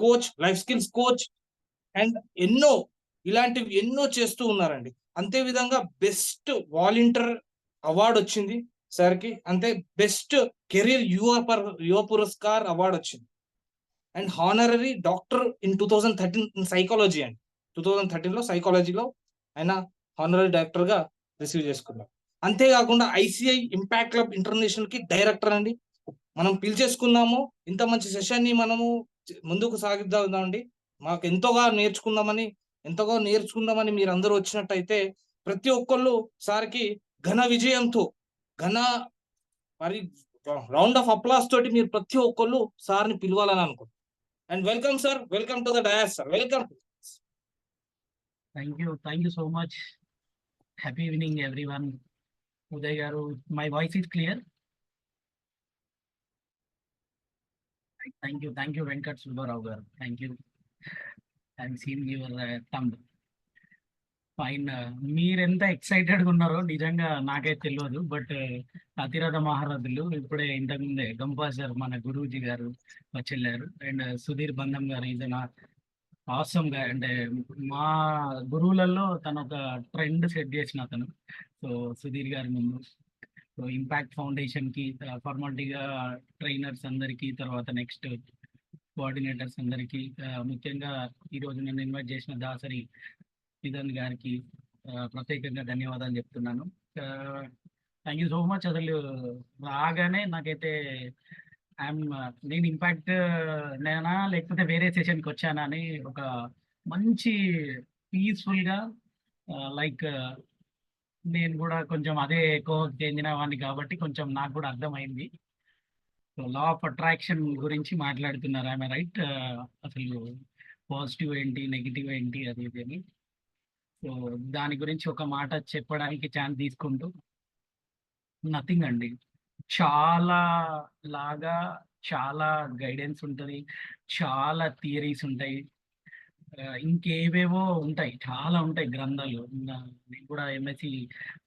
Coach, life skills coach and ఇలాంటివి ఎన్నో చేస్తూ ఉన్నారండి. అంతే విధంగా బెస్ట్ వాలంటీర్ అవార్డు వచ్చింది సార్కి. అంతే బెస్ట్ కెరీర్ యువ పురస్కార్ అవార్డు వచ్చింది. And honorary doctor in 2013 in psychology అండి. 2013లో సైకాలజీలో ఆయన హానరరీ డాక్టర్ గా రిసీవ్ చేసుకున్నారు. అంతేకాకుండా ఐసిఐ ఇంపాక్ట్ క్లబ్ ఇంటర్నేషనల్ కి డైరెక్టర్ అండి. మనం పిలిచేసుకుందాము, ఇంత మంచి సెషన్ ని మనము ముందుకు సాగిద్దామండి. మాకు ఎంతగా నేర్చుకుందామని మీరు అందరూ వచ్చినట్టయితే ప్రతి ఒక్కళ్ళు సార్కి ఘన విజయంతో ఘన మరి రౌండ్ ఆఫ్ అప్లాస్ తోటి మీరు ప్రతి ఒక్కళ్ళు సార్ని పిలవాలని అనుకుంటున్నాను. And welcome sir, welcome to the dais sir, welcome. Thank you so much. Happy evening everyone. Uday garu, my voice is clear? Thank you Venkat Subbarao garu. Thank you. I'm seeing your thumb. Fine. మీరెంత ఎక్సైటెడ్గా ఉన్నారో నిజంగా నాకైతే తెలియదు. But అతిరథ మహారథులు ఇప్పుడే ఇంతకుముందే Gampa sir మన గురూజీ గారు వచ్చెళ్ళారు. అండ్ సుధీర్ బంధం గారు ఈజ్ ఆసమ్గా, అంటే మా గురువులలో తను ఒక ట్రెండ్ సెట్ చేసిన అతను. సో సుధీర్ గారి ముందు సో ఇంపాక్ట్ ఫౌండేషన్కి ఫార్మాలిటీగా ట్రైనర్స్ అందరికీ, తర్వాత నెక్స్ట్ కోఆర్డినేటర్స్ అందరికీ, ముఖ్యంగా ఈరోజు నన్ను ఇన్వైట్ చేసిన దాసరి నిధన్ గారికి ప్రత్యేకంగా ధన్యవాదాలు చెప్తున్నాను. Thank you so much. అసలు రాగానే నాకైతే నేను ఇంపాక్ట్ నేనా లేకపోతే వేరే సెషన్కి వచ్చానా అని ఒక మంచి పీస్ఫుల్గా, లైక్ నేను కూడా కొంచెం అదే కోవకు చెందిన వాడిని కాబట్టి కొంచెం నాకు కూడా అర్థమైంది. సో లా ఆఫ్ అట్రాక్షన్ గురించి మాట్లాడుతున్నారు, ఆమె రైట్? అసలు పాజిటివ్ ఏంటి, నెగిటివ్ ఏంటి, అది ఇది అని. సో దాని గురించి ఒక మాట చెప్పడానికి ఛాన్స్ తీసుకుంటూ, నథింగ్ అండి, చాలా గైడెన్స్ ఉంటుంది, చాలా థియరీస్ ఉంటాయి, ఇంకేవేవో ఉంటాయి, చాలా ఉంటాయి గ్రంథాలు. నేను కూడా MSc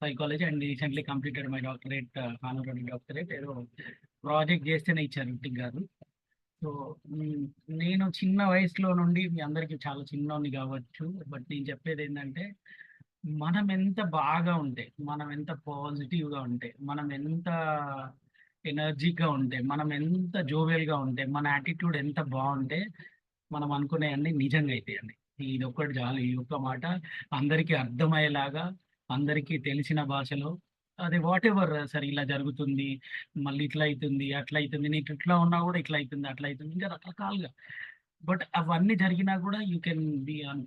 psychology and recently completed my doctorate, honorary doctorate. ఏదో ప్రాజెక్ట్ చేస్తేనే ఇచ్చారు ఇంటికి కాదు. సో నేను చిన్న వయసులో నుండి మీ అందరికీ చాలా చిన్నోని కావచ్చు, బట్ నేను చెప్పేది ఏంటంటే, మనం ఎంత బాగా ఉంటే, మనం ఎంత పాజిటివ్గా ఉంటే, మనం ఎంత ఎనర్జీగా ఉంటే, మనం ఎంత జోవెల్గా ఉంటే, మన యాటిట్యూడ్ ఎంత బాగుంటే మనం అనుకునేవన్నీ నిజంగా అవుతాయండి. ఇది ఒక్కటి చాలు, ఈ ఒక్క మాట అందరికీ అర్థమయ్యేలాగా, అందరికీ తెలిసిన భాషలో, అదే వాట్ ఎవర్ సరే ఇలా జరుగుతుంది, మళ్ళీ ఇట్లా అవుతుంది, అట్లా అవుతుంది, నీకు ఇట్లా ఉన్నా కూడా ఇట్లా అవుతుంది, అట్లా అవుతుంది, ఇంకా రకరకాలుగా. బట్ అవన్నీ జరిగినా కూడా యూ కెన్ బీ ఆన్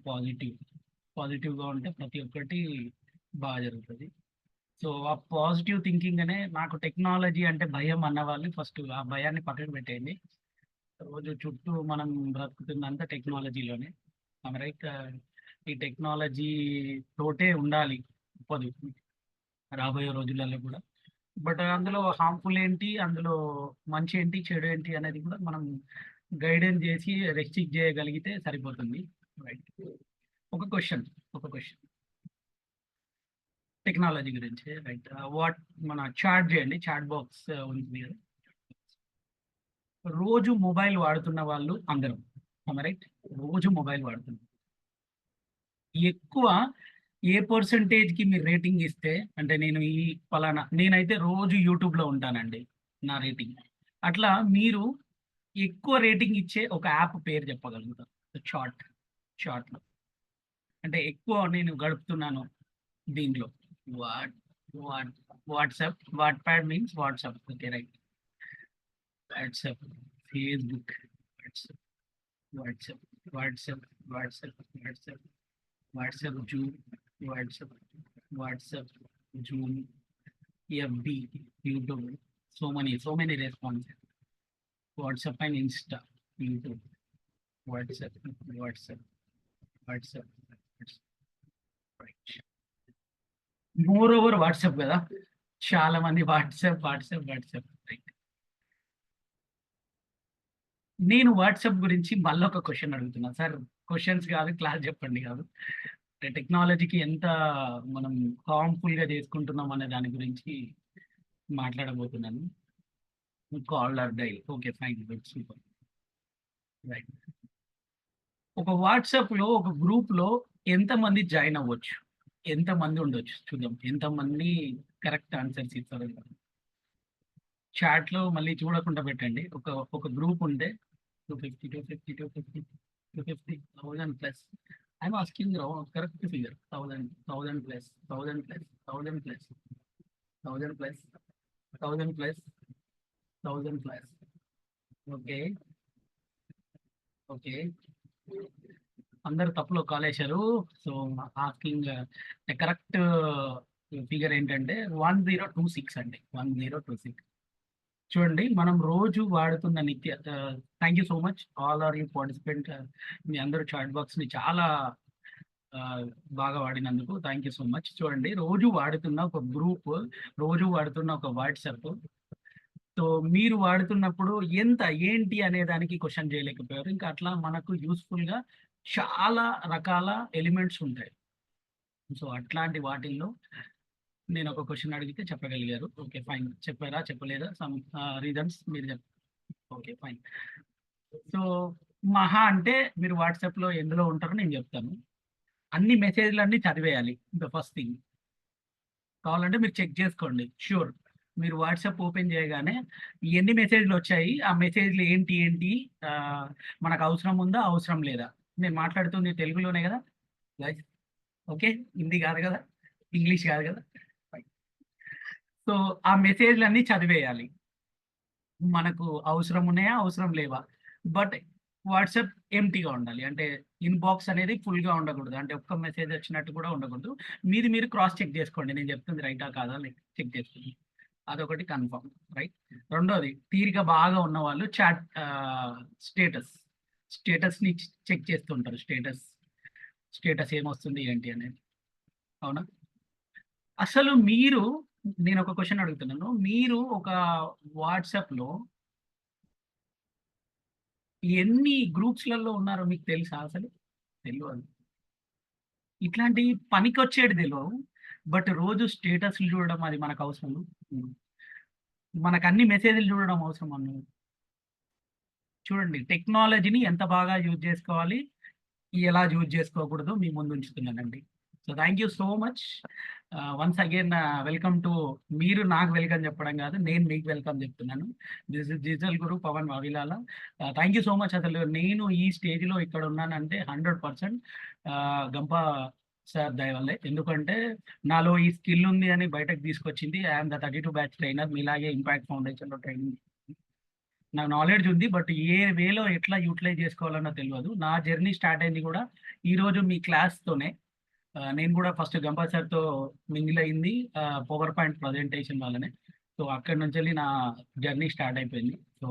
పాజిటివ్గా ఉంటే ప్రతి ఒక్కటి బాగా జరుగుతుంది. సో ఆ పాజిటివ్ థింకింగ్ అనే, నాకు టెక్నాలజీ అంటే భయం అన్నవాళ్ళు ఫస్ట్ ఆ భయాన్ని పక్కన పెట్టేయండి. రోజు చుట్టూ మనం బ్రతుకుతుందంతా టెక్నాలజీలోనే, రైట్? ఈ టెక్నాలజీ తోటే ఉండాలి తప్పదు రాబోయే రోజులలో కూడా. బట్ అందులో హార్మ్ఫుల్ ఏంటి, అందులో మంచి ఏంటి, చెడు ఏంటి అనేది కూడా మనం గైడెన్స్ చేసి రెస్ట్రిక్ట్ చేయగలిగితే సరిపోతుంది, రైట్? ఒక క్వశ్చన్ టెక్నాలజీ గురించి, రైట్? మన చాట్ చేయండి, చాట్ బాక్స్ ఉంది కదా. రోజు మొబైల్ వాడుతున్న వాళ్ళు అందరం, రైట్? రోజు మొబైల్ వాడుతున్నాం. ఎక్కువ ఏ పర్సంటేజ్కి మీరు రేటింగ్ ఇస్తే, అంటే నేను ఈ పలానా, నేనైతే రోజు యూట్యూబ్లో ఉంటానండి నా రేటింగ్. అట్లా మీరు ఎక్కువ రేటింగ్ ఇచ్చే ఒక యాప్ పేరు చెప్పగలుగుతారు షార్ట్లో, అంటే ఎక్కువ నేను గడుపుతున్నాను దీనిలో. WhatsApp, Wattpad means WhatsApp, okay right? WhatsApp, Facebook, WhatsApp Zoom, FB, YouTube, so many responses. WhatsApp and Insta, YouTube, WhatsApp, right? More over WhatsApp కదా, చాలా మంది వాట్సాప్, రైట్? నేను వాట్సాప్ గురించి మళ్ళీ ఒక క్వశ్చన్ అడుగుతున్నా సార్. క్వశ్చన్స్ కాదు, క్లాస్ చెప్పండి కాదు, టెక్నాలజీకి ఎంత మనం హార్మ్ఫుల్గా చేసుకుంటున్నాం అనే దాని గురించి మాట్లాడబోతున్నాను. Call or dial, okay fine, good, super, right? ఒక వాట్సాప్‌లో ఒక గ్రూప్‌లో ఎంతమంది జాయిన్ అవ్వచ్చు? ఎంతమంది ఉండొచ్చు? చూద్దాం. ఎంతమంది కరెక్ట్ ఆన్సర్స్ ఇస్తారో. చాట్‌లో మళ్ళీ చూడకుండా పెట్టండి. ఒక గ్రూప్ ఉంటే 250, 250, 250, 250, 1000 plus. I am asking correct figure. 1000, 1000 plus, 1000 plus, 1000 plus, 1000 plus, 1000 plus, 1000 plus. Okay. Okay. అందరూ తప్పులో కాలేశారు. సో, ఆస్కింగ్ కరెక్ట్ ఫిగర్ ఏంటంటే 1026 అండి. 1026. చూడండి మనం రోజు వాడుతున్న thank you so much all are you participant. మీ అందరూ చాట్ బాక్స్‌ని చాలా బాగా వాడినందుకు థ్యాంక్ యూ సో మచ్. చూడండి రోజు వాడుతున్న ఒక గ్రూప్, రోజు వాడుతున్న ఒక వాట్సాప్. సో, మీరు వాడుతున్నప్పుడు ఏంటి అనే దానికి క్వెషన్ చేయలేకపోయారు. ఇంకా అట్లా మనకు యూజ్‌ఫుల్‌గా చాలా రకాల ఎలిమెంట్స్ ఉంటాయి. సో, అట్లాంటి వాటిల్లో నేనొక క్వెషన్ అడిగితే చెప్పగలిగారు. ఓకే. ఫైన్. చెప్పారా? చెప్పలేదా? రీజన్స్ మీరు ఓకే. ఫైన్. సో, మహా అంటే మీరు వాట్సాప్‌లో ఎందులో ఉంటారో నేను చెప్తాను. అన్ని మెసేజ్‌లన్నీ చదివేయాలి. The first thing. కావాలంటే మీరు చెక్ చేసుకోండి. ష్యూర్. మీరు వాట్సాప్ ఓపెన్ చేయగానే ఎన్ని మెసేజ్‌లొచ్చాయి? ఆ మెసేజ్‌లు ఏంటి? మనకు అవసరం ఉందా? అవసరం లేదా? నేను మాట్లాడుతుంది తెలుగులోనే గదా! గైస్. ఓకే. హిందీ కాదు గదా! ఇంగ్లీష్ కాదు గదా! ఫైన్. సో, ఆ మెసేజ్‌లన్నీ చదివేయాలి. మనకు అవసరం ఉన్నాయా? అవసరం లేవా? బట్ వాట్సాప్ ఎంప్టీగా ఉండాలి. అంటే ఇన్‌బాక్స్ అనేది ఫుల్‌గా ఉండకూడదు. అంటే ఒక్క మెసేజ్ వచ్చినట్టు కూడా ఉండకూడదు. మీది మీరు క్రాస్ చెక్ చేసుకోండి. నేను చెప్తుంది రైటా? కాదా? చెక్ చేసుకోండి. అదొకటి కన్ఫర్మ్. రైట్. రెండోది తీరిక బాగా ఉన్నవాళ్ళు స్టేటస్. స్టేటస్‌ని చెక్ చేస్తుంటారు. స్టేటస్ ఏమొస్తుంది ఏంటి అనేది. అవునా? అసలు నేనొక క్వెషన్ అడుగుతున్నాను. మీరు ఒక వాట్సాప్‌లో ఎన్ని గ్రూప్స్‌లలో ఉన్నారో మీకు తెలుసా అసలు? తెలవదు. ఇట్లాంటి పనికొచ్చేటి తెలవవు. బట్ రోజు స్టేటస్‌లు చూడడం అది మనకవసరమా? హ్మ్. మనకన్ని మెసేజ్‌లు చూడడం అవసరమా? చూడండి టెక్నాలజీని ఎంత బాగా యూజ్ చేసుకోవాలి, ఎలా యూజ్ చేసుకోకూడదో మీ ముందు ఉంచుతున్నానండి. So, thank you so much. Once again welcome to మీరు నాకు వెల్కమ్ చెప్పడం కాదు. నేను మీకు వెల్కమ్ చెప్తున్నాను. This is digital Guru Pavan Vavilala. Thank you so much. అసలు నేను ఈ స్టేజ్‌లో ఇక్కడ ఉన్నానంటే 100% గంప సార్ దయ వల్లే. ఎందుకంటే నాలో ఈ స్కిల్ ఉంది అని బయటకు తీసుకొచ్చింది. I am the 32 batch trainer. మీలాగే ఇంపాక్ట్ ఫౌండేషన్‌లో ట్రైనింగ్. నాకు నాలెడ్జ్ ఉంది. బట్ ఏ వేలో ఎట్లా యుటిలైజ్ చేసుకోవాలన్నో తెలవదు. నా జర్నీ స్టార్ట్ అయింది కూడా ఈరోజు మీ క్లాస్‌తోనే. నేను కూడా ఫస్ట్ గంపా సార్‌తో మింగిల్ అయింది పవర్ పాయింట్ ప్రజెంటేషన్ వల్లనే. సో, అక్కడి నుంచెల్లి నా జర్నీ స్టార్ట్ అయిపోయింది. సో,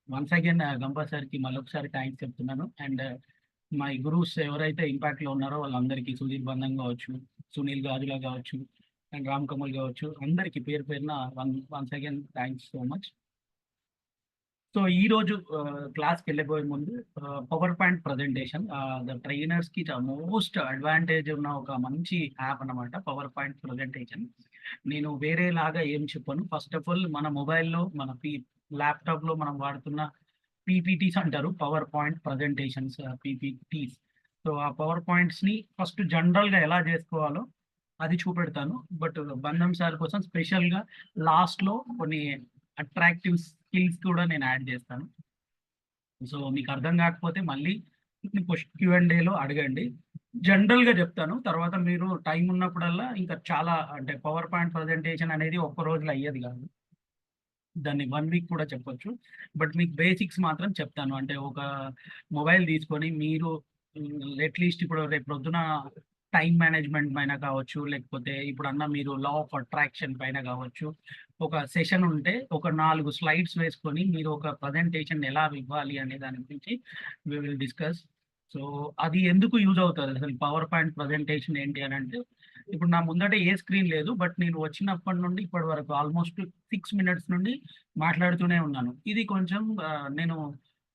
వన్స్ అగైన్ గంపా సార్‌కి మళ్ళొకసారి థాంక్స్ చెప్తున్నాను. అండ్ మై గురూస్ ఎవరైతే ఇంపాక్ట్‌లో ఉన్నారో వాళ్ళందరికీ సుధీర్ బంధం కావచ్చు, సునీల్ గాజుల కావచ్చు, అండ్ రామ్ కమల్ కావచ్చు, అందరికీ పేరు పేరున once again thanks so much. So, ఈరోజు క్లాస్‌కెళ్ళబోయే ముందు పవర్ పాయింట్ ప్రజెంటేషన్ ద ట్రైనర్స్‌కి మోస్ట్ అడ్వాంటేజ్ ఉన్న ఒక మంచి యాప్ అన్నమాట పవర్ పాయింట్ ప్రజెంటేషన్. నేను వేరేలాగా ఏం చెప్పను. ఫస్ట్ ఆఫ్ ఆల్ మన మొబైల్‌లో మన ల్యాప్‌టాప్‌లో మనం వాడుతున్న పీపీటీస్ అంటారు. Power point presentations PPTs. So, ఆ పవర్ పాయింట్స్‌ని ఫస్ట్ జనరల్‌గా ఎలా జేసుకోవాలో అది చూపెడతాను. బట్ బంధం సార్ కోసం స్పెషల్‌గా లాస్ట్‌లో కొన్ని అట్రాక్టివ్ స్కిల్స్ కూడా నేను యాడ్ జేస్తాను. సో, మీకు అర్థం కాకపోతే మళ్ళీ క్యూఎండ్ఏలో అడగండి. జనరల్‌గా చెప్తాను. తర్వాత మీరు టైమ్ ఉన్నప్పుడల్లా ఇంకా చాలా అంటే పవర్ పాయింట్ ప్రజెంటేషన్ అనేది ఒక్క రోజులో అయ్యేది కాదు. దాన్ని 1 వీక్ కూడా చెప్పొచ్చు. బట్ మీకు బేసిక్స్ మాత్రం చెప్తాను. అంటే ఒక మొబైల్ తీసుకొని మీరు అట్‌లీస్ట్ ఇప్పుడు రేపు ప్రొద్దున టైమ్ మేనేజ్‌మెంట్ పైన కావచ్చు, లేకపోతే ఇప్పుడన్నా మీరు లా ఆఫ్ అట్రాక్షన్ పైన కావచ్చు, ఒక సెషన్ ఉంటే ఒక 4 స్లైడ్స్ వేసుకొని మీరు ఒక ప్రజెంటేషన్ ఎలా ఇవ్వాలి అనే దాని గురించి వి విల్ డిస్కస్. సో, అది ఎందుకు యూజ్ అవుతది అసలు పవర్ పాయింట్ ప్రజెంటేషన్ ఏంటి అనంటే, ఇప్పుడు నా ముందట ఏ స్క్రీన్ లేదు. బట్ నేను వచ్చినప్పటి నుండి ఇప్పటి వరకు ఆల్‌మోస్ట్ 6 మినిట్స్ నుండి మాట్లాడుతూనే ఉన్నాను. ఇది కొంచెం నేను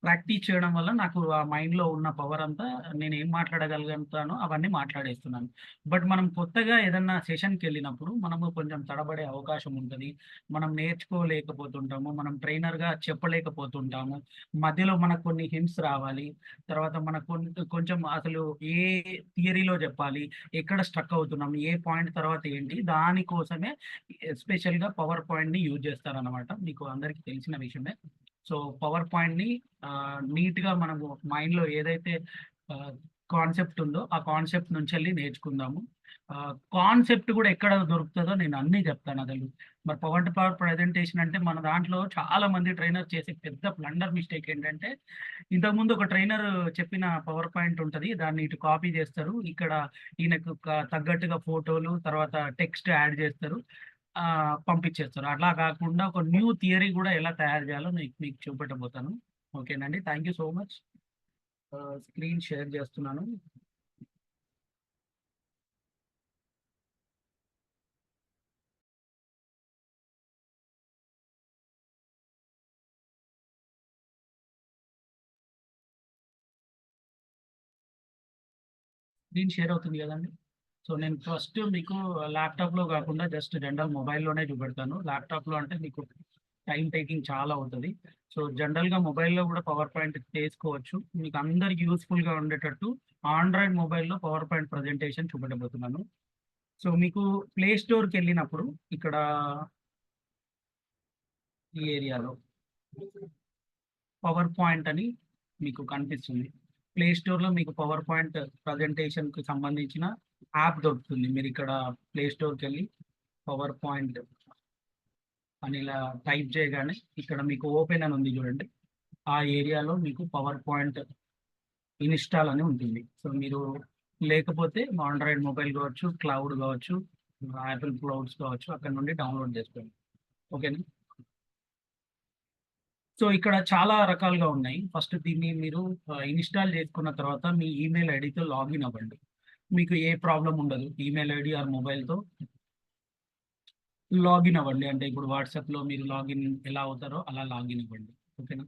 ప్రాక్టీస్ చేయడం వల్ల నాకు ఆ మైండ్‌లో ఉన్న పవర్ అంతా నేనేం మాట్లాడగలుగుతానో అవన్నీ మాట్లాడేస్తున్నాను. బట్ మనం కొత్తగా ఏదన్నా సెషన్‌కెళ్ళినప్పుడు మనము కొంచెం తడబడే అవకాశం ఉంటది. మనం నేర్చుకోలేకపోతుంటాము. మనం ట్రైనర్‌గా చెప్పలేకపోతుంటాము. మధ్యలో మనకు కొన్ని హింట్స్ రావాలి. తర్వాత మనకు కొంచెం అసలు ఏ థియరీలో చెప్పాలి? ఎక్కడ స్ట్రక్ అవుతున్నాం? ఏ పాయింట్ తర్వాత ఏంటి? దానికోసమే ఎస్పెషల్‌గా పవర్ పాయింట్‌ని యూజ్ చేస్తారనమాట. మీకు అందరికీ తెలిసిన విషయమే. సో, పవర్ పాయింట్‌ని నీట్‌గా మనము మైండ్‌లో ఏదైతే ఆహ్, కాన్సెప్ట్ ఉందో, ఆ కాన్సెప్ట్ నుంచెళ్ళి నేర్చుకుందాము. కాన్సెప్ట్ గూడా ఎక్కడ దొరుకుతదో నేను అన్నీ చెప్తాను అసలు. మరి పవర్ టు పవర్ ప్రజెంటేషన్ అంటే మన దాంట్లో చాలా మంది ట్రైనర్ చేసే పెద్ద బ్లండర్ మిస్టేక్ ఏంటంటే, ఇంతకుముందు ఒక ట్రైనర్ చెప్పిన పవర్ పాయింట్ ఉంటది. దాన్ని ఇటు కాపీ చేస్తారు. ఇక్కడ ఈయనకు తగ్గట్టుగా ఫోటోలు, తర్వాత టెక్స్ట్ యాడ్ చేస్తారు. పంపించేస్తారు. అట్లా కాకుండా ఒక న్యూ థియరీ గూడా ఎలా తయారు చేయాలో మీకు చూపెట్టబోతాను. ఓకేనండి. Thank you so much. Screen share చేస్తున్నాను. స్క్రీన్ షేర్ అవుతుంది గదండీ! సో, నేను ఫస్ట్ మీకు ల్యాప్‌టాప్‌లో గాకుండా జస్ట్ జనరల్ మొబైల్‌లోనే చూపెడతాను. ల్యాప్‌టాప్‌లో అంటే మీకు టైమ్ టేకింగ్ చాలా అవుతది. సో, జనరల్‌గా మొబైల్‌లో గూడా పవర్ పాయింట్ చేసుకోవచ్చు. మీకు అందరికి యూజ్‌ఫుల్‌గా ఉండేటట్టు ఆండ్రాయిడ్ మొబైల్‌లో పవర్ పాయింట్ ప్రజెంటేషన్ చూపెట్టబోతున్నాను. సో, మీకు ప్లే స్టోర్‌కెళ్ళినప్పుడు ఇక్కడ ఈ ఏరియాలో పవర్ పాయింట్ అని మీకు కనిపిస్తుంది. ప్లే స్టోర్‌లో మీకు పవర్ పాయింట్ ప్రజెంటేషన్‌కి సంబంధించిన యాప్ దొరుకుతుంది. మీరిక్కడ ప్లే స్టోర్‌కెళ్ళి పవర్ పాయింట్ అని ఇలా టైప్ చేయగానే ఇక్కడ మీకు ఓపెన్ అని ఉంది చూడండి. ఆ ఏరియాలో మీకు పవర్ పాయింట్ ఇన్‌స్టాల్ అని ఉంటుంది. సో, మీరు లేకపోతే ఆండ్రాయిడ్ మొబైల్ కావచ్చు, క్లౌడ్ కావచ్చు, యాపిల్ క్లౌడ్స్ కావచ్చు అక్కడి నుండి డౌన్‌లోడ్ చేసుకోండి. ఓకేనా? సో, ఇక్కడ చాలా రకాలుగా ఉన్నాయి. ఫస్ట్ దీన్ని మీరు ఇన్‌స్టాల్ చేసుకున్న తర్వాత మీ ఈమెయిల్ ఐడీతో లాగిన్ అవ్వండి. మీకు ఏ ప్రాబ్లమ్ ఉండదు. ఈమెయిల్ ఐడీ ఆర్ మొబైల్‌తో లాగిన్ అవ్వండి. అంటే ఇప్పుడు వాట్సాప్‌లో మీరు లాగిన్ ఎలా అవుతారో అలా లాగిన్ అవ్వండి. ఓకేనా?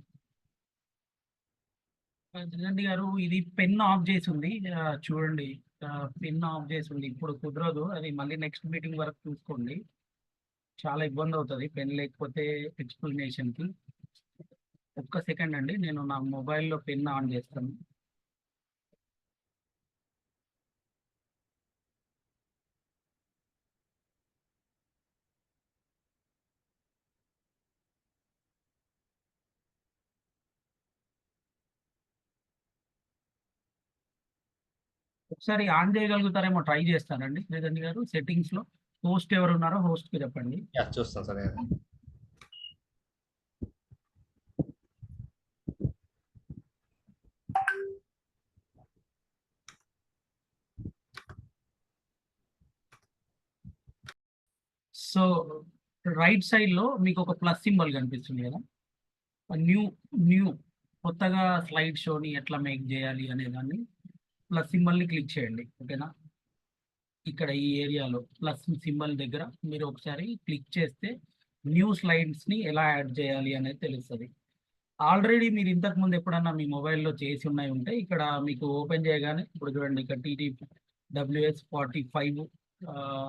జగండి గారు ఇది పెన్ ఆఫ్ చేసుంది. చూడండి. పెన్ ఆఫ్ చేసుంది. ఇప్పుడు కుదరదు. అది మళ్ళీ నెక్స్ట్ మీటింగ్ వరకు చూసుకోండి. చాలా ఇబ్బందవుతది పెన్ లేకపోతే ఎక్స్‌ప్లనేషన్‌కి. ఒక్క సెకండ్ అండి. నేను నా మొబైల్‌లో పెన్ ఆన్ చేస్తాను. ఒకసారి ఆన్ చేయగలుగుతారేమో ట్రై చేస్తానండి. జగండి గారు సెట్టింగ్స్‌లో హోస్ట్ ఎవరున్నారో హోస్ట్‌కి చెప్పండి. యాహ్! చూస్తాను సార్. సో, రైట్ సైడ్‌లో మీకొక ప్లస్ సింబల్ కనిపిస్తుంది గదా! న్యూ న్యూ కొత్తగా స్లైడ్ షోని ఎట్లా మేక్ జేయాలి అనేదాన్ని ప్లస్ సింబల్‌ని క్లిక్ చేయండి. ఓకేనా? ఇక్కడ ఈ ఏరియాలో ప్లస్ సింబల్ దగ్గర మీరు ఒకసారి క్లిక్ చేస్తే న్యూ స్లైడ్స్‌ని ఎలా యాడ్ చేయాలి అనేది తెలుస్తది. ఆల్రెడీ మీరు ఇంతకుముందు ఎప్పుడన్నా మీ మొబైల్‌లో చేసి ఉన్నయి ఉంటే ఇక్కడ మీకు ఓపెన్ చేయగానే ఇప్పుడు చూడండి ఇక్కడ టీటీ WS45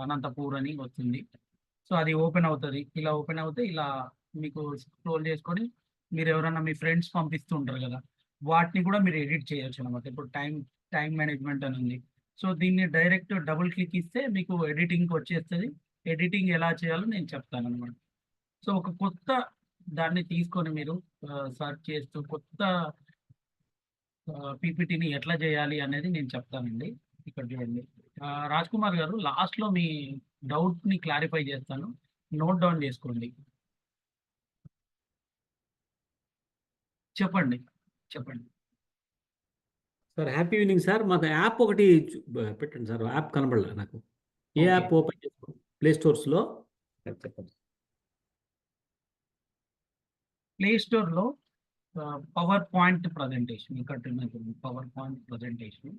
అనంతపూర్ అని వస్తుంది. సో, అది ఓపెన్ అవుతది. ఇలా ఓపెన్ అవుతే ఇలా మీకు స్క్రోల్ చేసుకొని మీరెవరన్నా మీ ఫ్రెండ్స్ పంపిస్తూ ఉంటారు గదా! వాటిని గూడా మీరు ఎడిట్ చేయొచ్చనమాట. ఇప్పుడు టైమ్ మేనేజ్‌మెంట్ అని ఉంది. సో, దీన్ని డైరెక్ట్ డబుల్ క్లిక్ ఇస్తే మీకు ఎడిటింగ్‌కొచ్చేస్తది. ఎడిటింగ్ ఎలా చేయాలో నేను చెప్తాననమాట. సో, ఒక కొత్త దాన్ని తీసుకొని మీరు సెర్చ్ చేస్తూ కొత్త పీపీటీని ఎట్లా చేయాలి అనేది నేను చెప్తానండి. ఇక్కడ చూడండి. రాజ్‌కుమార్ గారు లాస్ట్‌లో మీ డౌట్‌ని క్లారిఫై చేస్తాను. నోట్ డౌన్ చేసుకోండి. చెప్పండి. చెప్పండి. Sir happy evening sir. మాకు యాప్ ఒకటి పెట్టండి సార్. యాప్ కనబడలే నాకు. ఏ ఓకే. యాప్ ఓపెన్ చేసుకో ప్లే స్టోర్స్‌లో చెప్పండి. ప్లే స్టోర్‌లో పవర్ పాయింట్ ప్రజెంటేషన్ ఇక్కడ ఉన్నది power point presentation.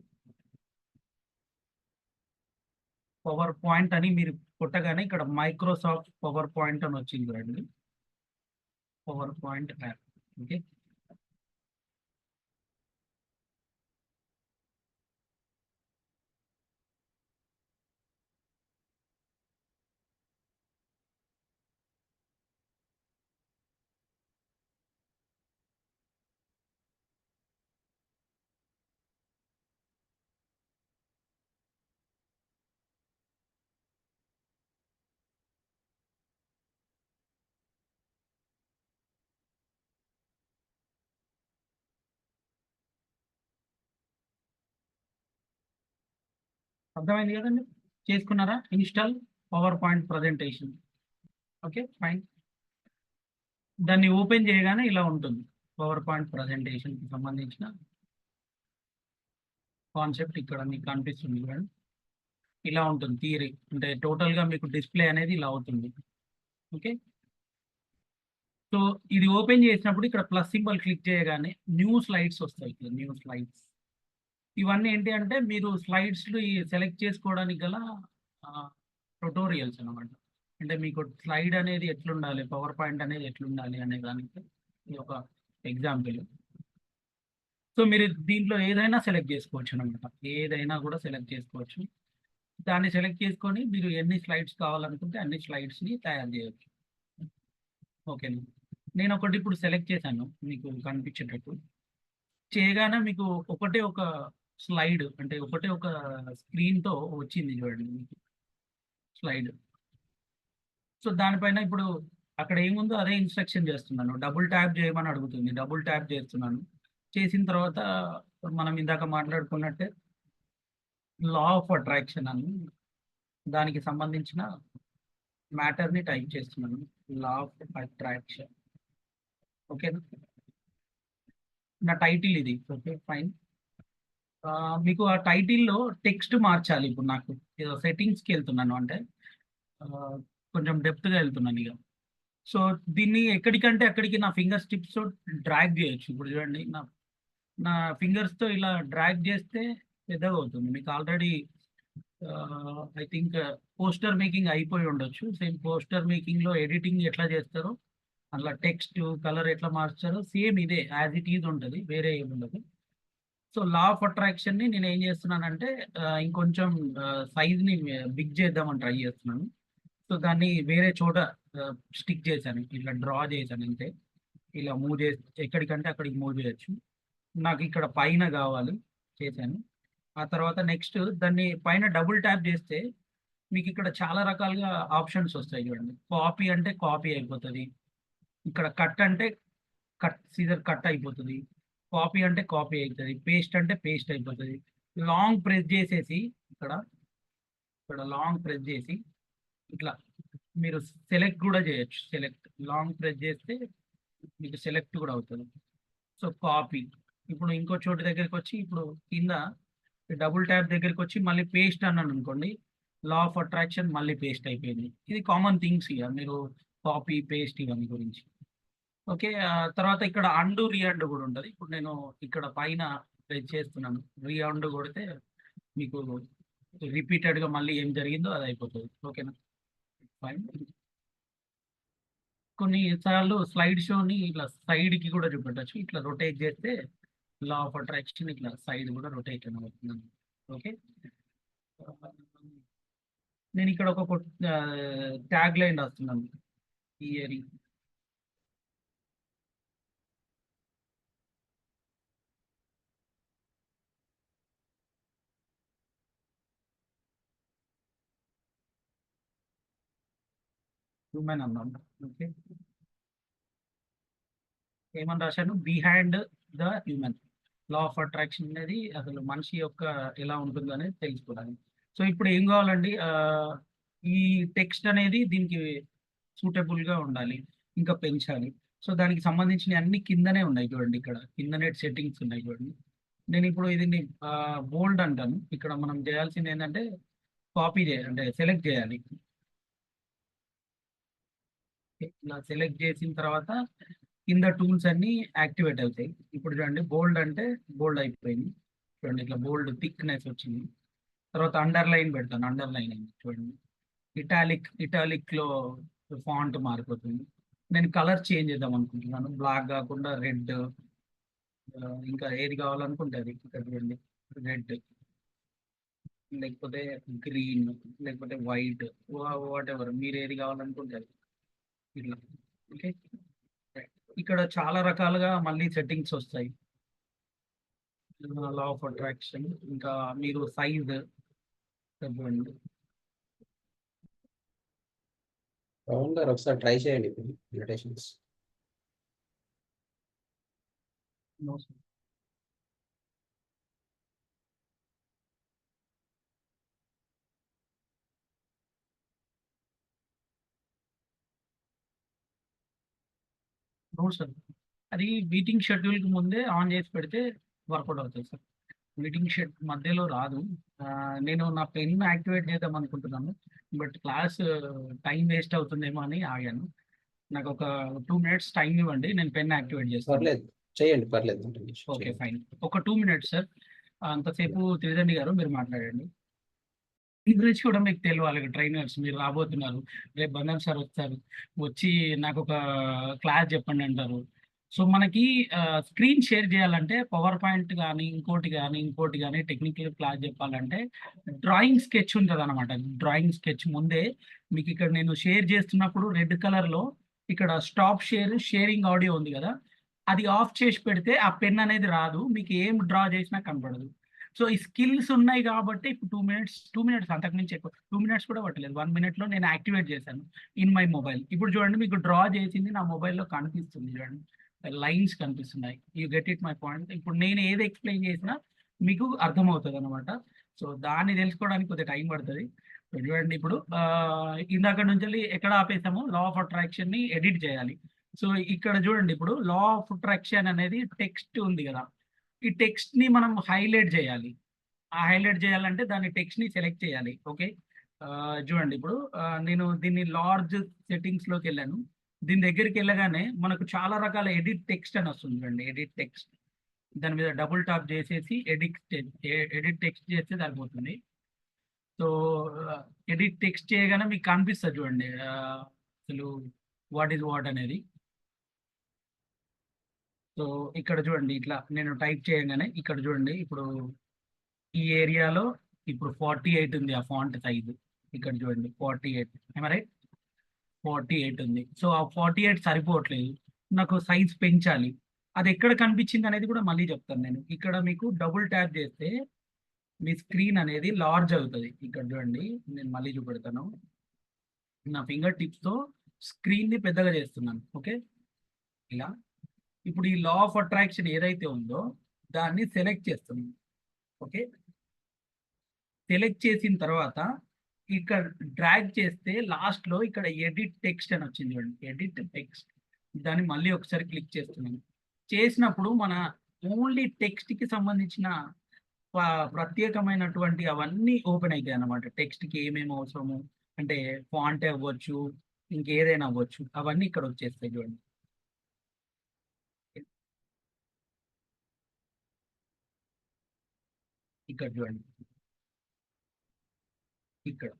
Power point అని మీరు కొట్టగానే ఇక్కడ మైక్రోసాఫ్ట్ పవర్ పాయింట్ అని వచ్చింది చూడండి. Power point app. ఓకే. అర్థమైంది కదండి? చేసుకున్నారా? Install power point presentation. Okay. Fine. దాన్ని ఓపెన్ చేయగానే ఇలా ఉంటుంది. పవర్ పాయింట్ ప్రజెంటేషన్‌కి సంబంధించిన కాన్సెప్ట్ ఇక్కడ మీకు కనిపిస్తుంది చూడండి. ఇలా ఉంటుంది థియరీ. అంటే టోటల్‌గా మీకు డిస్‌ప్లే అనేది ఇలా అవుతుంది. ఓకే. సో, ఇది ఓపెన్ చేసినప్పుడు ఇక్కడ ప్లస్ సింబల్ క్లిక్ చేయగానే న్యూ స్లైడ్స్ వస్తాయి. ఇక్కడ న్యూ స్లైడ్స్. ఇవన్నీ ఏంటి అంటే మీరు స్లైడ్స్‌ని సెలెక్ట్ చేసుకోవడానికి గల ట్యుటోరియల్స్ అన్నమాట. అంటే మీకు స్లైడ్ అనేది ఎట్లుండాలి, పవర్ పాయింట్ అనేది ఎట్లుండాలి అనే దానికి ఇది ఒక ఎగ్జాంపుల్. సో, మీరు దీంట్లో ఏదైనా సెలెక్ట్ చేసుకోవచ్చునమాట. ఏదైనా కూడా సెలెక్ట్ చేసుకోవచ్చు. దాన్ని సెలెక్ట్ చేసుకొని మీరు ఎన్ని స్లైడ్స్ కావాలనుకుంటే అన్ని స్లైడ్స్‌ని తయారు చేయొచ్చు. ఓకేనా. నేనొకటి ఇప్పుడు సెలెక్ట్ చేశాను మీకు కనిపించేటట్టు. చేయగానే మీకు ఒకటే ఒక స్లైడ్ అంటే ఒకటే ఒక స్క్రీన్‌తో వచ్చింది చూడండి మీకు స్లైడ్. సో, దానిపైన ఇప్పుడు అక్కడ ఏముందో అదే ఇన్‌స్ట్రక్షన్ చేస్తున్నాను. డబుల్ ట్యాప్ చేయమని అడుగుతుంది. డబుల్ ట్యాప్ చేస్తున్నాను. చేసిన తర్వాత మనం ఇందాక మాట్లాడుకున్నట్టే లా ఆఫ్ అట్రాక్షన్ అని దానికి సంబంధించిన మ్యాటర్‌ని టైప్ చేస్తున్నాను. లా ఆఫ్ అట్రాక్షన్. ఓకేనా. నా టైటిల్ ఇది. ఓకే. ఫైన్. మీకు ఆ టైటిల్‌లో టెక్స్ట్ మార్చాలి ఇప్పుడు నాకు. ఏదో సెట్టింగ్స్‌కెళ్తున్నాను. అంటే ఆహ్, కొంచెం డెప్త్‌గా ఎళ్తున్నానిగ. సో, దీన్ని ఎక్కడికంటే అక్కడికి నా ఫింగర్స్ టిప్స్‌తో డ్రాగ్ జేయొచ్చు. ఇప్పుడు చూడండి నా ఫింగర్స్‌తో ఇలా డ్రాగ్ జేస్తే పెద్దగవుతుంది. మీకు already I think poster making అయిపోయి ఉండొచ్చు. సేమ్ పోస్టర్ మేకింగ్‌లో ఎడిటింగ్ ఎట్లా జేస్తారో, అందులో టెక్స్ట్, కలర్ ఎట్లా మార్చారో సేమ్ ఇదే యాస్ ఇట్ ఈజ్ ఉంటది. వేరే ఏముండదు. సో, లా ఆఫ్ అట్రాక్షన్‌ని నేనేం జేస్తున్నానంటే ఇంకొంచెం సైజ్‌ని బిగ్ చేద్దామని ట్రై జేస్తున్నాను. సో, దాన్ని వేరే చోట స్టిక్ చేశాను. ఇట్లా డ్రా చేశాను అంతే. ఇలా మూవ్ చేసి ఎక్కడికంటే అక్కడికి మూవ్ చేయొచ్చు. నాకిక్కడ పైన గావాలి చేశాను. ఆ తర్వాత నెక్స్ట్ దాన్ని పైన డబుల్ ట్యాప్ చేస్తే మీకిక్కడ చాలా రకాలుగా ఆప్షన్స్ వస్తాయి చూడండి. కాపీ అంటే కాపీ అయిపోతది. ఇక్కడ కట్ అంటే సీజర్ కట్ అయిపోతది. కాపీ అంటే కాపీ అయితది. పేస్ట్ అంటే పేస్ట్ అయిపోతది. లాంగ్ ప్రెస్ చేసేసి ఇక్కడ, ఇక్కడ లాంగ్ ప్రెస్ చేసి ఇట్లా మీరు సెలెక్ట్ గూడా జేయొచ్చు. సెలెక్ట్ లాంగ్ ప్రెస్ జేస్తే మీకు సెలెక్ట్ గూడా అవుతది. So, copy. ఇప్పుడు ఇంకో చోటు దగ్గరికొచ్చి ఇప్పుడు కింద డబుల్ ట్యాప్ దగ్గరికొచ్చి మళ్ళీ పేస్ట్ అన్నాననుకోండి. లా ఆఫ్ అట్రాక్షన్ మళ్ళీ పేస్ట్ అయిపోయింది. ఇది కామన్ థింగ్స్ ఇగ మీరు కాపీ, పేస్ట్ ఇవన్నీ గురించి. ఓకే. తర్వాత ఇక్కడ అండు, రీఅండు గూడా ఉంటది. ఇప్పుడు నేను ఇక్కడ పైన ప్రెస్ చేస్తున్నాను. రీఅండు కొడితే మీకు రిపీటెడ్‌గా మళ్ళీ ఏం జరిగిందో అది అయిపోతది. ఓకేనా. ఫైన్. కొన్ని సార్లు స్లైడ్ షోని ఇట్లా సైడ్‌కి కూడా చూపెట్టొచ్చు. ఇట్లా రొటేట్ చేస్తే లా ఆఫ్ అట్రాక్షన్ ఇట్లా సైడ్ కూడా రొటేషన్ అవుతుందండి. ఓకే. నేనిక్కడ ఒక ట్యాగ్ లైన్ రాస్తున్నాను. హియరింగ్ హ్యూమన్ అన్నాను. ఓకే. ఏమని రాశాను? Behind the human. Law of attraction అనేది అసలు మనిషి యొక్క ఎలా ఉంటుందనేది తెలుసుకోవడానికి. సో, ఇప్పుడు ఏం కావాలండి ఈ టెక్స్ట్ అనేది దీనికి సూటబుల్‌గా ఉండాలి. ఇంకా పెంచాలి. సో, దానికి సంబంధించినయి అన్నీ కిందనే ఉన్నాయి చూడండి ఇక్కడ. కిందనే సెట్టింగ్స్ ఉన్నాయి చూడండి. నేనిప్పుడు దీన్ని బోల్డ్ అంటాను. ఇక్కడ మనం చేయాల్సిందేంటంటే కాపీ అంటే సెలెక్ట్ చేయాలి. ఇలా సెలెక్ట్ చేసిన తర్వాత కింద టూల్స్ అన్నీ యాక్టివేట్ అవుతాయి. ఇప్పుడు చూడండి బోల్డ్ అంటే బోల్డ్ అయిపోయింది. చూడండి ఇట్లా బోల్డ్ థిక్‌నెస్ వచ్చింది. తర్వాత అండర్‌లైన్ పెడతాను. అండర్‌లైన్ అయింది చూడండి. ఇటాలిక్‌లో ఫాంట్ మారిపోతుంది. నేను కలర్ చేంజ్ చేద్దాం అనుకుంటున్నాను. బ్లాక్ గాకుండా రెడ్ ఇంకా ఏది కావాలనుకుంటే అది. ఇక్కడ చూడండి రెడ్ లేకపోతే గ్రీన్ లేకపోతే వైట్ వాటెవర్ మీరేది కావాలనుకుంటే అది. ఇట్లా. ఓకే. రైట్. ఇక్కడ చాలా రకాలుగా మళ్ళీ సెట్టింగ్స్ వస్తాయి. లా ఆఫ్ అట్రాక్షన్ ఇంకా మీరు సైజ్ చూడండి. పవన్ గారు ఒకసారి ట్రై చేయండి మెడిటేషన్స్. No sir. అవును సార్. అది మీటింగ్ షెడ్యూల్‌కి ముందే ఆన్ చేసి పెడితే వర్కౌట్ అవుతది సార్. మీటింగ్ మధ్యలో రాదు. నేను నా పెన్ యాక్టివేట్ చేద్దాం అనుకుంటున్నాను. బట్ క్లాస్ టైం వేస్ట్ అవుతుందేమో అని ఆగాను. నాకొక 2 మినిట్స్ టైమ్ ఇవ్వండి. నేను పెన్ యాక్టివేట్ చేస్తాను. పర్లేదు చేయండి, పర్లేదు ఓకే. చేయండి. ఫైన్. ఒక 2 మినిట్స్ సార్. అంతసేపు త్రిదండి గారు మీరు మాట్లాడండి. మీ గురించి కూడా మీకు తెలవాలి. ట్రైనర్స్ మీరు రాబోతున్నారు. రేపు బంధన్ సార్ వస్తారు. వచ్చి నాకొక క్లాస్ చెప్పండి అంటారు. సో, మనకి స్క్రీన్ షేర్ చేయాలంటే పవర్ పాయింట్ గానీ, ఇంకోటి గానీ టెక్నికల్ క్లాస్ చెప్పాలంటే డ్రాయింగ్ స్కెచ్ ఉంటదనమాట. డ్రాయింగ్ స్కెచ్ ముందే మీకిక్కడ నేను షేర్ చేస్తున్నప్పుడు రెడ్ కలర్‌లో ఇక్కడ స్టాప్ షేరింగ్ ఆడియో ఉంది గదా! అది ఆఫ్ చేసి పెడితే ఆ పెన్ అనేది రాదు. మీకు ఏం డ్రా చేసినా కనపడదు. సో, ఈ స్కిల్స్ ఉన్నాయి గాబట్టి ఇప్పుడు 2 మినిట్స్ అంతకు మించి ఎక్కువ 2 మినిట్స్ కూడా పట్టలేదు. 1 మినిట్‌లో నేను యాక్టివేట్ చేశాను ఇన్ మై మొబైల్. ఇప్పుడు చూడండి మీకు డ్రా చేసింది నా మొబైల్‌లో కనిపిస్తుంది చూడండి. లైన్స్ కనిపిస్తున్నాయి. You get it my point. ఇప్పుడు నేను ఏది ఎక్స్‌ప్లెయిన్ చేసినా మీకు అర్థమవుతదనమాట. సో, దాన్ని తెలుసుకోవడానికి కొద్దిగా టైం పడతది. చూడండి ఇప్పుడు ఇందాక నుంచెల్లి ఎక్కడ ఆపేసామో లా ఆఫ్ అట్రాక్షన్‌ని ఎడిట్ చేయాలి. సో, ఇక్కడ చూడండి ఇప్పుడు లా ఆఫ్ అట్రాక్షన్ అనేది టెక్స్ట్ ఉంది గదా! ఈ టెక్స్ట్‌ని మనం హైలైట్ చేయాలి. ఆ హైలైట్ చేయాలంటే దాని టెక్స్ట్‌ని సెలెక్ట్ చేయాలి. ఓకే. చూడండి ఇప్పుడు నేను దీన్ని లార్జ్ సెట్టింగ్స్‌లోకెళ్ళాను. దీని దగ్గరికెళ్ళగానే మనకు చాలా రకాల ఎడిట్ టెక్స్ట్ అని వస్తుంది చూడండి. Edit text. దాని మీద డబుల్ టాప్ చేసేసి ఎడిట్ టెక్స్ట్ చేస్తే సరిపోతుంది. సో, ఎడిట్ టెక్స్ట్ చేయగానే మీకు కనిపిస్తది చూడండి. అసలు వాట్ ఈస్ వాట్ అనేది. సో, ఇక్కడ చూడండి ఇట్లా నేను టైప్ చేయంగానే ఇక్కడ చూడండి ఇప్పుడు ఈ ఏరియాలో ఇప్పుడు 48 ఉంది ఆ ఫాంట్ సైజు. ఇక్కడ చూడండి 48 యామ్ ఐ రైట్? 48 ఉంది. సో, ఆ 48 సరిపోవట్లేదు. నాకు సైజ్ పెంచాలి. అది ఎక్కడ కనిపించింది అనేది కూడా మళ్ళీ చెప్తాను నేను. ఇక్కడ మీకు డబుల్ ట్యాప్ చేస్తే మీ స్క్రీన్ అనేది లార్జ్ అవుతది. ఇక్కడ చూడండి నేను మళ్ళీ చూపెడతాను. నా ఫింగర్ టిప్స్‌తో స్క్రీన్‌ని పెద్దగా చేస్తున్నాను. ఓకే. ఇలా. ఇప్పుడు ఈ లా ఆఫ్ అట్రాక్షన్ ఏదైతే ఉందో దాన్ని సెలెక్ట్ చేస్తున్నాను. ఓకే. సెలెక్ట్ చేసిన తర్వాత ఇక్కడ డ్రాగ్ చేస్తే లాస్ట్‌లో ఇక్కడ ఎడిట్ టెక్స్ట్ అని వచ్చింది చూడండి. Edit text. దాన్ని మళ్ళీ ఒకసారి క్లిక్ చేస్తున్నాను. చేసినప్పుడు మన ఓన్లీ టెక్స్ట్‌కి సంబంధించిన ప ప్రత్యేకమైనటువంటి అవన్నీ ఓపెన్ అయితాయన్నమాట. టెక్స్ట్‌కి ఏమేమి అవసరము అంటే ఫాంట్ అవ్వచ్చు, ఇంకేదైనా అవ్వచ్చు. అవన్నీ ఇక్కడ వచ్చేస్తాయి చూడండి. ఇక్కడ చూడండి. ఇక్కడ.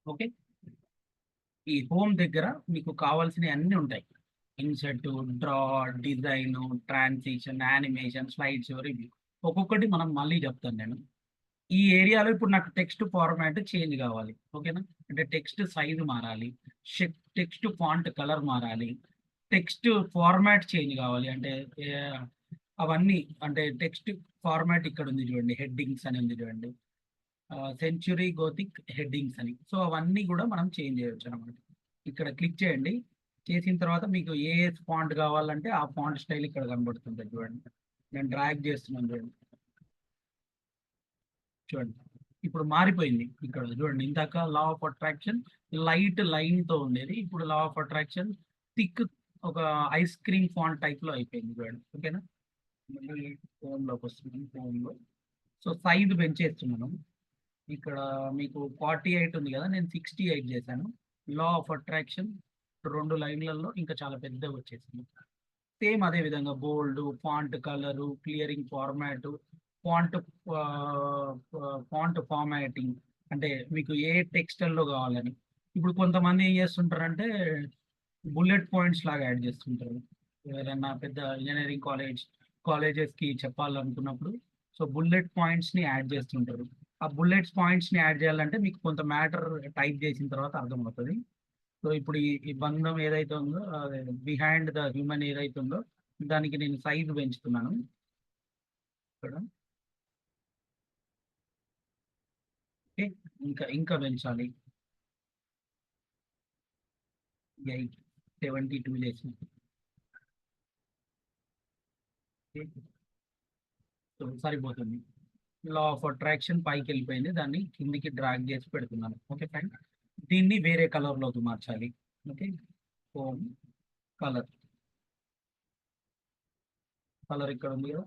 ఓకే. ఈ హోమ్ దగ్గర మీకు కావాల్సినవి అన్నీ ఉంటాయి. Insert, draw, design, transition, animation, slides, review. ఒక్కొక్కటి మనం మళ్ళీ చెప్తాను నేను. ఈ ఏరియాలో ఇప్పుడు నాకు టెక్స్ట్ ఫార్మాట్ చేంజ్ కావాలి. ఓకేనా? అంటే టెక్స్ట్ సైజ్ మారాలి. టెక్స్ట్ ఫాంట్ కలర్ మారాలి. టెక్స్ట్ ఫార్మాట్ చేంజ్ కావాలి. అంటే అవన్నీ అంటే టెక్స్ట్ ఫార్మాట్ ఇక్కడ ఉంది చూడండి. హెడ్డింగ్స్ అని ఉంది చూడండి. సెంచురీ గోతిక్ హెడ్డింగ్స్ అని. సో, అవన్నీ కూడా మనం చేంజ్ చేయొచ్చు అనమాట. ఇక్కడ క్లిక్ చేయండి. చేసిన తర్వాత మీకు ఏ ఫాంట్ కావాలంటే ఆ ఫాంట్ స్టైల్ ఇక్కడ కనబడుతుంది చూడండి. నేను డ్రాగ్ చేస్తున్నాను చూడండి. చూడండి. ఇప్పుడు మారిపోయింది. ఇక్కడ చూడండి ఇందాక లా ఆఫ్ అట్రాక్షన్ లైట్ లైన్‌తో ఉండేది. ఇప్పుడు లా ఆఫ్ అట్రాక్షన్ థిక్ ఒక ఐస్ క్రీమ్ ఫాంట్ టైప్‌లో అయిపోయింది చూడండి. ఓకేనా? మళ్ళీ హోమ్‌లోకి వస్తున్నాను. హోమ్‌లో సో, సైజ్ పెంచేస్తున్నాను. ఇక్కడ మీకు 48 ఉంది కదా! నేను 68 చేశాను. లా ఆఫ్ అట్రాక్షన్ 2 లైన్‌లలో ఇంకా చాలా పెద్దగొచ్చేసింది. సేమ్ అదే విధంగా bold, font colour, clearing format, font font formatting అంటే మీకు ఏ టెక్స్టైల్‌లో కావాలని. ఇప్పుడు కొంతమంది ఏం చేస్తుంటారంటే బుల్లెట్ పాయింట్స్ లాగా యాడ్ చేస్తుంటారు. ఎవరైనా పెద్ద ఇంజినీరింగ్ కాలేజెస్‌కి చెప్పాలనుకున్నప్పుడు సో, బుల్లెట్ పాయింట్స్‌ని యాడ్ చేస్తుంటారు. ఆ బుల్లెట్స్ పాయింట్స్‌ని యాడ్ చేయాలంటే మీకు కొంత మ్యాటర్ టైప్ చేసిన తర్వాత అర్థమవుతది. సో, ఇప్పుడు ఈ బంధం ఏదైతే ఉందో బిహైండ్ ద హ్యూమన్ ఏదైతే ఉందో దానికి నేను సైజ్ పెంచుతున్నాను. ఇక్కడ. ఓకే. ఇంకా ఇంకా పెంచాలి. 8, 72 చేసిన. సో సరిపోతుంది. లా ఆఫ్ అట్రాక్షన్ పైకి వెళ్ళిపోయింది, దాన్ని కిందికి డ్రాగ్ చేసి పెడుతున్నాను. Okay fine. దీన్ని వేరే కలర్లోకి మార్చాలి. ఓకే, హోమ్ కలర్, కలర్ ఇక్కడ ఉంది కదా,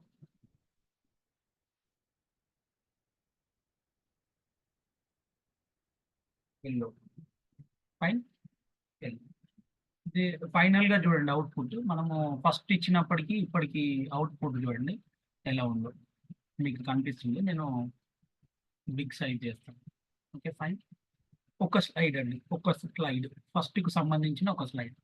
ఎల్లో. ఫైన్. ఇది ఫైనల్ గా చూడండి అవుట్పుట్. మనము ఫస్ట్ ఇచ్చినప్పటికీ ఇప్పటికి అవుట్పుట్ చూడండి ఎలా ఉందో మీకు కనిపిస్తుంది. నేను బిగ్ సైజ్ చేస్తాను. Okay fine. ఒక స్లైడ్ అండి, ఒక స్లైడ్, ఫస్ట్ కు సంబంధించిన ఒక స్లైడ్.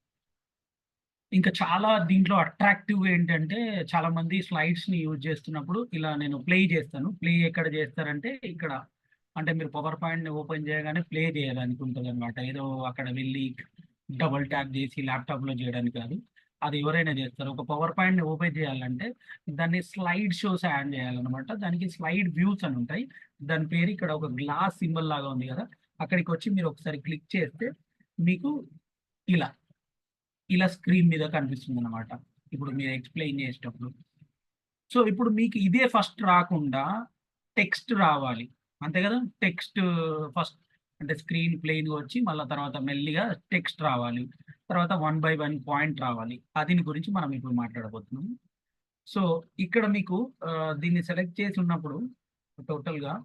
ఇంకా చాలా దీంట్లో అట్రాక్టివ్ ఏంటంటే చాలా మంది స్లైడ్స్ ని యూజ్ చేస్తున్నప్పుడు ఇలా నేను ప్లే చేస్తాను. ప్లే ఎక్కడ చేస్తారంటే ఇక్కడ, అంటే మీరు పవర్ పాయింట్ ని ఓపెన్ చేయగానే ప్లే చేయడానికి ఉంటుంది అనమాట. ఏదో అక్కడ వెళ్ళి డబుల్ ట్యాప్ చేసి ల్యాప్టాప్ లో చేయడానికి కాదు, అది ఎవరైనా చేస్తారు. ఒక పవర్ పాయింట్ ని ఓపెన్ చేయాలంటే దాన్ని స్లైడ్ షోస్ యాడ్ చేయాలన్నమాట. దానికి స్లైడ్ వ్యూస్ అని ఉంటాయి. దాని పేరు ఇక్కడ ఒక గ్లాస్ సింబల్ లాగా ఉంది కదా, అక్కడికి వచ్చి మీరు ఒకసారి క్లిక్ చేస్తే మీకు ఇలా ఇలా స్క్రీన్ మీద కనిపిస్తుంది అనమాట ఇప్పుడు మీరు ఎక్స్ప్లెయిన్ చేసేటప్పుడు. సో ఇప్పుడు మీకు ఇదే ఫస్ట్ రాకుండా టెక్స్ట్ రావాలి అంతే కదా. టెక్స్ట్ ఫస్ట్ అంటే స్క్రీన్ ప్లెయిన్ వచ్చి మళ్ళీ తర్వాత మెల్లిగా టెక్స్ట్ రావాలి, తర్వాత 1 by 1 పాయింట్ రావాలి. దీని గురించి మనం ఇప్పుడు మాట్లాడబోతున్నాం. సో ఇక్కడ మీకు దీన్ని సెలెక్ట్ చేసి ఉన్నప్పుడు టోటల్గా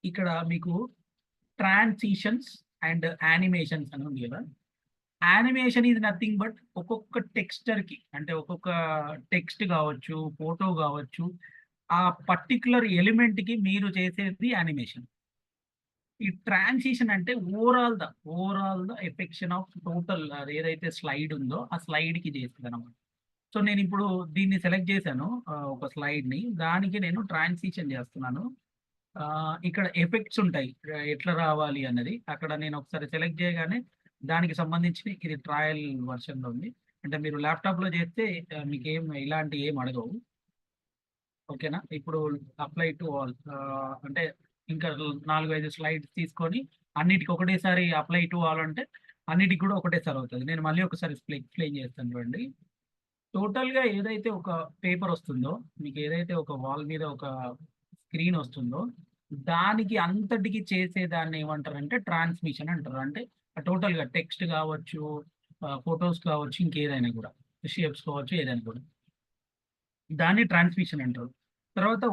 ఇక్కడ మీకు ట్రాన్సిషన్స్ అండ్ యానిమేషన్స్ అని ఉంది కదా. యానిమేషన్ ఈజ్ నథింగ్ బట్ ఒక్కొక్క టెక్స్చర్ కి, అంటే ఒక్కొక్క టెక్స్ట్ కావచ్చు, ఫోటో కావచ్చు, ఆ పర్టికులర్ ఎలిమెంట్ కి మీరు చేసేది యానిమేషన్. ఈ ట్రాన్సిషన్ అంటే overall the affection of total అది ఏదైతే స్లైడ్ ఉందో ఆ స్లైడ్ కి చేస్తుంది అనమాట. సో నేను ఇప్పుడు దీన్ని సెలెక్ట్ చేశాను, ఒక స్లైడ్ ని, దానికి నేను ట్రాన్సిషన్ చేస్తున్నాను. ఇక్కడ ఎఫెక్ట్స్ ఉంటాయి ఎట్లా రావాలి అన్నది. అక్కడ నేను ఒకసారి సెలెక్ట్ చేయగానే దానికి సంబంధించి ఇది ట్రయల్ వర్షన్ లో ఉంది. అంటే మీరు ల్యాప్టాప్ లో చేస్తే మీకు ఇలాంటి ఏం అడగవు. ఓకేనా. ఇప్పుడు అప్లై టు ఆల్ అంటే ఇంకా 4-5 స్లైడ్స్ తీసుకొని అన్నిటికి ఒకటేసారి అప్లై టు ఆల్ అంటే అన్నిటికి కూడా ఒకటేసారి అవుతుంది. నేను మళ్ళీ ఒకసారి ఎక్స్ప్లెయిన్ చేస్తాను చూడండి. టోటల్ గా ఏదైతే ఒక పేపర్ వస్తుందో, మీకు ఏదైతే ఒక వాల్ మీద ఒక స్క్రీన్ వస్తుందో, దానికి అంతటికి చేసేదాన్ని ఏమంటారంటే ట్రాన్స్మిషన్ అంటారు. అంటే టోటల్ గా టెక్స్ట్ కావచ్చు, ఫొటోస్ కావచ్చు, ఇంకేదైనా కూడా షేప్స్ కావచ్చు, ఏదైనా కూడా దాన్ని ట్రాన్స్మిషన్ అంటారు. తర్వాత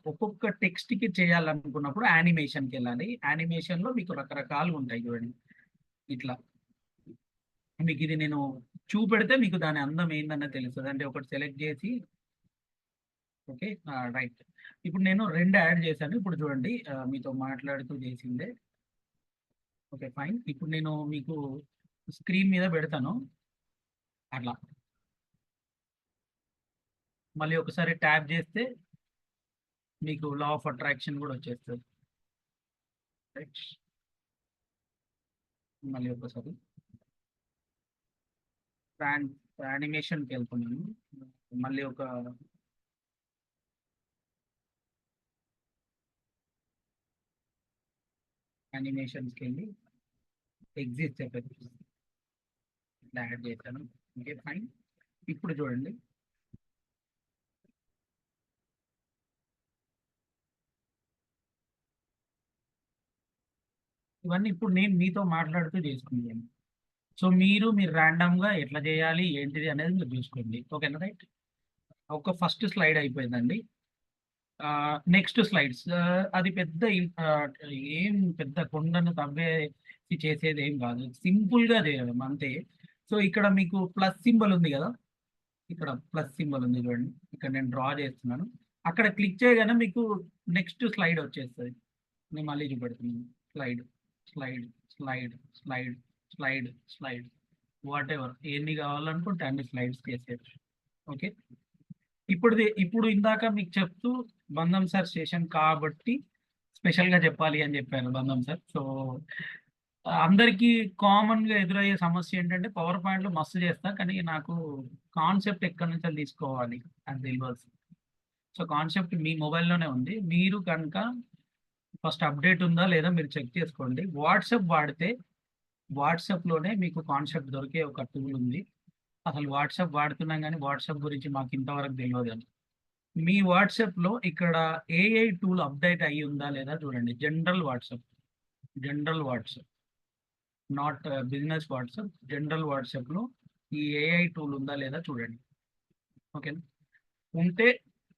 ఒక్కొక్క టెక్స్ట్ కి చేయాలనుకున్నప్పుడు యానిమేషన్కి వెళ్ళాలి. యానిమేషన్ లో మీకు రకరకాలు ఉంటాయి చూడండి. ఇట్లా మీకు ఇది నేను చూపెడితే మీకు దాని అందం ఏందన్న తెలుస్తుంది. అంటే ఒకటి సెలెక్ట్ చేసి, ఓకే రైట్. ఇప్పుడు నేను 2 యాడ్ చేశాను. ఇప్పుడు చూడండి మీతో మాట్లాడుతూ చేసిందే. Okay fine. ఇప్పుడు నేను మీకు స్క్రీన్ మీద పెడతాను అట్లా. మళ్ళీ ఒకసారి ట్యాప్ చేస్తే మీకు లా ఆఫ్ అట్రాక్షన్ కూడా వచ్చేస్తుంది. రైట్. మళ్ళీ ఒకసారి యానిమేషన్కి వెళ్తున్నాను. మళ్ళీ ఒక యానిమేషన్స్కి వెళ్ళి ఎగ్జిస్ట్ ఎఫెక్ట్స్ ఇట్లా యాడ్ చేశాను. Okay fine. ఇప్పుడు చూడండి ఇవన్నీ ఇప్పుడు నేను మీతో మాట్లాడుతూ చేసుకున్నాను. సో మీరు random గా ఎట్లా చేయాలి ఏంటిది అనేది మీరు చూసుకోండి. ఓకేనా రైట్. ఒక ఫస్ట్ స్లైడ్ అయిపోయిందండి. నెక్స్ట్ స్లైడ్స్ అది పెద్ద ఏం పెద్ద కొండను తవ్వేసి చేసేది ఏం కాదు, సింపుల్ గా చేయడం అంతే. సో ఇక్కడ మీకు ప్లస్ సింబల్ ఉంది కదా, ఇక్కడ ప్లస్ సింబల్ ఉంది చూడండి, ఇక్కడ నేను డ్రా చేస్తున్నాను. అక్కడ క్లిక్ చేయగానే మీకు నెక్స్ట్ స్లైడ్ వచ్చేస్తుంది. నేను మళ్ళీ చూపెడుతున్నాను. Slide slide slide slide slide slide whatever ఎన్ని కావాలనుకుంటే అన్ని స్లైడ్స్ చేసేయచ్చు. ఓకే. ఇప్పుడు ఇందాక మీకు చెప్తూ బంధం సార్ స్టేషన్ కాబట్టి స్పెషల్ గా చెప్పాలి అని చెప్పారు బంధం సార్. సో అందరికీ కామన్ గా ఎదురయ్యే సమస్య ఏంటంటే పవర్ పాయింట్ లో మస్తు చేస్తా కానీ నాకు కాన్సెప్ట్ ఎక్కడి నుంచి తీసుకోవాలి అని తెలియదు. సో కాన్సెప్ట్ మీ మొబైల్లోనే ఉంది. మీరు కనుక ఫస్ట్ అప్డేట్ ఉందా లేదా మీరు చెక్ చేసుకోండి. వాట్సాప్ వాడితే వాట్సాప్లోనే మీకు కాన్సెప్ట్ దొరికే ఒక టూల్ ఉంది. అసలు వాట్సాప్ వాడుతున్నాం కానీ వాట్సాప్ గురించి మాకు ఇంతవరకు తెలియదు. మీ వాట్సాప్లో ఇక్కడ ఏఐ టూల్ అప్డేట్ అయ్యి ఉందా లేదా చూడండి. General WhatsApp not business WhatsApp, general వాట్సాప్లో ఈ ఏఐ టూల్ ఉందా లేదా చూడండి. ఓకేనా? ఉంటే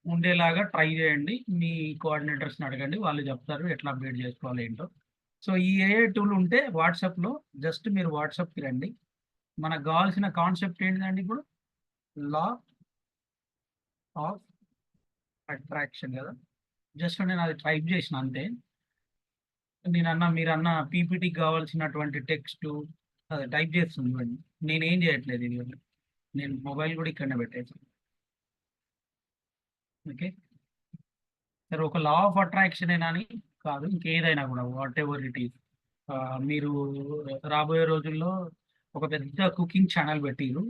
ఉండేలాగా ట్రై చేయండి. మీ కోఆర్డినేటర్స్ని అడగండి, వాళ్ళు చెప్తారు ఎట్లా అప్డేట్ చేసుకోవాలి ఏంటో. సో ఈ ఏఐ టూల్ ఉంటే వాట్సాప్లో జస్ట్ మీరు వాట్సాప్కి రండి. మనకు కావాల్సిన కాన్సెప్ట్ ఏంటండి ఇప్పుడు? లా ఆఫ్ అట్రాక్షన్ కదా. జస్ట్ నేను అది టైప్ చేసిన అంతే. మీరన్న పీపీటీకి కావాల్సినటువంటి టెక్స్ట్ అది టైప్ చేస్తుంది చూడండి. నేనేం చేయట్లేదు ఇది. నేను మొబైల్ కూడా ఇక్కడనే పెట్టేసాను. ఓకే సరే, ఒక లా ఆఫ్ అట్రాక్షన్ అని కాదు, ఇంకేదైనా కూడా వాట్ ఎవర్ ఇట్ ఈస్. మీరు రాబోయే రోజుల్లో ఒక పెద్ద కుకింగ్ ఛానల్ పెట్టిరు.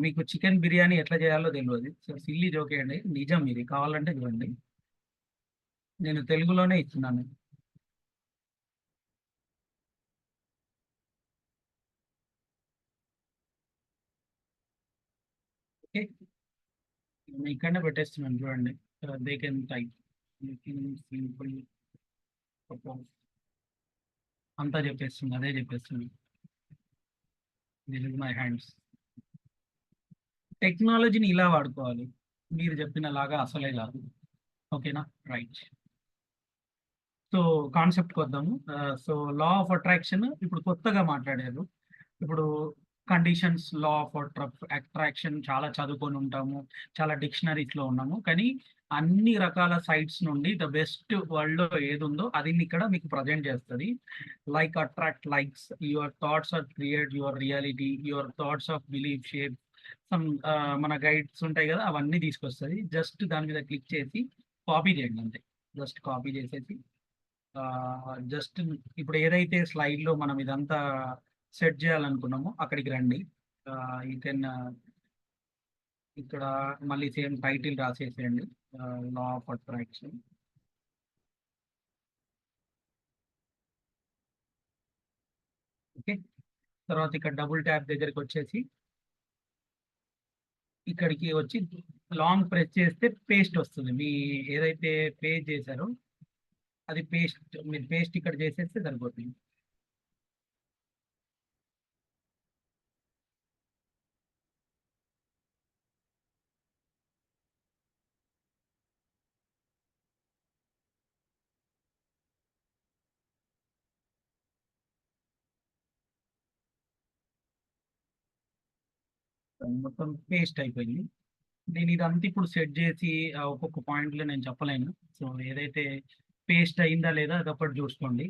మీకు చికెన్ బిర్యానీ ఎట్లా చేయాలో తెలియదు. సో సిల్లీ జోకే అండి, నిజం ఇది. కావాలంటే చూడండి, నేను తెలుగులోనే ఇస్తున్నాను. ఓకే, నేను ఇక్కడనే పెట్టేస్తున్నాను చూడండి. దే కెన్ టైప్ సింపుల్ అంతా చెప్పేస్తుంది, అదే చెప్పేస్తుంది. This is my hands. టెక్నాలజీని ఇలా వాడుకోవాలి, మీరు చెప్పినలాగా అసలే కాదు. ఓకేనా? రైట్. సో కాన్సెప్ట్కి వద్దాము. సో లా ఆఫ్ అట్రాక్షన్ ఇప్పుడు కొత్తగా మాట్లాడారు. ఇప్పుడు కండిషన్స్, లా ఆఫ్ అట్రాక్షన్ చాలా చదువుకొని ఉంటాము, చాలా డిక్షనరీస్లో ఉన్నాము, కానీ అన్ని రకాల సైట్స్ నుండి ద బెస్ట్ వరల్డ్లో ఏది ఉందో అది ఇక్కడ మీకు ప్రజెంట్ చేస్తుంది. Like attract likes, your thoughts are create your reality, your thoughts of believe shape some మన గైడ్స్ ఉంటాయి కదా, అవన్నీ తీసుకొస్తుంది. జస్ట్ దాని మీద క్లిక్ చేసి కాపీ చేయండి అంతే. జస్ట్ కాపీ చేసేసి జస్ట్ ఇప్పుడు ఏదైతే స్లైడ్లో మనం ఇదంతా సెట్ చేయాలనుకున్నామో అక్కడికి రండి. యూ కెన్ ఇక్కడ మళ్ళీ సేమ్ టైటిల్ రాసేసేయండి, లా ఆఫ్ అట్రాక్షన్. ఓకే, తర్వాత ఇక్కడ డబుల్ ట్యాప్ దగ్గరికి వచ్చేసి ఇక్కడికి వచ్చి లాంగ్ ప్రెస్ చేస్తే పేస్ట్ వస్తుంది. మీ ఏదైతే పేస్ట్ చేశారో అది పేస్ట్, మీరు పేస్ట్ ఇక్కడ చేసేస్తే సరిపోతుంది. మొత్తం పేస్ట్ అయిపోయింది. నేను ఇదంతా ఇప్పుడు సెట్ చేసి ఒక్కొక్క పాయింట్లో నేను చెప్పలేను. సో ఏదైతే పేస్ట్ అయిందా లేదా అది ఒకటి చూసుకోండి.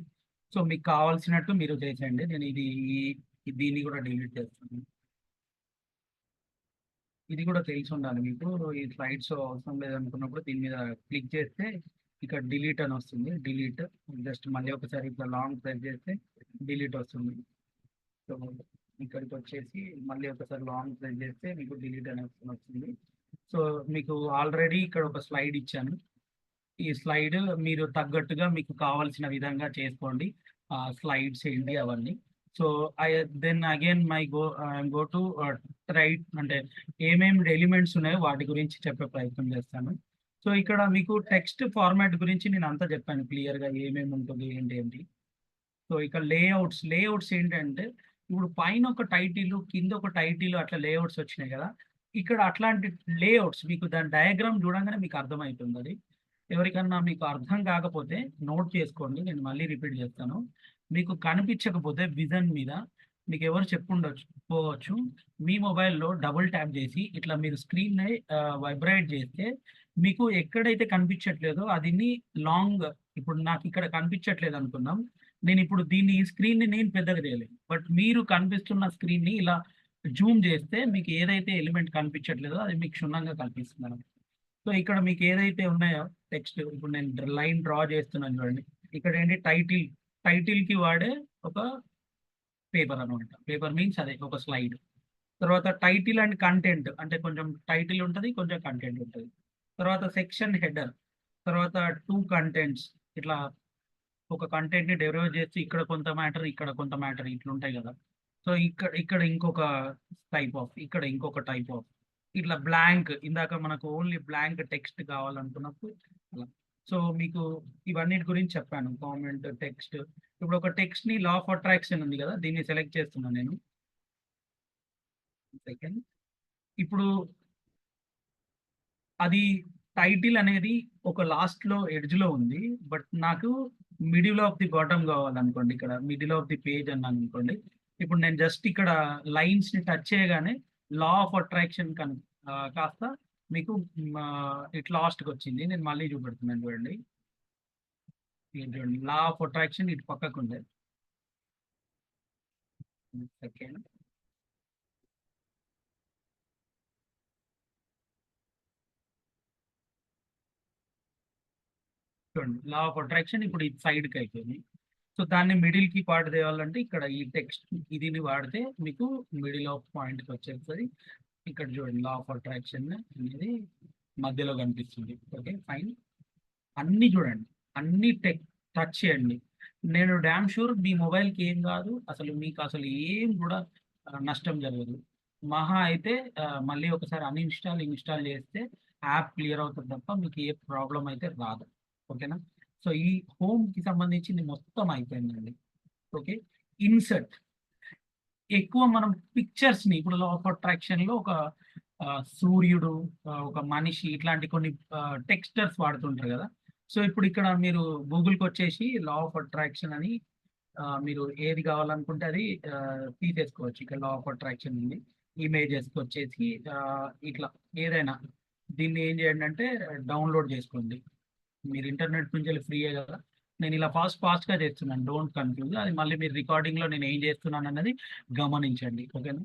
సో మీకు కావాల్సినట్టు మీరు చేసేయండి. నేను దీన్ని కూడా డిలీట్ చేస్తాను. ఇది కూడా తెలిసి ఉండాలి మీకు. ఈ స్లైడ్స్ అవసరం లేదనుకున్నప్పుడు దీని మీద క్లిక్ చేస్తే ఇక్కడ డిలీట్ అని వస్తుంది. డిలీట్ జస్ట్ మళ్ళీ ఒకసారి ఇట్లా లాంగ్ ప్రెస్ చేస్తే డిలీట్ వస్తుంది. సో ఇక్కడికి వచ్చేసి మళ్ళీ ఒకసారి లాంగ్ ప్రెస్ చేస్తే మీకు డిలీట్ అనే ఆప్షన్ వస్తుంది. సో మీకు ఆల్రెడీ ఇక్కడ ఒక స్లైడ్ ఇచ్చాను. ఈ స్లైడ్ మీరు తగ్గట్టుగా మీకు కావాల్సిన విధంగా చేసుకోండి. స్లైడ్స్ ఏంటి అవన్నీ. So then again go to right, అంటే ఏమేమి ఎలిమెంట్స్ ఉన్నాయో వాటి గురించి చెప్పే ప్రయత్నం చేస్తాను. సో ఇక్కడ మీకు టెక్స్ట్ ఫార్మాట్ గురించి నేను అంతా చెప్పాను క్లియర్గా, ఏమేమి ఉంటుంది ఏంటి. సో ఇక్కడ లేఅవుట్స్ ఏంటంటే ఇప్పుడు పైన ఒక టైటిల్, కింద ఒక టైటిల్, అట్లా లేఅవుట్స్ వచ్చినాయి కదా. ఇక్కడ అట్లాంటి లేఅవుట్స్ మీకు దాని డయాగ్రామ్ చూడంగానే మీకు అర్థమవుతుంది. అది ఎవరికన్నా మీకు అర్థం కాకపోతే నోట్ చేసుకోండి, నేను మళ్ళీ రిపీట్ చేస్తాను. మీకు కనిపించకపోతే విజన్ మీద మీకు ఎవరు పోవచ్చు, మీ మొబైల్లో డబుల్ ట్యాప్ చేసి ఇట్లా మీరు స్క్రీన్ వైబ్రేట్ చేస్తే మీకు ఎక్కడైతే కనిపించట్లేదో అది లాంగ్, ఇప్పుడు నాకు ఇక్కడ కనిపించట్లేదు అనుకున్నాం, నేను ఇప్పుడు ఈ స్క్రీన్ని నేను పెద్దగా చేయలేను, బట్ మీరు కనిపిస్తున్న స్క్రీన్ని ఇలా జూమ్ చేస్తే మీకు ఏదైతే ఎలిమెంట్ కనిపించట్లేదో అది మీకు క్షుణ్ణంగా కనిపిస్తుంది. సో ఇక్కడ మీకు ఏదైతే ఉన్నాయో టెక్స్ట్, ఇప్పుడు నేను లైన్ డ్రా చేస్తున్నాను చూడండి. ఇక్కడ ఏంటి టైటిల్కి వాడే ఒక పేపర్ అనమాట. పేపర్ మీన్స్ అదే ఒక స్లైడ్. తర్వాత టైటిల్ అండ్ కంటెంట్, అంటే కొంచెం టైటిల్ ఉంటుంది, కొంచెం కంటెంట్ ఉంటుంది. తర్వాత సెక్షన్ హెడర్, తర్వాత 2 కంటెంట్స్, ఇట్లా ఒక కంటెంట్ ని డెరివేట్ చేసి ఇక్కడ కొంత మ్యాటర్, ఇక్కడ కొంత మ్యాటర్ ఇట్లుంటాయి కదా. సో ఇక్కడ ఇక్కడ ఇంకొక టైప్ ఆఫ్, ఇక్కడ ఇంకొక టైప్ ఆఫ్, ఇట్లా బ్లాంక్, ఇందాక మనకు ఓన్లీ బ్లాంక్ టెక్స్ట్ కావాలనుకున్నప్పుడు అలా. సో మీకు ఇవన్నిటి గురించి చెప్పాను, కామెంట్, టెక్స్ట్. ఇప్పుడు ఒక టెక్స్ట్ ని లా ఆఫ్ అట్రాక్షన్ ఉంది కదా, దీన్ని సెలెక్ట్ చేస్తున్నాను నేను. సెకండ్, ఇప్పుడు అది టైటిల్ అనేది ఒక లాస్ట్ లో ఎడ్జ్ లో ఉంది, బట్ నాకు మిడిల్ ఆఫ్ ది బాటమ్ కావాలనుకోండి, ఇక్కడ మిడిల్ ఆఫ్ ది పేజ్ అన్నాను అనుకోండి. ఇప్పుడు నేను జస్ట్ ఇక్కడ లైన్స్ ని టచ్ చేయగానే లా ఆఫ్ అట్రాక్షన్ కాస్త మీకు ఇట్ లాస్ట్కి వచ్చింది. నేను మళ్ళీ చూపెడుతున్నాను చూడండి. చూడండి, లా ఆఫ్ అట్రాక్షన్ ఇటు పక్కకు ఉంది. సెకండ్, చూడండి, లా ఆఫ్ అట్రాక్షన్ ఇప్పుడు ఇది సైడ్కి అయిపోయింది. సో దాన్ని మిడిల్ కి పార్ట్ తేవాలంటే ఇక్కడ ఈ టెక్స్ట్ ఇదిని వాడితే మీకు మిడిల్ ఆఫ్ పాయింట్కి వచ్చేస్తుంది. ఇక్కడ చూడండి, లా ఆఫ్ అట్రాక్షన్ అనేది మధ్యలో కనిపిస్తుంది. Okay fine. అన్ని చూడండి, అన్ని టచ్ చేయండి. నేను డ్యామ్ షూర్ మీ మొబైల్కి ఏం కాదు, అసలు మీకు అసలు ఏం కూడా నష్టం జరగదు. మహా అయితే మళ్ళీ ఒకసారి ఇన్స్టాల్ చేస్తే యాప్ క్లియర్ అవుతుంది తప్ప మీకు ఏ ప్రాబ్లం అయితే రాదు. ఓకేనా. సో ఈ హోమ్కి సంబంధించింది మొత్తం అయిపోయిందండి. Okay, insert. ఎక్కువ మనం పిక్చర్స్ని, ఇప్పుడు లా ఆఫ్ అట్రాక్షన్లో ఒక సూర్యుడు, ఒక మనిషి, ఇట్లాంటి కొన్ని టెక్స్చర్స్ వాడుతుంటారు కదా. సో ఇప్పుడు ఇక్కడ మీరు గూగుల్కి వచ్చేసి లా ఆఫ్ అట్రాక్షన్ అని మీరు ఏది కావాలనుకుంటే అది తీసేసుకోవచ్చు. ఇక్కడ లా ఆఫ్ అట్రాక్షన్ ఉంది, ఇమేజెస్కి వచ్చేసి ఇట్లా ఏదైనా దీన్ని ఏం చేయండి అంటే డౌన్లోడ్ చేసుకోండి. మీరు ఇంటర్నెట్ నుంచి వెళ్ళి ఫ్రీయే కదా. నేను ఇలా ఫాస్ట్గా చేస్తున్నాను, డోంట్ కన్ఫ్యూజ్. అది మళ్ళీ మీరు రికార్డింగ్లో నేను ఏం చేస్తున్నాను అన్నది గమనించండి. ఓకేనా.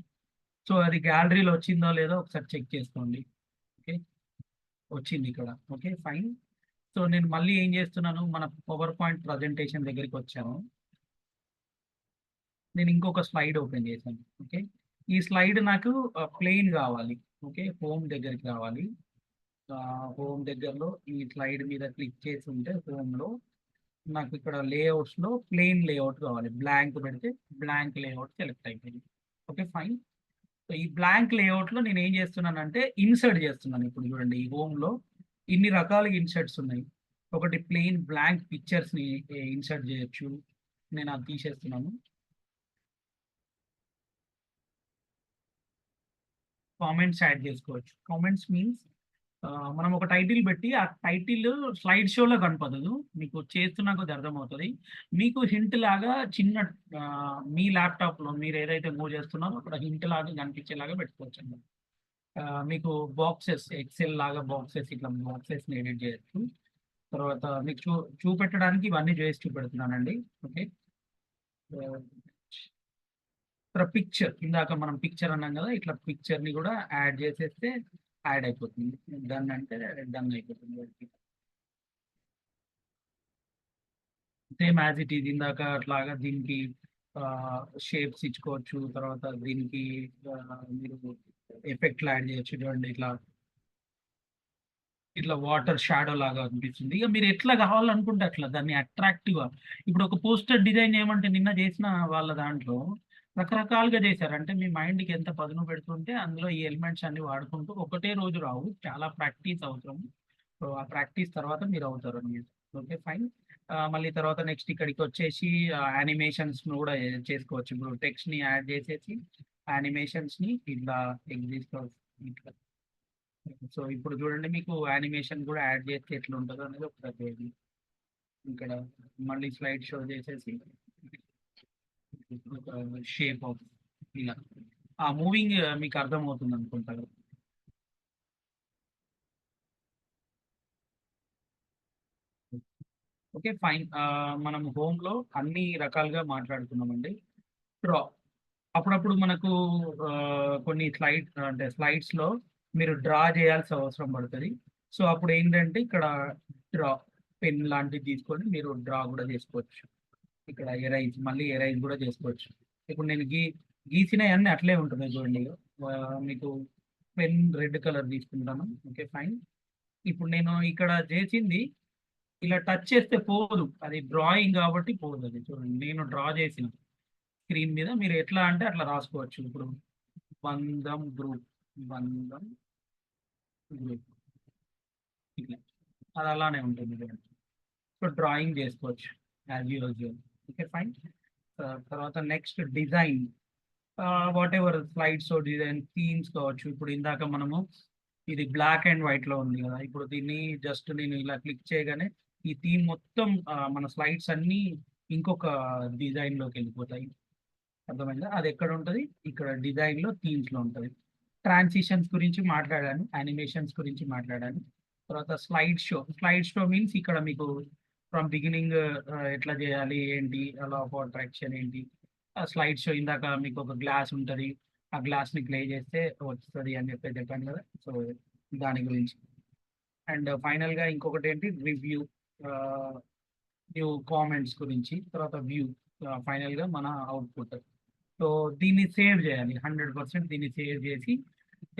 సో అది గ్యాలరీలో వచ్చిందో లేదో ఒకసారి చెక్ చేసుకోండి. ఓకే, వచ్చింది ఇక్కడ. Okay fine. సో నేను మళ్ళీ ఏం చేస్తున్నాను, మన పవర్ పాయింట్ ప్రజెంటేషన్ దగ్గరికి వచ్చాను. నేను ఇంకొక స్లైడ్ ఓపెన్ చేశాను. ఓకే, ఈ స్లైడ్ నాకు ప్లెయిన్ కావాలి. ఓకే, హోమ్ దగ్గరికి కావాలి. హోమ్ దగ్గరలో ఈ స్లైడ్ మీద క్లిక్ చేసి ఉంటే హోమ్లో నాకు ఇక్కడ లేఅవుట్స్లో ప్లెయిన్ లేఅవుట్ కావాలి. బ్లాంక్ పెడితే బ్లాంక్ లేఅవుట్ సెలెక్ట్ అయిపోయింది. Okay fine. సో ఈ బ్లాంక్ లేఅవుట్లో నేను ఏం చేస్తున్నానంటే ఇన్సర్ట్ చేస్తున్నాను. ఇప్పుడు చూడండి, ఈ హోమ్లో ఇన్ని రకాల ఇన్సర్ట్స్ ఉన్నాయి. ఒకటి ప్లెయిన్ బ్లాంక్ పిక్చర్స్ని ఇన్సర్ట్ చేయొచ్చు. నేను అది తీసేస్తున్నాను. కామెంట్స్ యాడ్ చేసుకోవచ్చు. కామెంట్స్ మీన్స్ మనం ఒక టైటిల్ పెట్టి ఆ టైటిల్ స్లైడ్ షోలో కనపడదు, మీకు చేస్తున్నా కొద్ది అర్థమవుతుంది. మీకు హింట్ లాగా చిన్న మీ ల్యాప్టాప్లో మీరు ఏదైతే మూవ్ చేస్తున్నారో అక్కడ హింట్ లాగా కనిపించేలాగా పెట్టుకోవచ్చు అన్నమాట. మీకు బాక్సెస్, ఎక్సెల్ లాగా బాక్సెస్, ఇట్లా బాక్సెస్ని ఎడిట్ చేయొచ్చు. తర్వాత మీకు చూపెట్టడానికి ఇవన్నీ చేసి చూపెడుతున్నానండి. ఓకే, పిక్చర్, ఇందాక మనం పిక్చర్ అన్నాం కదా, ఇట్లా పిక్చర్ని కూడా యాడ్ చేసేస్తే యాడ్ అయిపోతుంది. డన్ అంటే డన్ అయిపోతుంది. సేమ్ యాజ్ ఇట్ ఈజ్ ఇందాక అట్లాగా దీనికి షేప్స్ ఇచ్చుకోవచ్చు. తర్వాత దీనికి మీరు ఎఫెక్ట్లు యాడ్ చేయొచ్చు. చూడండి, ఇట్లా ఇట్లా వాటర్ షాడో లాగా అనిపిస్తుంది. ఇక మీరు ఎట్లా కావాలనుకుంటే అట్లా దాన్ని అట్రాక్టివ్గా. ఇప్పుడు ఒక పోస్టర్ డిజైన్ చేయమంటే నిన్న చేసిన వాళ్ళ దాంట్లో రకరకాలుగా చేశారు. అంటే మీ మైండ్కి ఎంత పదును పెడుతుంటే అందులో ఈ ఎలిమెంట్స్ అన్ని వాడుకుంటూ ఒకటే రోజు రావు, చాలా ప్రాక్టీస్ అవసరం. సో ఆ ప్రాక్టీస్ తర్వాత మీరు అవుతారు అన్నమాట. Okay fine. మళ్ళీ తర్వాత నెక్స్ట్ ఇక్కడికి వచ్చేసి యానిమేషన్స్ కూడా చేసుకోవచ్చు. ఇప్పుడు టెక్స్ట్ని యాడ్ చేసేసి యానిమేషన్స్ని ఇట్లా ఎగ్జిస్ట్ ఇట్లా. సో ఇప్పుడు చూడండి, మీకు యానిమేషన్ కూడా యాడ్ చేస్తే ఎట్లా ఉంటుందో అనేది ఒకసారి ఇక్కడ మళ్ళీ స్లైడ్ షో చేసేసి షేప్ ఆఫ్ ఇలా ఆ మూవింగ్ మీకు అర్థమవుతుంది అనుకుంటారు. Okay fine. మనం హోమ్లో అన్ని రకాలుగా మాట్లాడుకున్నామండి. డ్రా, అప్పుడప్పుడు మనకు కొన్ని స్లైడ్స్లో మీరు డ్రా చేయాల్సిన అవసరం పడుతుంది. సో అప్పుడు ఏంటంటే ఇక్కడ డ్రా పెన్ లాంటివి తీసుకొని మీరు డ్రా కూడా చేసుకోవచ్చు. ఇక్కడ మళ్ళీ ఎరైజ్ కూడా చేసుకోవచ్చు. ఇప్పుడు నేను గీసినవన్నీ అట్లే ఉంటుంది చూడండి. మీకు పెన్ రెడ్ కలర్ తీసుకుంటాను. Okay fine. ఇప్పుడు నేను ఇక్కడ చేసింది ఇలా టచ్ చేస్తే పోదు, అది డ్రాయింగ్ కాబట్టి పోదు. అది చూడండి, నేను డ్రా చేసిన స్క్రీన్ మీద మీరు ఎట్లా అంటే అట్లా రాసుకోవచ్చు. ఇప్పుడు బంధం గ్రూప్, బంధం గ్రూప్ ఇట్లా, అది అలానే ఉంటుంది చూడండి. సో డ్రాయింగ్ చేసుకోవచ్చు యాజ్ యూజువల్. Okay fine. తర్వాత next design, whatever slides design themes కావచ్చు. ఇప్పుడు ఇందాక మనము ఇది బ్లాక్ అండ్ వైట్ లో ఉంది కదా, ఇప్పుడు దీన్ని జస్ట్ నేను ఇలా క్లిక్ చేయగానే ఈ థీమ్ మొత్తం మన స్లైడ్స్ అన్ని ఇంకొక డిజైన్ లోకి వెళ్ళిపోతాయి. అర్థమైందా? అది ఎక్కడ ఉంటుంది? ఇక్కడ డిజైన్ లో థీమ్స్ లో ఉంటుంది. ట్రాన్సిషన్స్ గురించి మాట్లాడాను, యానిమేషన్స్ గురించి మాట్లాడాను. తర్వాత స్లైడ్ షో మీన్స్ ఇక్కడ మీకు ఫ్రమ్ బిగినింగ్ ఎట్లా చేయాలి ఏంటి, అలా ఆఫ్ అట్రాక్షన్ ఏంటి, ఆ స్లైడ్ షో ఇందాక మీకు ఒక గ్లాస్ ఉంటుంది, ఆ గ్లాస్ ని ప్లే చేస్తే వస్తుంది అని చెప్పాను కదా, సో దాని గురించి. అండ్ ఫైనల్ గా ఇంకొకటి ఏంటి, రివ్యూ, న్యూ కామెంట్స్ గురించి. తర్వాత వ్యూ, ఫైనల్ గా మన అవుట్పుట్. సో దీన్ని సేవ్ చేయాలి 100%. దీన్ని సేవ్ చేసి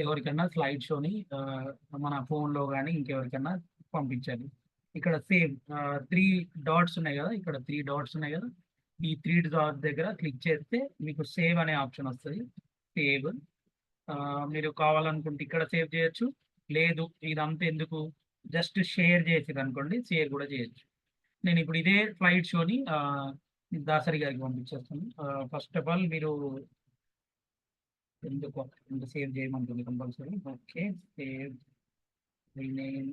ఎవరికన్నా స్లైడ్ షోని మన ఫోన్లో కానీ ఇంకెవరికన్నా పంపించాలి. ఇక్కడ సేవ్ 3 డాట్స్ ఉన్నాయి కదా, ఇక్కడ 3 డాట్స్ ఉన్నాయి కదా, ఈ 3 డాట్స్ దగ్గర క్లిక్ చేస్తే మీకు సేవ్ అనే ఆప్షన్ వస్తుంది. సేవ్ మీరు కావాలనుకుంటే ఇక్కడ సేవ్ చేయొచ్చు, లేదు ఇదంతా ఎందుకు జస్ట్ షేర్ చేసేది అనుకోండి, షేర్ కూడా చేయొచ్చు. నేను ఇప్పుడు ఇదే స్లైడ్ షోని దాసరి గారికి పంపించేస్తాను. ఫస్ట్ ఆఫ్ ఆల్ మీరు ఎందుకు సేవ్ చేయమంటుంది కంపల్సరీ. ఓకే, సేవ్ రీనేమ్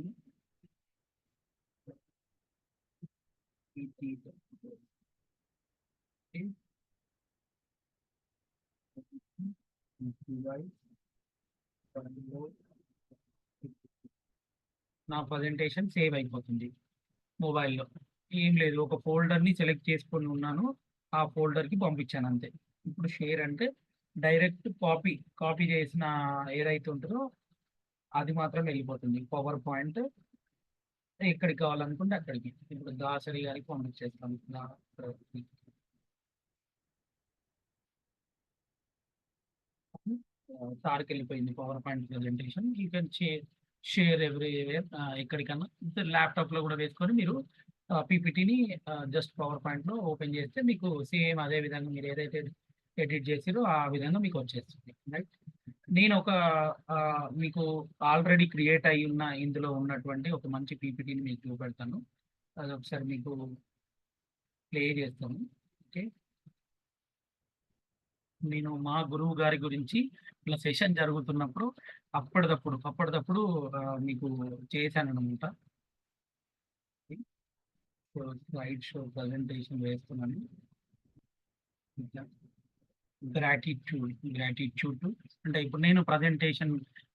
నా ప్రజెంటేషన్ సేవ్ అయిపోతుంది మొబైల్లో. ఏం లేదు, ఒక ఫోల్డర్ని సెలెక్ట్ చేసుకొని ఉన్నాను, ఆ ఫోల్డర్కి పంపించాను అంతే. ఇప్పుడు షేర్ అంటే డైరెక్ట్ కాపీ చేసిన ఏదైతే ఉంటుందో అది మాత్రం వెళ్ళిపోతుంది. పవర్ పాయింట్ ఎక్కడికి కావాలనుకుంటే అక్కడికి. ఇప్పుడు దాసరి గారికి పంపించేస్తాను. సార్కి వెళ్ళిపోయింది power point presentation. You can share everywhere, ఎక్కడికన్నా. ల్యాప్టాప్లో కూడా వేసుకొని మీరు పీపీటీని జస్ట్ పవర్ పాయింట్లో ఓపెన్ చేస్తే మీకు సేమ్ అదే విధంగా మీరు ఏదైతే ఎడిట్ చేసారో ఆ విధంగా మీకు వచ్చేస్తుంది. రైట్. నేను ఒక మీకు ఆల్రెడీ క్రియేట్ అయి ఉన్న ఇందులో ఉన్నటువంటి ఒక మంచి పీపీటీని మీకు చూపెడతాను. అది ఒకసారి మీకు ప్లే చేస్తాను. ఓకే, నేను మా గురువు గారి గురించి ఇలా సెషన్ జరుగుతున్నప్పుడు అప్పటిదప్పుడు మీకు చేశాను అనమాట. స్లైడ్ షో ప్రజెంటేషన్ వేస్తున్నాను. గ్రాటిట్యూడ్ అంటే ఇప్పుడు నేను presentation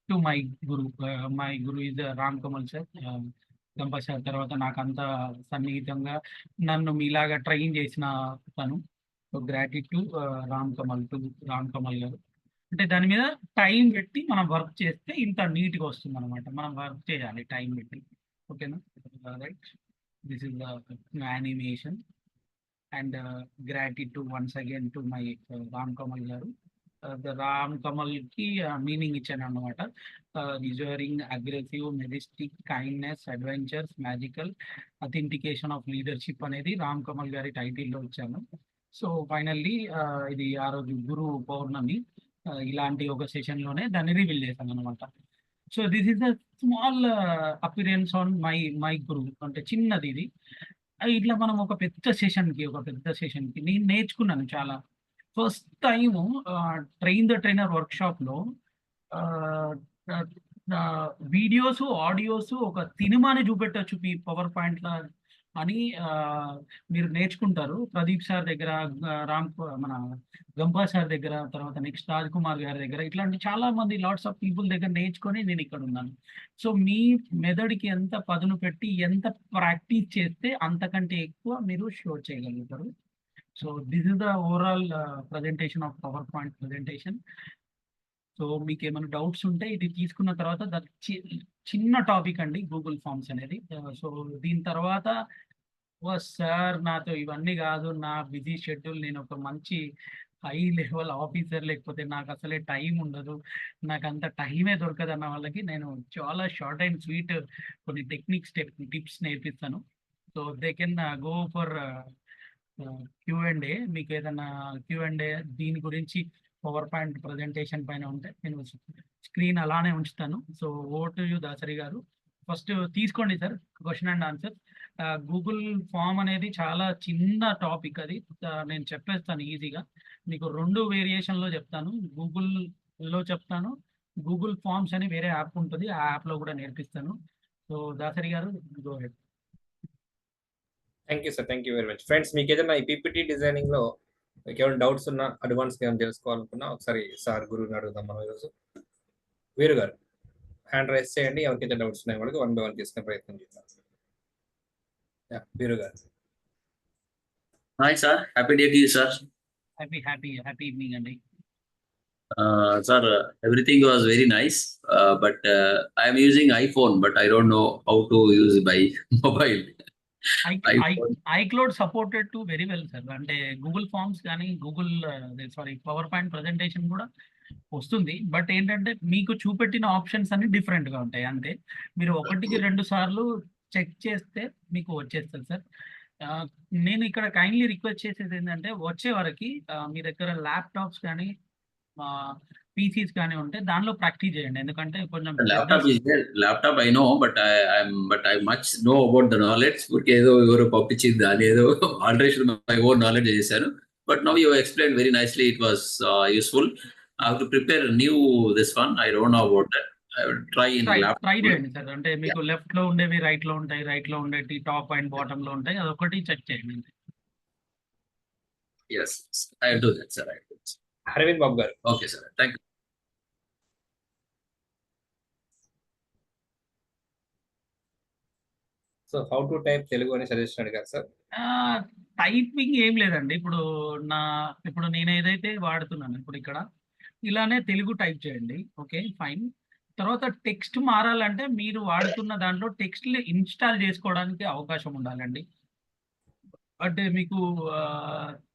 to my guru is Ram Kamal sir, Gampa sir. తర్వాత నాకు అంత సన్నిహితంగా నన్ను మీలాగా ట్రైన్ చేసిన తను. గ్రాటిట్యూడ్ రామ్ కమల్ గారు. అంటే దాని మీద టైం పెట్టి మనం వర్క్ చేస్తే ఇంత నీట్గా వస్తుంది అనమాట. మనం వర్క్ చేయాలి టైం పెట్టి. ఓకేనా? Right, this is the animation. And gratitude once again to my Ram Kamal గారు. రామ్ కమల్ కి మీనింగ్ ఇచ్చాను అన్నమాట. Reserving, aggressive, Majestic, kindness, adventures, magical, authentication of leadership అనేది రామ్ కమల్ గారి టైటిల్లో ఇచ్చాను. సో ఫైనల్లీ ఇది ఆ రోజు గురు పౌర్ణమి, ఇలాంటి ఒక సెషన్లోనే దాన్ని రివీల్ చేశాను అనమాట. So this is the small appearance on my guru, అంటే చిన్నది ఇది. ఇట్లా మనం ఒక పెద్ద సెషన్కి నేను నేర్చుకున్నాను చాలా. First time train the trainer వర్క్షాప్లో వీడియోస్, ఆడియోస్, ఒక సినిమాని చూపెట్టచ్చు మీ పవర్ పాయింట్ల అని మీరు నేర్చుకుంటారు. ప్రదీప్ సార్ దగ్గర, మన గంపా సార్ దగ్గర, తర్వాత నెక్స్ట్ రాజ్ కుమార్ గారి దగ్గర, ఇట్లాంటి చాలా మంది లాట్స్ ఆఫ్ పీపుల్ దగ్గర నేర్చుకొని నేను ఇక్కడ ఉన్నాను. సో మీ మెథడ్కి ఎంత పదును పెట్టి ఎంత ప్రాక్టీస్ చేస్తే అంతకంటే ఎక్కువ మీరు షో చేయగలుగుతారు. So this is the overall presentation of power point presentation. So మీకు ఏమైనా డౌట్స్ ఉంటే ఇది తీసుకున్న తర్వాత చిన్న టాపిక్ అండి గూగుల్ ఫామ్స్ అనేది. సో దీని తర్వాత సార్ నాతో ఇవన్నీ కాదు, నా బిజీ షెడ్యూల్, నేను ఒక మంచి హై లెవెల్ ఆఫీసర్, లేకపోతే నాకు అసలే టైం ఉండదు, నాకు అంత టైమే దొరకదు అన్న వాళ్ళకి నేను చాలా షార్ట్ అండ్ స్వీట్ కొన్ని టిప్స్ నేర్పిస్తాను. So they can go for Q&A. మీకు ఏదైనా Q&A దీని గురించి పవర్ పాయింట్ ప్రజెంటేషన్ పైన ఉంటే నేను స్క్రీన్ అలానే ఉంచుతాను. So over to you Dasari గారు. ఫస్ట్ తీసుకోండి sir question and answer. Google form అనేది చాలా చిన్న టాపిక్ అది. నేను చెప్పేస్తాను ఈజీగా. మీకు 2 వేరియేషన్లో చెప్తాను. గూగుల్లో చెప్తాను, గూగుల్ ఫామ్స్ అని వేరే యాప్ ఉంటుంది, ఆ యాప్లో కూడా నేర్పిస్తాను. సో దాసరి గారు go head. Thank you sir, thank you very much. Friends, మీకు ఏదైనా ఈ పీపీటీ డిజైనింగ్ లో మీకు ఏమైనా డౌట్స్ ఉన్నా, అడ్వాన్స్ ఏమైనా తెలుసుకోవాలనుకున్నా ఒకసారి సార్ గురువుని అడుగుదాం మనం ఈరోజు. వీరు గారు హ్యాండ్ రైస్ చేయండి, ఎవరికైతే డౌట్స్ ఉన్నాయో వాళ్ళకి 1 by 1 తీసుకునే ప్రయత్నం చేద్దాం. వీరు గారు. Hi, sir. Happy day to you, sir. Happy evening అండి. Sir, everything was very nice, but I am using iPhone, but I don't know how to use by mobile. iPhone. iCloud supported to very well sir. అంటే Google forms కానీ Google power point presentation కూడా వస్తుంది. But ఏంటంటే మీకు చూపెట్టిన options అన్ని డిఫరెంట్గా ఉంటాయి. అంతే, మీరు 1కి 2 సార్లు చెక్ చేస్తే మీకు వచ్చేస్తుంది సార్. నేను ఇక్కడ కైండ్లీ రిక్వెస్ట్ చేసేది ఏంటంటే వచ్చే వరకు మీ దగ్గర ల్యాప్టాప్స్ కానీ పీసీస్ కానీ ఉంటే దానిలో ప్రాక్టీస్ చేయండి. ఎందుకంటే కొంచెం Laptop is there. Laptop I know, but I much know about the knowledge. Porque ఏదో ఎవరో పంపించింది అని ఏదో ఆల్టరేషన్ మై ఓన్ నాలెడ్జ్ చేశాను. But now you explained very nicely. It was useful. I have to prepare new this one. I don't know about that. I will try in laptop. Try చేయండి sir. అంటే మీకు left లో ఉండేవి right లో ఉంటాయి, right లో ఉండేవి top and bottom లో ఉంటాయి. అదొకటి చెక్ చేయండి. Yes, I will do that, sir. I will do that. Arvind బాబు గారు. Okay, sir. Thank you. So how to type Telugu అని సజెషన్ అడిగారు సార్. టైపింగ్ ఏం లేదండి. ఇప్పుడు నేను ఏదైతే వాడుతున్నాను ఇప్పుడు ఇక్కడ ఇలానే తెలుగు టైప్ చేయండి. Okay, fine. తర్వాత టెక్స్ట్ మారాలంటే మీరు వాడుతున్న దాంట్లో టెక్స్ట్ ఇన్స్టాల్ చేసుకోవడానికి అవకాశం ఉండాలండి. అంటే మీకు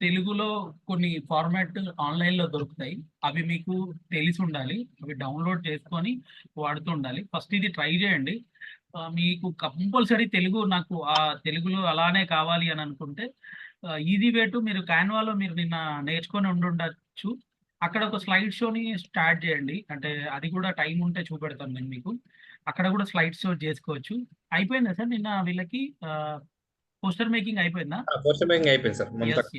తెలుగులో కొన్ని ఫార్మాట్ ఆన్లైన్లో దొరుకుతాయి, అవి మీకు తెలిసి ఉండాలి, అవి డౌన్లోడ్ చేసుకొని వాడుతూ ఉండాలి. ఫస్ట్ ఇది ట్రై చేయండి. మీకు కంపల్సరీ నాకు ఆ తెలుగులో అలానే కావాలి అని అనుకుంటే ఈజీ వే టు మీరు క్యాన్వాలో మీరు నిన్న నేర్చుకొని ఉండొచ్చు. అక్కడ ఒక స్లైడ్ షోని స్టార్ట్ చేయండి. అంటే అది కూడా టైం ఉంటే చూపెడతాను నేను మీకు. అక్కడ కూడా స్లైడ్ షో చేసుకోవచ్చు. అయిపోయిందా సార్ నిన్న వీళ్ళకి పోస్టర్ మేకింగ్ అయిపోయిందా? పోస్టర్ మేకింగ్ అయిపోయింది sir.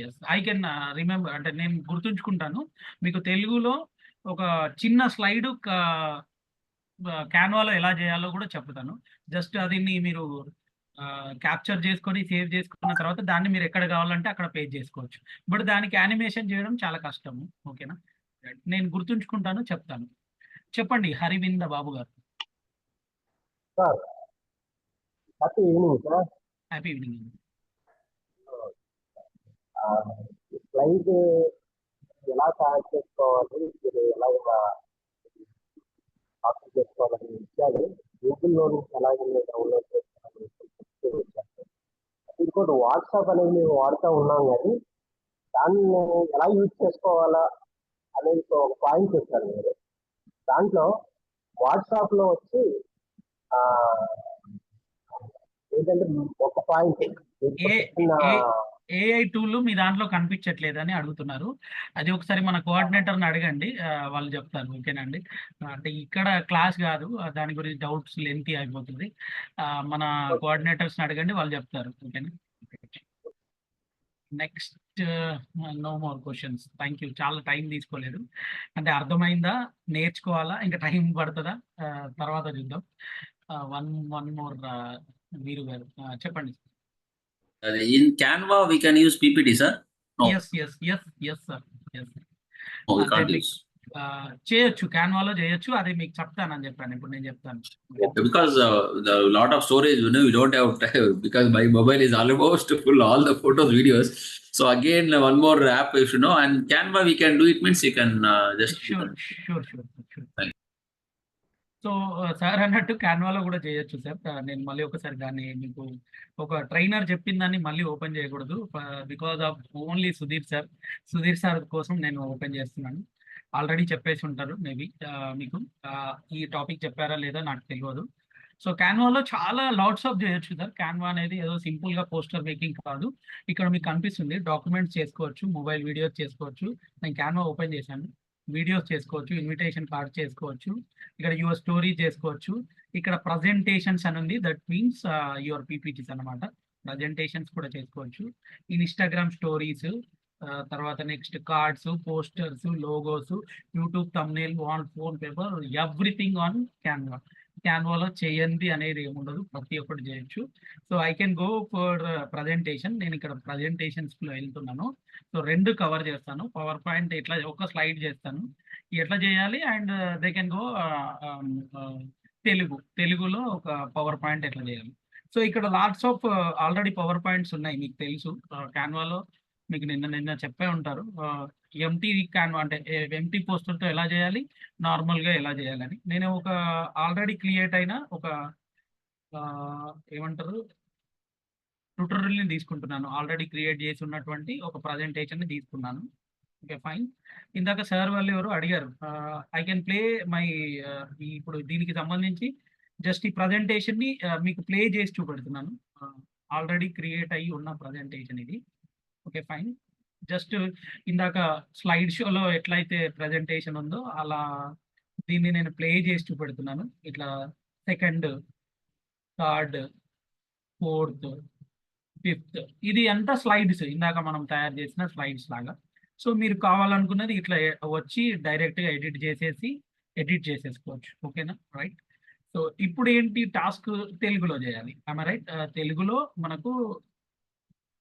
Yes I can remember. అంటే నేను గుర్తుంచుకుంటాను. మీకు తెలుగులో ఒక చిన్న స్లైడ్ క్యాన్వాలో ఎలా చేయాలో కూడా చెప్తాను. జస్ట్ అది మీరు క్యాప్చర్ చేసుకొని సేవ్ చేసుకున్న తర్వాత దాన్ని మీరు ఎక్కడ కావాలంటే అక్కడ పేజ్ చేసుకోవచ్చు. బట్ దానికి యానిమేషన్ చేయడం చాలా కష్టము. ఓకేనా, నేను గుర్తుంచుకుంటాను, చెప్తాను. చెప్పండి హరివింద బాబు గారు. Sir happy evening sir. Happy evening. Slide ఎలా తయారు చేసుకోవాలి, మీరు ఎలాగ కాపీ చేసుకోవాలని విషయాలు గూగుల్లో నుంచి ఎలాగ డౌన్లోడ్ చేసుకోవాలని ఇంకోటి వాట్సాప్ అనేది మేము వాడుతూ ఉన్నాం, కానీ దాన్ని ఎలా యూజ్ చేసుకోవాలా అనేది ఒక పాయింట్ చెప్పారు మీరు. దాంట్లో వాట్సాప్లో వచ్చి ఏంటంటే ఒక పాయింట్ ఏఐ టూల్ మీ దాంట్లో కనిపించట్లేదు అని అడుగుతున్నారు. అది ఒకసారి మన కోఆర్డినేటర్ని అడగండి, వాళ్ళు చెప్తారు. ఓకేనండి, అంటే ఇక్కడ క్లాస్ కాదు, దాని గురించి డౌట్స్ లెంతీ అయిపోతుంది. మన కోఆర్డినేటర్స్ని అడగండి, వాళ్ళు చెప్తారు. ఓకేనా, next no more questions. Thank you. చాలా టైం తీసుకోలేదు. అంటే అర్థమైందా, నేర్చుకోవాలా, ఇంకా టైం పడుతుందా తర్వాత చూద్దాం. వన్ మోర్ వీరు గారు చెప్పండి. In Canva, we can use PPT, sir? No. Yes, sir. Yes. No, we can't use. చేయొచ్చు, క్యాన్వాలో చేయొచ్చు. అది మీకు చెప్తానని చెప్పాను, ఇప్పుడు నేను చెప్తాను. Okay, because the lot of storage, we don't have time, because my mobile is almost full, all the photos, videos. So again, one more app you should know, and Canva we can do it, means you can just. Sure. So sir అన్నట్టు క్యాన్వాలో కూడా చేయొచ్చు sir. నేను మళ్ళీ ఒకసారి దాన్ని మీకు ఒక trainer చెప్పిన దాన్ని మళ్ళీ ఓపెన్ చేయకూడదు, because of only Sudheer sir కోసం నేను ఓపెన్ చేస్తున్నాను. ఆల్రెడీ చెప్పేసి ఉంటారు మేబీ మీకు. ఈ టాపిక్ చెప్పారా లేదా నాకు తెలియదు. సో క్యాన్వాలో చాలా లాట్స్ ఆఫ్ చేయొచ్చు సార్. క్యాన్వా అనేది ఏదో సింపుల్ గా పోస్టర్ మేకింగ్ కాదు. ఇక్కడ మీకు కనిపిస్తుంది డాక్యుమెంట్స్ చేసుకోవచ్చు, మొబైల్ వీడియోస్ చేసుకోవచ్చు. నేను క్యాన్వా ఓపెన్ చేశాను, వీడియోస్ చేసుకోవచ్చు, ఇన్విటేషన్ కార్డ్ చేసుకోవచ్చు, ఇక్కడ యువర్ స్టోరీ చేసుకోవచ్చు, ఇక్కడ ప్రజెంటేషన్స్ అని ఉంది, దట్ మీన్స్ యువర్ పీపీటీస్ అనమాట. ప్రజెంటేషన్స్ కూడా చేసుకోవచ్చు, ఇన్స్టాగ్రామ్ స్టోరీస్, తర్వాత next cards, posters, logos, YouTube thumbnail, wallpaper, everything on Canva. క్యాన్వాలో చేయండి అనేది ఏముండదు, ప్రతి ఒక్కటి చేయొచ్చు. So I can go for presentation. నేను ఇక్కడ ప్రజెంటేషన్స్లో వెళ్తున్నాను. సో 2 కవర్ చేస్తాను. పవర్ పాయింట్ ఎట్లా ఒక స్లైడ్ చేస్తాను, ఎట్లా చేయాలి, అండ్ దే కెన్ గో తెలుగులో ఒక పవర్ పాయింట్ ఎట్లా చేయాలి. సో ఇక్కడ lots of already power points ఉన్నాయి, మీకు తెలుసు. క్యాన్వాలో మీకు నిన్న చెప్పే ఉంటారు, ఎంటీ క్యాన్వా అంటే ఎంటీ పోస్టర్తో ఎలా చేయాలి, నార్మల్గా ఎలా చేయాలని. నేను ఒక ఆల్రెడీ క్రియేట్ అయిన ఒక ఏమంటారు ట్యూటోరియల్ని తీసుకుంటున్నాను. ఆల్రెడీ క్రియేట్ చేసి ఉన్నటువంటి ఒక ప్రజెంటేషన్ని తీసుకున్నాను. Okay, fine. ఇందాక సార్ వాళ్ళు ఎవరు అడిగారు, ఐ కెన్ ప్లే మై ఇప్పుడు దీనికి సంబంధించి జస్ట్ ఈ ప్రజెంటేషన్ని మీకు ప్లే చేసి చూపెడుతున్నాను. ఆల్రెడీ క్రియేట్ అయ్యి ఉన్న ప్రజెంటేషన్ ఇది. Okay, fine. జస్ట్ ఇందాక స్లైడ్ షోలో ఎట్లయితే ప్రజెంటేషన్ ఉందో అలా దీన్ని నేను ప్లే చేసి చూపెడుతున్నాను. ఇట్లా 2nd, 3rd, 4th, 5th, ఇది అంతా స్లైడ్స్, ఇందాక మనం తయారు చేసిన స్లైడ్స్ లాగా. సో మీరు కావాలనుకున్నది ఇట్లా వచ్చి డైరెక్ట్గా ఎడిట్ చేసేసుకోవచ్చు. ఓకేనా, రైట్. సో ఇప్పుడు ఏంటి టాస్క్, తెలుగులో చేయాలి. రైట్, తెలుగులో మనకు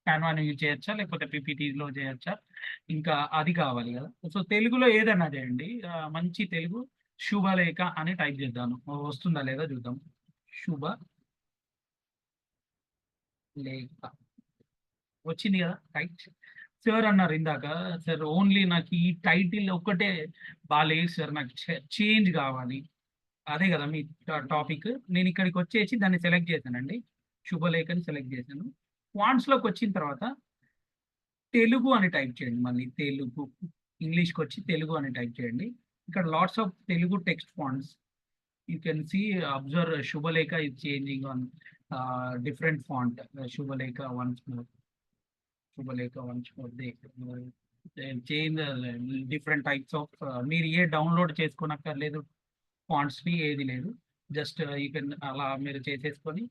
క్యాన్వాని యూజ్ చేయొచ్చా లేకపోతే పీపీటీలో చేయొచ్చా, ఇంకా అది కావాలి కదా. సో తెలుగులో ఏదైనా చేయండి, మంచి తెలుగు శుభలేఖ అని టైప్ చేద్దాను, వస్తుందా లేదా చూద్దాం. శుభలేఖ వచ్చింది కదా, రైట్. సార్ అన్నారు ఇందాక, సార్ ఓన్లీ నాకు ఈ టైటిల్ ఒక్కటే బాగాలేదు సార్, నాకు చేంజ్ కావాలి. అదే కదా మీ టాపిక్. నేను ఇక్కడికి వచ్చేసి దాన్ని సెలెక్ట్ చేశానండి, శుభలేఖని సెలెక్ట్ చేశాను. ఫాంట్స్లోకి వచ్చిన తర్వాత తెలుగు అని టైప్ చేయండి. మళ్ళీ తెలుగు, ఇంగ్లీష్కి వచ్చి తెలుగు అని టైప్ చేయండి. ఇక్కడ lots of Telugu text fonts you can see, observe Subhalekha is changing on different font. Subhalekha once more, Subhalekha once more, change different types of. మీరు ఏ డౌన్లోడ్ చేసుకోనక్కర్లేదు ఫాంట్స్ని, ఏది లేదు. జస్ట్ యూ కెన్ అలా మీరు చేసేసుకొని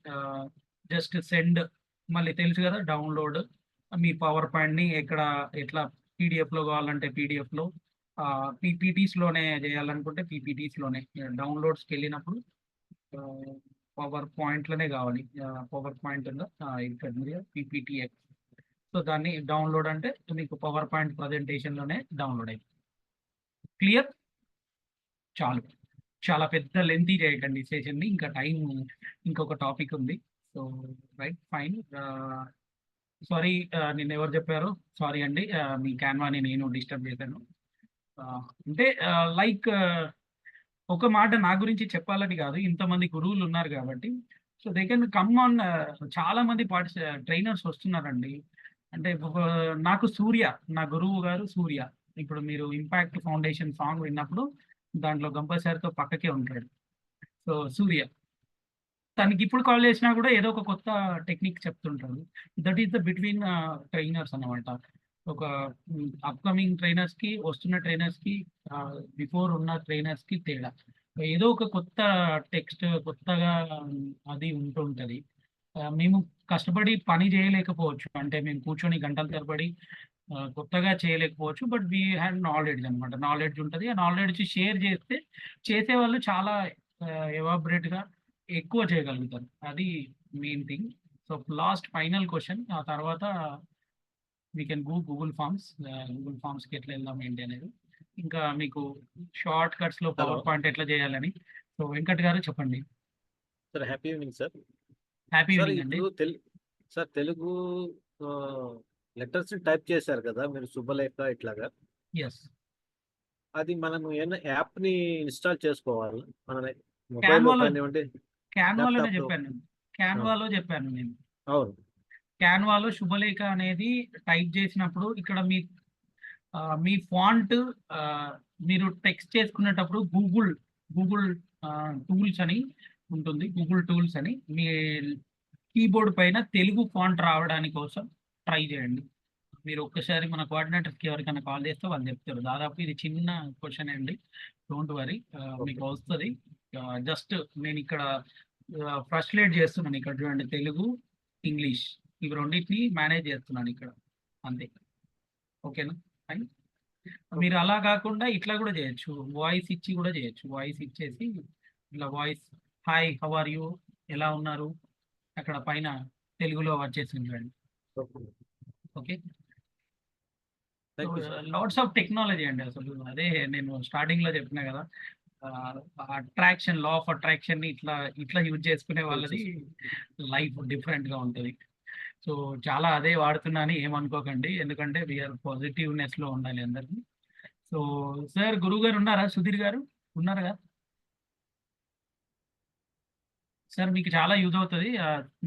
జస్ట్ సెండ్. మళ్ళీ తెలుసు కదా డౌన్లోడ్, మీ పవర్ పాయింట్ని ఎట్లా పీడిఎఫ్లో కావాలంటే పీడిఎఫ్లో, పీపీటీస్లోనే చేయాలనుకుంటే పీపీటీస్లోనే. డౌన్లోడ్స్కి వెళ్ళినప్పుడు పవర్ పాయింట్లోనే కావాలి. పవర్ పాయింట్ ఉందా ఇక్కడ పీపీటీఎక్స్. సో దాన్ని డౌన్లోడ్ అంటే మీకు పవర్ పాయింట్ ప్రజెంటేషన్లోనే డౌన్లోడ్ అయిపోయింది. క్లియర్, చాలు. చాలా పెద్ద లెంతీ చేయకండి సెషన్ని, ఇంకా టైం ఇంకొక టాపిక్ ఉంది. So right, fine. సారీ, నిన్న ఎవరు చెప్పారు, సారీ అండి, మీ క్యాన్వాని నేను డిస్టర్బ్ చేశాను. అంటే లైక్ ఒక మాట నా గురించి చెప్పాలని కాదు, ఇంతమంది గురువులు ఉన్నారు కాబట్టి. So they can come on, చాలా మంది ట్రైనర్స్ వస్తున్నారండి. అంటే నాకు సూర్య, నా గురువు గారు సూర్య. ఇప్పుడు మీరు ఇంపాక్ట్ ఫౌండేషన్ సాంగ్ విన్నప్పుడు దాంట్లో కంపల్సరీతో పక్కకే ఉంటాడు. సో సూర్య, తనకి ఇప్పుడు కాల్ చేసినా కూడా ఏదో ఒక కొత్త టెక్నిక్ చెప్తుంటాడు. That is the between trainers అన్నమాట. ఒక అప్కమింగ్ ట్రైనర్స్కి, వస్తున్న ట్రైనర్స్కి, బిఫోర్ ఉన్న ట్రైనర్స్కి తేడా. ఏదో ఒక కొత్త టెక్స్ట్, కొత్తగా అది ఉంటుంటుంది. మేము కష్టపడి పని చేయలేకపోవచ్చు, అంటే మేము కూర్చొని గంటల తరబడి కొత్తగా చేయలేకపోవచ్చు. బట్ వీ హ్యావ్ నాలెడ్జ్ అనమాట, నాలెడ్జ్ ఉంటుంది. ఆ నాలెడ్జ్ షేర్ చేస్తే చేసేవాళ్ళు చాలా ఎవాబరేట్గా ఎక్కువ చేయగలుగుతారు. అది main thing. So last final question, ఆ తర్వాత we can Google forms. Google ఫామ్స్కి ఎట్లా వెళ్దాం ఏంటి అనేది, ఇంకా మీకు షార్ట్ కట్స్లో పవర్ పాయింట్ ఎట్లా చేయాలని. సో వెంకట్ గారు చెప్పండి. Sir happy evening sir. Happy sir evening అండి. ఇప్పుడు సార్ తెలుగు లెటర్స్ టైప్ చేశారు కదా మీరు, శుభలేఖ ఇట్లాగా. ఎస్, అది మనము ఏమైనా యాప్ ని ఇన్స్టాల్ చేసుకోవాలి మన మొబైల్ క్యాన్వాలో కానివ్వండి. క్యాన్వాలోనే ల్యాప్టాప్ లో. చెప్పాను, క్యాన్వాలో చెప్పాను నేను. అవును, క్యాన్వాలో శుభలేఖ అనేది టైప్ చేసినప్పుడు ఇక్కడ మీ ఫాంట్ మీరు టెక్స్ట్ చేసుకునేటప్పుడు గూగుల్ టూల్స్ అని ఉంటుంది, గూగుల్ టూల్స్ అని. మీ కీబోర్డ్ పైన తెలుగు ఫాంట్ రావడానికి కోసం ట్రై చేయండి. మీరు ఒక్కసారి మన కోఆర్డినేటర్కి ఎవరికైనా కాల్ చేస్తే వాళ్ళు చెప్తారు. దాదాపు ఇది చిన్న క్వశ్చన్ అండి, డోంట్ వరీ, మీకు వస్తుంది. జస్ట్ నేను ఇక్కడ ఫ్రస్ట్రేట్ చేస్తున్నాను. ఇక్కడ చూడండి, తెలుగు, ఇంగ్లీష్, ఇవి రెండింటిని మేనేజ్ చేస్తున్నాను ఇక్కడ, అంతే. ఓకేనా? ఫైన్. మీరు అలా కాకుండా ఇట్లా కూడా చేయొచ్చు, వాయిస్ ఇచ్చి కూడా చేయొచ్చు. వాయిస్ ఇచ్చేసి ఇట్లా voice, hi how are you, ఎలా ఉన్నారు, అక్కడ పైన తెలుగులో వచ్చేసింది చూడండి. ఓకే, లాట్స్ ఆఫ్ టెక్నాలజీ అండి అసలు. అదే నేను స్టార్టింగ్ లో చెప్పినా కదా, అట్రాక్షన్, లా ఆఫ్ అట్రాక్షన్ ని ఇట్లా ఇట్లా యూజ్ చేసుకునే వాళ్ళది లైఫ్ డిఫరెంట్ గా ఉంటుంది. సో చాలా అదే వాడుతున్నాను, ఏమనుకోకండి, ఎందుకంటే వీఆర్ పాజిటివ్నెస్ లో ఉండాలి అందరికి. సో సార్, గురువు గారు ఉన్నారా? సుధీర్ గారు ఉన్నారా కదా సార్? మీకు చాలా యూజ్ అవుతుంది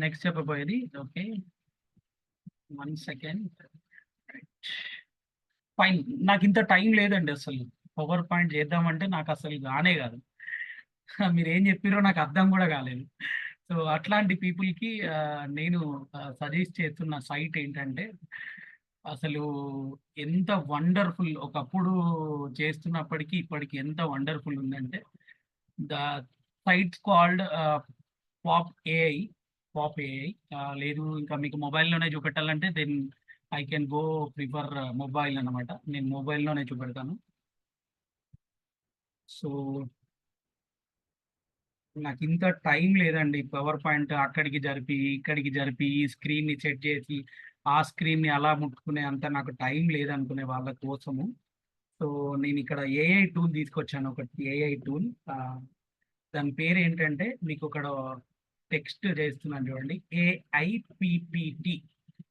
నెక్స్ట్ చెప్పబోయేది. Okay, 1 second. ఫైన్. నాకు ఇంత టైం లేదండి అసలు. పవర్ పాయింట్ చేద్దామంటే నాకు అసలు కానే కాదు. మీరు ఏం చెప్పారో నాకు అర్థం కూడా కాలేదు. సో అట్లాంటి పీపుల్కి నేను సజెస్ట్ చేస్తున్న సైట్ ఏంటంటే, అసలు ఎంత వండర్ఫుల్, ఒకప్పుడు చేస్తున్నప్పటికీ ఇప్పటికి ఎంత వండర్ఫుల్ ఉందంటే, the sites called pop AI. Pop AI లేదు, ఇంకా మీకు మొబైల్లోనే చూపెట్టాలంటే then I can go prefer mobile అనమాట. నేను మొబైల్లోనే చూపెడతాను. సో నాకు ఇంత టైం లేదండి. పవర్ పాయింట్ అక్కడికి జరిపి ఇక్కడికి జరిపి ఈ స్క్రీన్ని సెట్ చేసి ఆ స్క్రీన్ని అలా ముట్టుకునే అంత నాకు టైం లేదనుకునే వాళ్ళ కోసము సో నేను ఇక్కడ ఏఐ టూల్ తీసుకొచ్చాను, ఒకటి ఏఐ టూల్. దాని పేరు ఏంటంటే, మీకు ఇక్కడ టెక్స్ట్ చేస్తున్నాను చూడండి, ఏఐపిపిటి.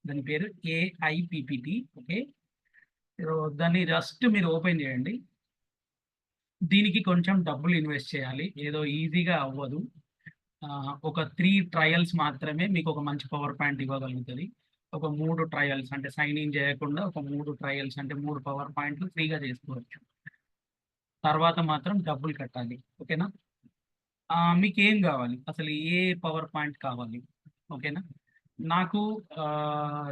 దాని పేరు ఏఐపిపిటి. ఓకే, దాన్ని జస్ట్ మీరు ఓపెన్ చేయండి. దీనికి కొంచెం డబ్బులు ఇన్వెస్ట్ చేయాలి, ఏదో ఈజీగా అవ్వదు. ఒక 3 ట్రయల్స్ మాత్రమే మీకు ఒక మంచి పవర్ పాయింట్ ఇవ్వగలుగుతుంది. ఒక 3 ట్రయల్స్ అంటే సైన్ ఇన్ చేయకుండా ఒక 3 ట్రయల్స్ అంటే 3 పవర్ పాయింట్లు ఫ్రీగా చేసుకోవచ్చు. తర్వాత మాత్రం డబ్బులు కట్టాలి. ఓకేనా? మీకు ఏం కావాలి, అసలు ఏ పవర్ పాయింట్ కావాలి? ఓకేనా? నాకు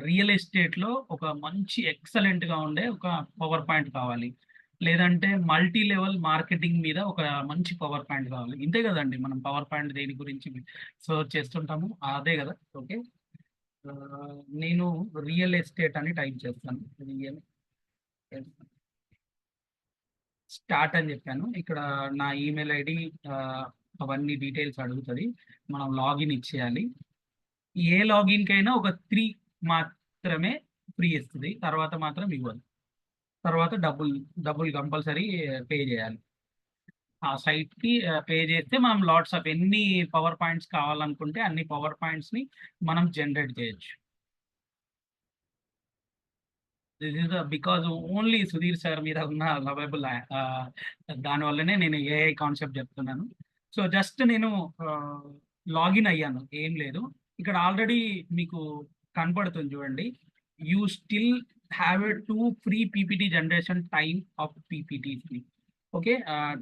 రియల్ ఎస్టేట్లో ఒక మంచి ఎక్సలెంట్గా ఉండే ఒక పవర్ పాయింట్ కావాలి, లేదంటే మల్టీ లెవెల్ మార్కెటింగ్ మీద ఒక మంచి పవర్ పాయింట్ కావాలి. ఇంతే కదండి, మనం పవర్ పాయింట్ దేని గురించి సర్చ్ చేస్తుంటాము, అదే కదా. ఓకే, నేను రియల్ ఎస్టేట్ అని టైప్ చేస్తాను. రియల్ స్టార్ట్ అని చెప్పాను. ఇక్కడ నా ఈమెయిల్ ఐడి అవన్నీ డీటెయిల్స్ అడుగుతుంది, మనం లాగిన్ ఇచ్చేయాలి. ఏ లాగిన్కి అయినా ఒక 3 మాత్రమే ఫ్రీ ఇస్తుంది, తర్వాత మాత్రం ఇవ్వదు. తర్వాత డబ్బులు కంపల్సరీ పే చేయాలి. ఆ సైట్కి పే చేస్తే మనం లాట్స్ ఆఫ్ ఎన్ని పవర్ పాయింట్స్ కావాలనుకుంటే అన్ని పవర్ పాయింట్స్ని మనం జనరేట్ చేయొచ్చు. This is because only Sudheer sir మీద ఉన్న లవబుల్, దానివల్లనే నేను ఏఐ కాన్సెప్ట్ చెప్తున్నాను. సో జస్ట్ నేను లాగిన్ అయ్యాను, ఏం లేదు. ఇక్కడ ఆల్రెడీ మీకు కనపడుతుంది చూడండి, you still have a 2 free PPT generation time of PPT. Okay,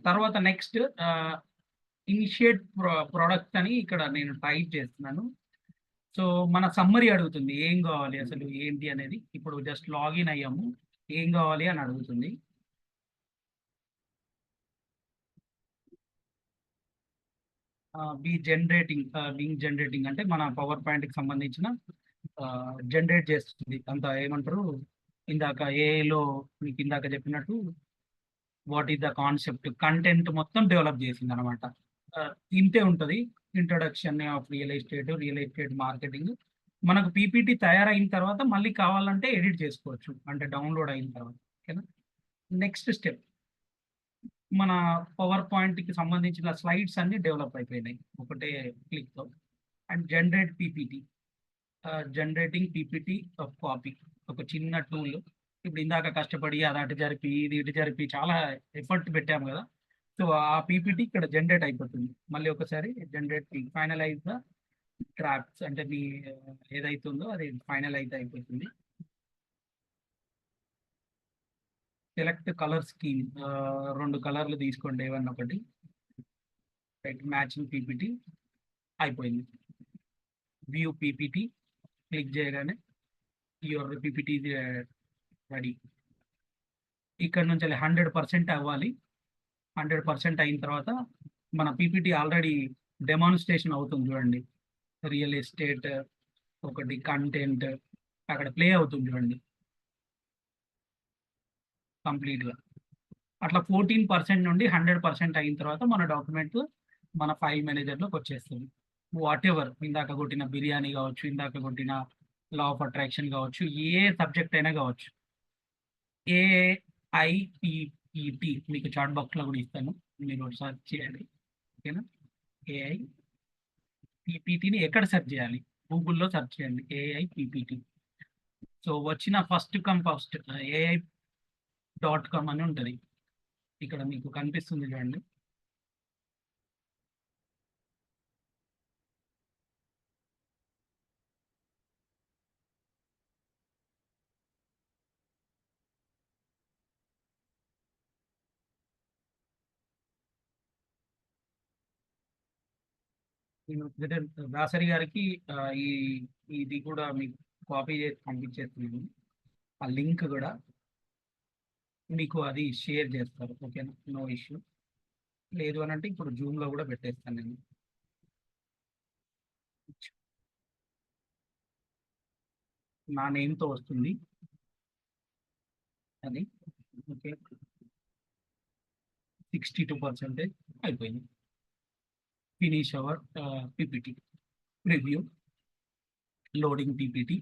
తర్వాత నెక్స్ట్ ఇనిషియేట్ ప్రొడక్ట్ అని ఇక్కడ నేను టైప్ చేస్తున్నాను. సో మన సమ్మరీ అడుగుతుంది, ఏం కావాలి అసలు ఏంటి అనేది. ఇప్పుడు జస్ట్ లాగిన్ అయ్యాము, ఏం కావాలి అని అడుగుతుంది. బీయింగ్ జనరేటింగ్ అంటే మన పవర్ పాయింట్కి సంబంధించిన జనరేట్ చేస్తుంది అంత, ఏమంటారు, ఇందాక ఏఐలో మీకు ఇందాక చెప్పినట్టు what is the concept, content మొత్తం డెవలప్ చేసింది అనమాట. ఇంతే ఉంటుంది, introduction of real estate marketing. మనకు పీపీటీ తయారైన తర్వాత మళ్ళీ కావాలంటే ఎడిట్ చేసుకోవచ్చు, అంటే డౌన్లోడ్ అయిన తర్వాత. ఓకేనా? నెక్స్ట్ స్టెప్, మన పవర్ పాయింట్కి సంబంధించిన స్లైడ్స్ అన్ని డెవలప్ అయిపోయినాయి ఒకటే క్లిక్తో. And generating PPT of copy, ఒక చిన్న టూల్. ఇప్పుడు ఇందాక కష్టపడి అది అటు జరిపి ఇది ఇటు జరిపి చాలా ఎఫర్ట్ పెట్టాము కదా, సో ఆ పీపీటీ ఇక్కడ జనరేట్ అయిపోతుంది. మళ్ళీ ఒకసారి ఫైనలైజ్ ద డ్రాఫ్ట్స్ అంటే మీ ఏదైతుందో అది ఫైనలైజ్ అయిపోతుంది. సెలెక్ట్ కలర్ స్కీమ్, 2 కలర్లు తీసుకోండి, ఏమన్నా ఒకటి. Right, matching PPT. అయిపోయింది. వ్యూ పీపీటీ క్లిక్ చేయగానే యువర్ పీపీటీ రెడీ. ఇక్కడ నుంచి 100% అవ్వాలి. 100% అయిన తర్వాత మన పీపీటీ ఆల్రెడీ డెమాన్స్ట్రేషన్ అవుతుంది చూడండి. రియల్ ఎస్టేట్ ఒకటి, కంటెంట్ అక్కడ ప్లే అవుతుంది చూడండి కంప్లీట్గా. అట్లా 14% నుండి 100% అయిన తర్వాత మన డాక్యుమెంట్ మన ఫైల్ మేనేజర్లోకి వచ్చేస్తుంది. వాట్ ఎవర్, ఇందాక కొట్టిన బిర్యానీ కావచ్చు, ఇందాక కొట్టిన లా ఆఫ్ అట్రాక్షన్ కావచ్చు, ఏ సబ్జెక్ట్ అయినా కావచ్చు. ఏఐపిపిటి మీకు చాట్ బాక్స్లో కూడా ఇస్తాను, మీరు సెర్చ్ చేయండి. ఓకేనా? ఏఐపిపిటిని ఎక్కడ సెర్చ్ చేయాలి? గూగుల్లో సెర్చ్ చేయండి ఏఐపిపిటి. సో వచ్చిన ఫస్ట్ AI.com అని ఉంటుంది, ఇక్కడ మీకు కనిపిస్తుంది చూడండి. నేను దాసరి గారికి ఈ ఇది కూడా మీకు కాపీ చేసి పంపించేస్తున్నాను. ఆ లింక్ కూడా మీకు అది షేర్ చేస్తారు. ఓకేనా? No issue. లేదు అని అంటే ఇప్పుడు జూమ్లో కూడా పెట్టేస్తాను నేను. నా నేమ్తో వస్తుంది అది. ఓకే, 62% అయిపోయింది. Finish hour PPT, preview, loading PPT.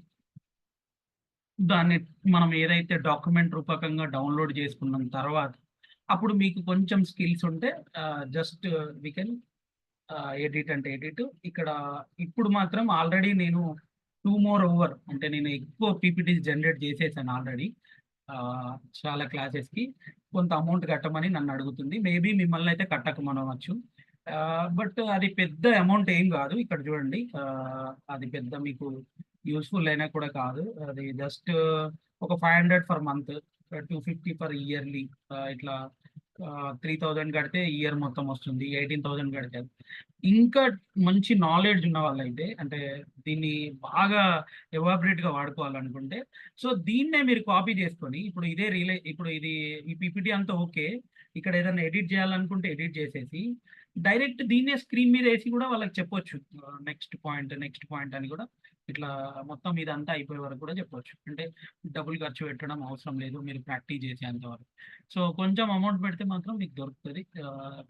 దాన్ని మనం ఏదైతే డాక్యుమెంట్ రూపకంగా డౌన్లోడ్ చేసుకున్న తర్వాత అప్పుడు మీకు కొంచెం స్కిల్స్ ఉంటే జస్ట్ వీ కెన్ ఎడిట్ అంటే ఎడిట్. ఇక్కడ ఇప్పుడు మాత్రం ఆల్రెడీ నేను 2 more ఓవర్ అంటే నేను ఎక్కువ పీపీటీస్ జనరేట్ చేసేసాను ఆల్రెడీ. చాలా క్లాసెస్కి కొంత అమౌంట్ కట్టమని నన్ను అడుగుతుంది. మేబీ మిమ్మల్ని అయితే కట్టకమనవచ్చు, బట్ అది పెద్ద అమౌంట్ ఏం కాదు. ఇక్కడ చూడండి, అది పెద్ద మీకు యూస్ఫుల్ అయినా కూడా కాదు. అది జస్ట్ ఒక 500 ఫర్ మంత్, 250 ఫర్ ఇయర్లీ. ఇట్లా 3000 కడితే ఇయర్ మొత్తం వస్తుంది, 18,000 కడితే. ఇంకా మంచి నాలెడ్జ్ ఉన్న వాళ్ళైతే, అంటే దీన్ని బాగా ఎవాబరేట్గా వాడుకోవాలనుకుంటే, సో దీన్నే మీరు కాపీ చేసుకొని ఇప్పుడు ఇదే ఇప్పుడు ఇది ఈ పీపీటీ అంతా ఓకే, ఇక్కడ ఏదైనా ఎడిట్ చేయాలనుకుంటే ఎడిట్ చేసేసి డైరెక్ట్ దీన్నే స్క్రీన్ మీద వేసి కూడా వాళ్ళకి చెప్పొచ్చు. నెక్స్ట్ పాయింట్ అని కూడా ఇట్లా మొత్తం ఇదంతా అయిపోయే వరకు కూడా చెప్పొచ్చు. అంటే డబ్బులు ఖర్చు పెట్టడం అవసరం లేదు, మీరు ప్రాక్టీస్ చేసేంత వరకు. సో కొంచెం అమౌంట్ పెడితే మాత్రం మీకు దొరుకుతుంది,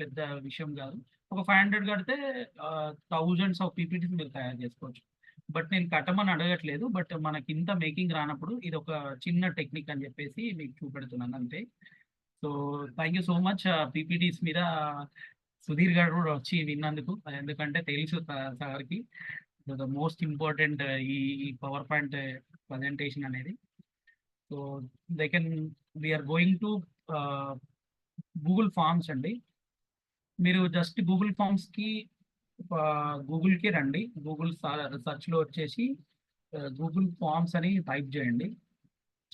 పెద్ద విషయం కాదు. ఒక 500 కడితే థౌజండ్స్ ఆఫ్ పీపీటీస్ మీరు తయారు చేసుకోవచ్చు. బట్ నేను కట్టమని అడగట్లేదు, బట్ మనకి ఇంత మేకింగ్ రానప్పుడు ఇది ఒక చిన్న టెక్నిక్ అని చెప్పేసి మీకు చూపెడుతున్నాను అంతే. So thank you so much. PPTs మీద సుధీర్ గారు కూడా వచ్చి విన్నందుకు, ఎందుకంటే తెలుసు సార్కి ద మోస్ట్ ఇంపార్టెంట్ ఈ పవర్ పాయింట్ ప్రజెంటేషన్ అనేది. So they can we're going to Google forms అండి. మీరు జస్ట్ గూగుల్ ఫార్మ్స్కి గూగుల్కి రండి, గూగుల్ సర్చ్లో వచ్చేసి గూగుల్ ఫార్మ్స్ అని టైప్ చేయండి.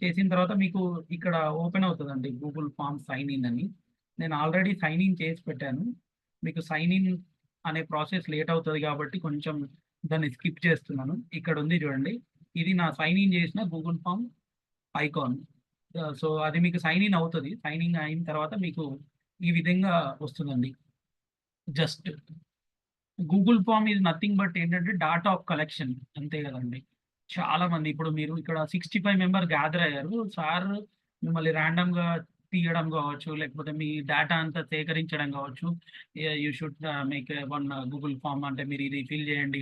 చేసిన తర్వాత మీకు ఇక్కడ ఓపెన్ అవుతుందండి గూగుల్ ఫామ్ సైన్ ఇన్ అని. నేను ఆల్రెడీ సైన్ ఇన్ చేసి పెట్టాను. మీకు సైన్ ఇన్ అనే ప్రాసెస్ లేట్ అవుతుంది కాబట్టి కొంచెం దాన్ని స్కిప్ చేస్తున్నాను. ఇక్కడ ఉంది చూడండి, ఇది నా సైన్ ఇన్ చేసిన గూగుల్ ఫామ్ ఐకాన్. సో అది మీకు సైన్ ఇన్ అవుతుంది. సైన్ ఇన్ అయిన తర్వాత మీకు ఈ విధంగా వస్తుందండి. Just Google form is nothing but ఏంటంటే డాటా ఆఫ్ కలెక్షన్, అంతే కదండి. చాలా మంది ఇప్పుడు మీరు ఇక్కడ 65 మెంబర్ గ్యాదర్ అయ్యారు. సార్ మిమ్మల్ని ర్యాండమ్గా తీయడం కావచ్చు, లేకపోతే మీ డేటా అంతా సేకరించడం కావచ్చు. You should make one Google form, అంటే మీరు ఇది ఫిల్ చేయండి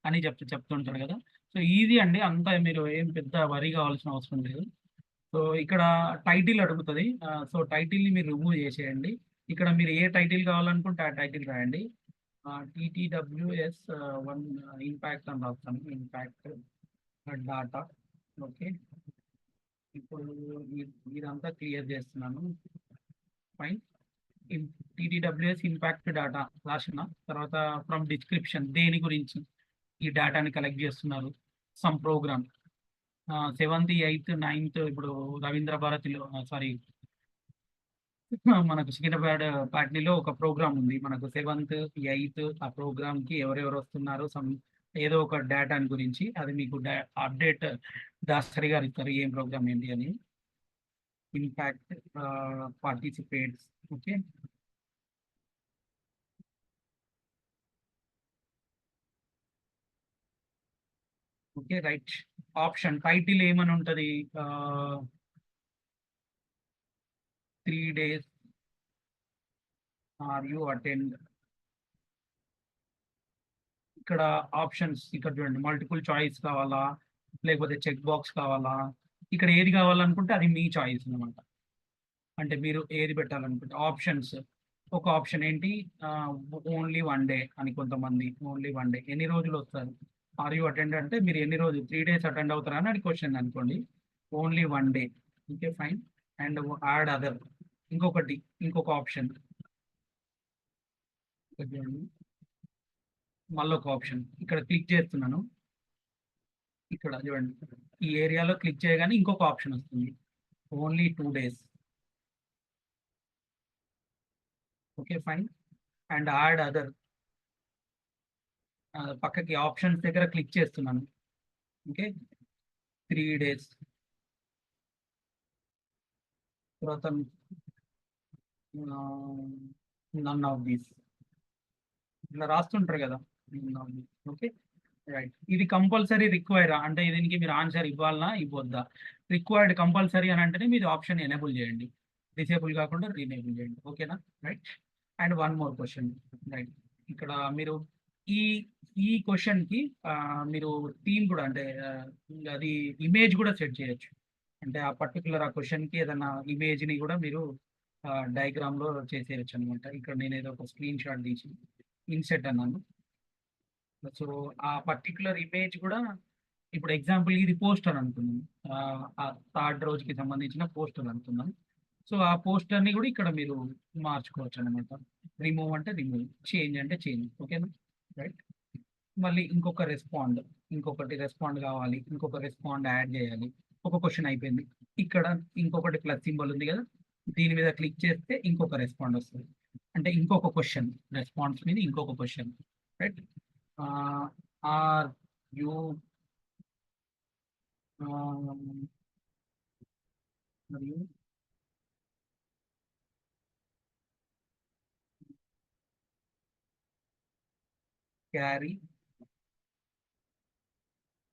అని చెప్తుంటారు కదా. సో ఈజీ అండి, అంతా మీరు ఏం పెద్ద వరీ కావాల్సిన అవసరం లేదు. సో ఇక్కడ టైటిల్ అడుగుతుంది. సో టైటిల్ని మీరు రిమూవ్ చేసేయండి. ఇక్కడ మీరు ఏ టైటిల్ కావాలనుకుంటే ఆ టైటిల్ రాయండి. TTWS 1 ఇంపాక్ట్ అని రాస్తాను, ఇంపాక్ట్ డాటా. ఓకే, ఇప్పుడు ఇదంతా క్లియర్ చేస్తున్నాను. ఫైన్. TTWS ఇంపాక్ట్ డేటా రాసిన తర్వాత ఫ్రమ్ డిస్క్రిప్షన్ దేని గురించి ఈ డేటాని కలెక్ట్ చేస్తున్నారు, some programme. 7th, 8th, 9th ఇప్పుడు రవీంద్ర భారతిలో మనకు సికింద్రాబాద్ పాట్నీలో ఒక ప్రోగ్రామ్ ఉంది. మనకు 7th, 8th ఆ ప్రోగ్రామ్‌కి ఎవరెవరు వస్తున్నారు ఏదో ఒక డేటాని గురించి అది మీకు అప్డేట్ దాసరి గారు ఇస్తారు. ఏం ప్రోగ్రామ్ ఏంటి అని. Impact participates. Okay. Okay. Right. Option title ఏమని ఉంటది? 3 days ఆర్ యూ అటెండ్. ఇక్కడ ఆప్షన్స్ ఇక్కడ చూడండి. మల్టిపుల్ చాయిస్ కావాలా? లేకపోతే చెక్ బాక్స్ కావాలా? ఇక్కడ ఏది కావాలనుకుంటే అది మీ చాయిస్ అన్నమాట. అంటే మీరు ఏది పెట్టాలనుకుంటే ఆప్షన్స్. ఒక ఆప్షన్ ఏంటి? ఓన్లీ 1 day అని కొంతమంది. Only 1 day. ఎన్ని రోజులు వస్తారు? ఆర్ యూ అటెండ్ అంటే మీరు ఎన్ని రోజులు 3 days అటెండ్ అవుతారా అని క్వశ్చన్ అనుకోండి. Only 1 day. Okay fine. And add other. ఇంకొక ఆప్షన్. మళ్ళొక ఆప్షన్. ఇక్కడ క్లిక్ చేస్తున్నాను. ఇక్కడ చూడండి. ఈ ఏరియాలో క్లిక్ చేయగానే ఇంకొక ఆప్షన్ వస్తుంది. Only 2 days. Okay fine. And add other. పక్కకి ఆప్షన్స్ దగ్గర క్లిక్ చేస్తున్నాను. ఓకే. 3 days. తర్వాత నన్ ఆఫ్ దీస్ ఇలా రాస్తుంటారు కదా. Okay right. ఇది కంపల్సరీ రిక్వైర్ అంటే దీనికి మీరు ఆన్సర్ ఇవ్వాలనా ఇవ్వద్దా? రిక్వైర్డ్ కంపల్సరీ అని అంటేనే మీరు ఆప్షన్ ఎనేబుల్ చేయండి. డిసేబుల్ కాకుండా రీనేబుల్ చేయండి. ఓకేనా? Right. And 1 more question. Right. ఇక్కడ మీరు ఈ ఈ క్వశ్చన్కి మీరు థీమ్ కూడా అంటే అది ఇమేజ్ కూడా సెట్ చేయొచ్చు. అంటే ఆ పర్టికులర్ ఆ క్వశ్చన్కి ఏదైనా ఇమేజ్ని కూడా మీరు డయాగ్రామ్లో చేసేయచ్చు అనమాట. ఇక్కడ నేను ఏదో ఒక స్క్రీన్ షాట్ తీసి ఇన్సెట్ అన్నాను. సో ఆ పర్టికులర్ ఇమేజ్ కూడా ఇప్పుడు ఎగ్జాంపుల్ ఇది పోస్టర్ అనుకున్నాను. ఆ 3rd రోజుకి సంబంధించిన పోస్టర్ అనుకున్నాను. సో ఆ పోస్టర్ని కూడా ఇక్కడ మీరు మార్చుకోవచ్చు అనమాట. రిమూవ్ అంటే రిమూవ్, చేంజ్ అంటే చేంజ్. ఓకేనా? రైట్. మళ్ళీ ఇంకొకటి రెస్పాండ్ కావాలి. ఇంకొక రెస్పాండ్ యాడ్ చేయాలి. ఒక క్వశ్చన్ అయిపోయింది. ఇక్కడ ఇంకొకటి ప్లస్ సింబల్ ఉంది కదా, దీని మీద క్లిక్ చేస్తే ఇంకొక రెస్పాండ్ వస్తుంది. అంటే ఇంకొక క్వశ్చన్, రెస్పాన్స్ మీద ఇంకొక క్వశ్చన్. రైట్. ఆర్ యూ మరియు క్యారీ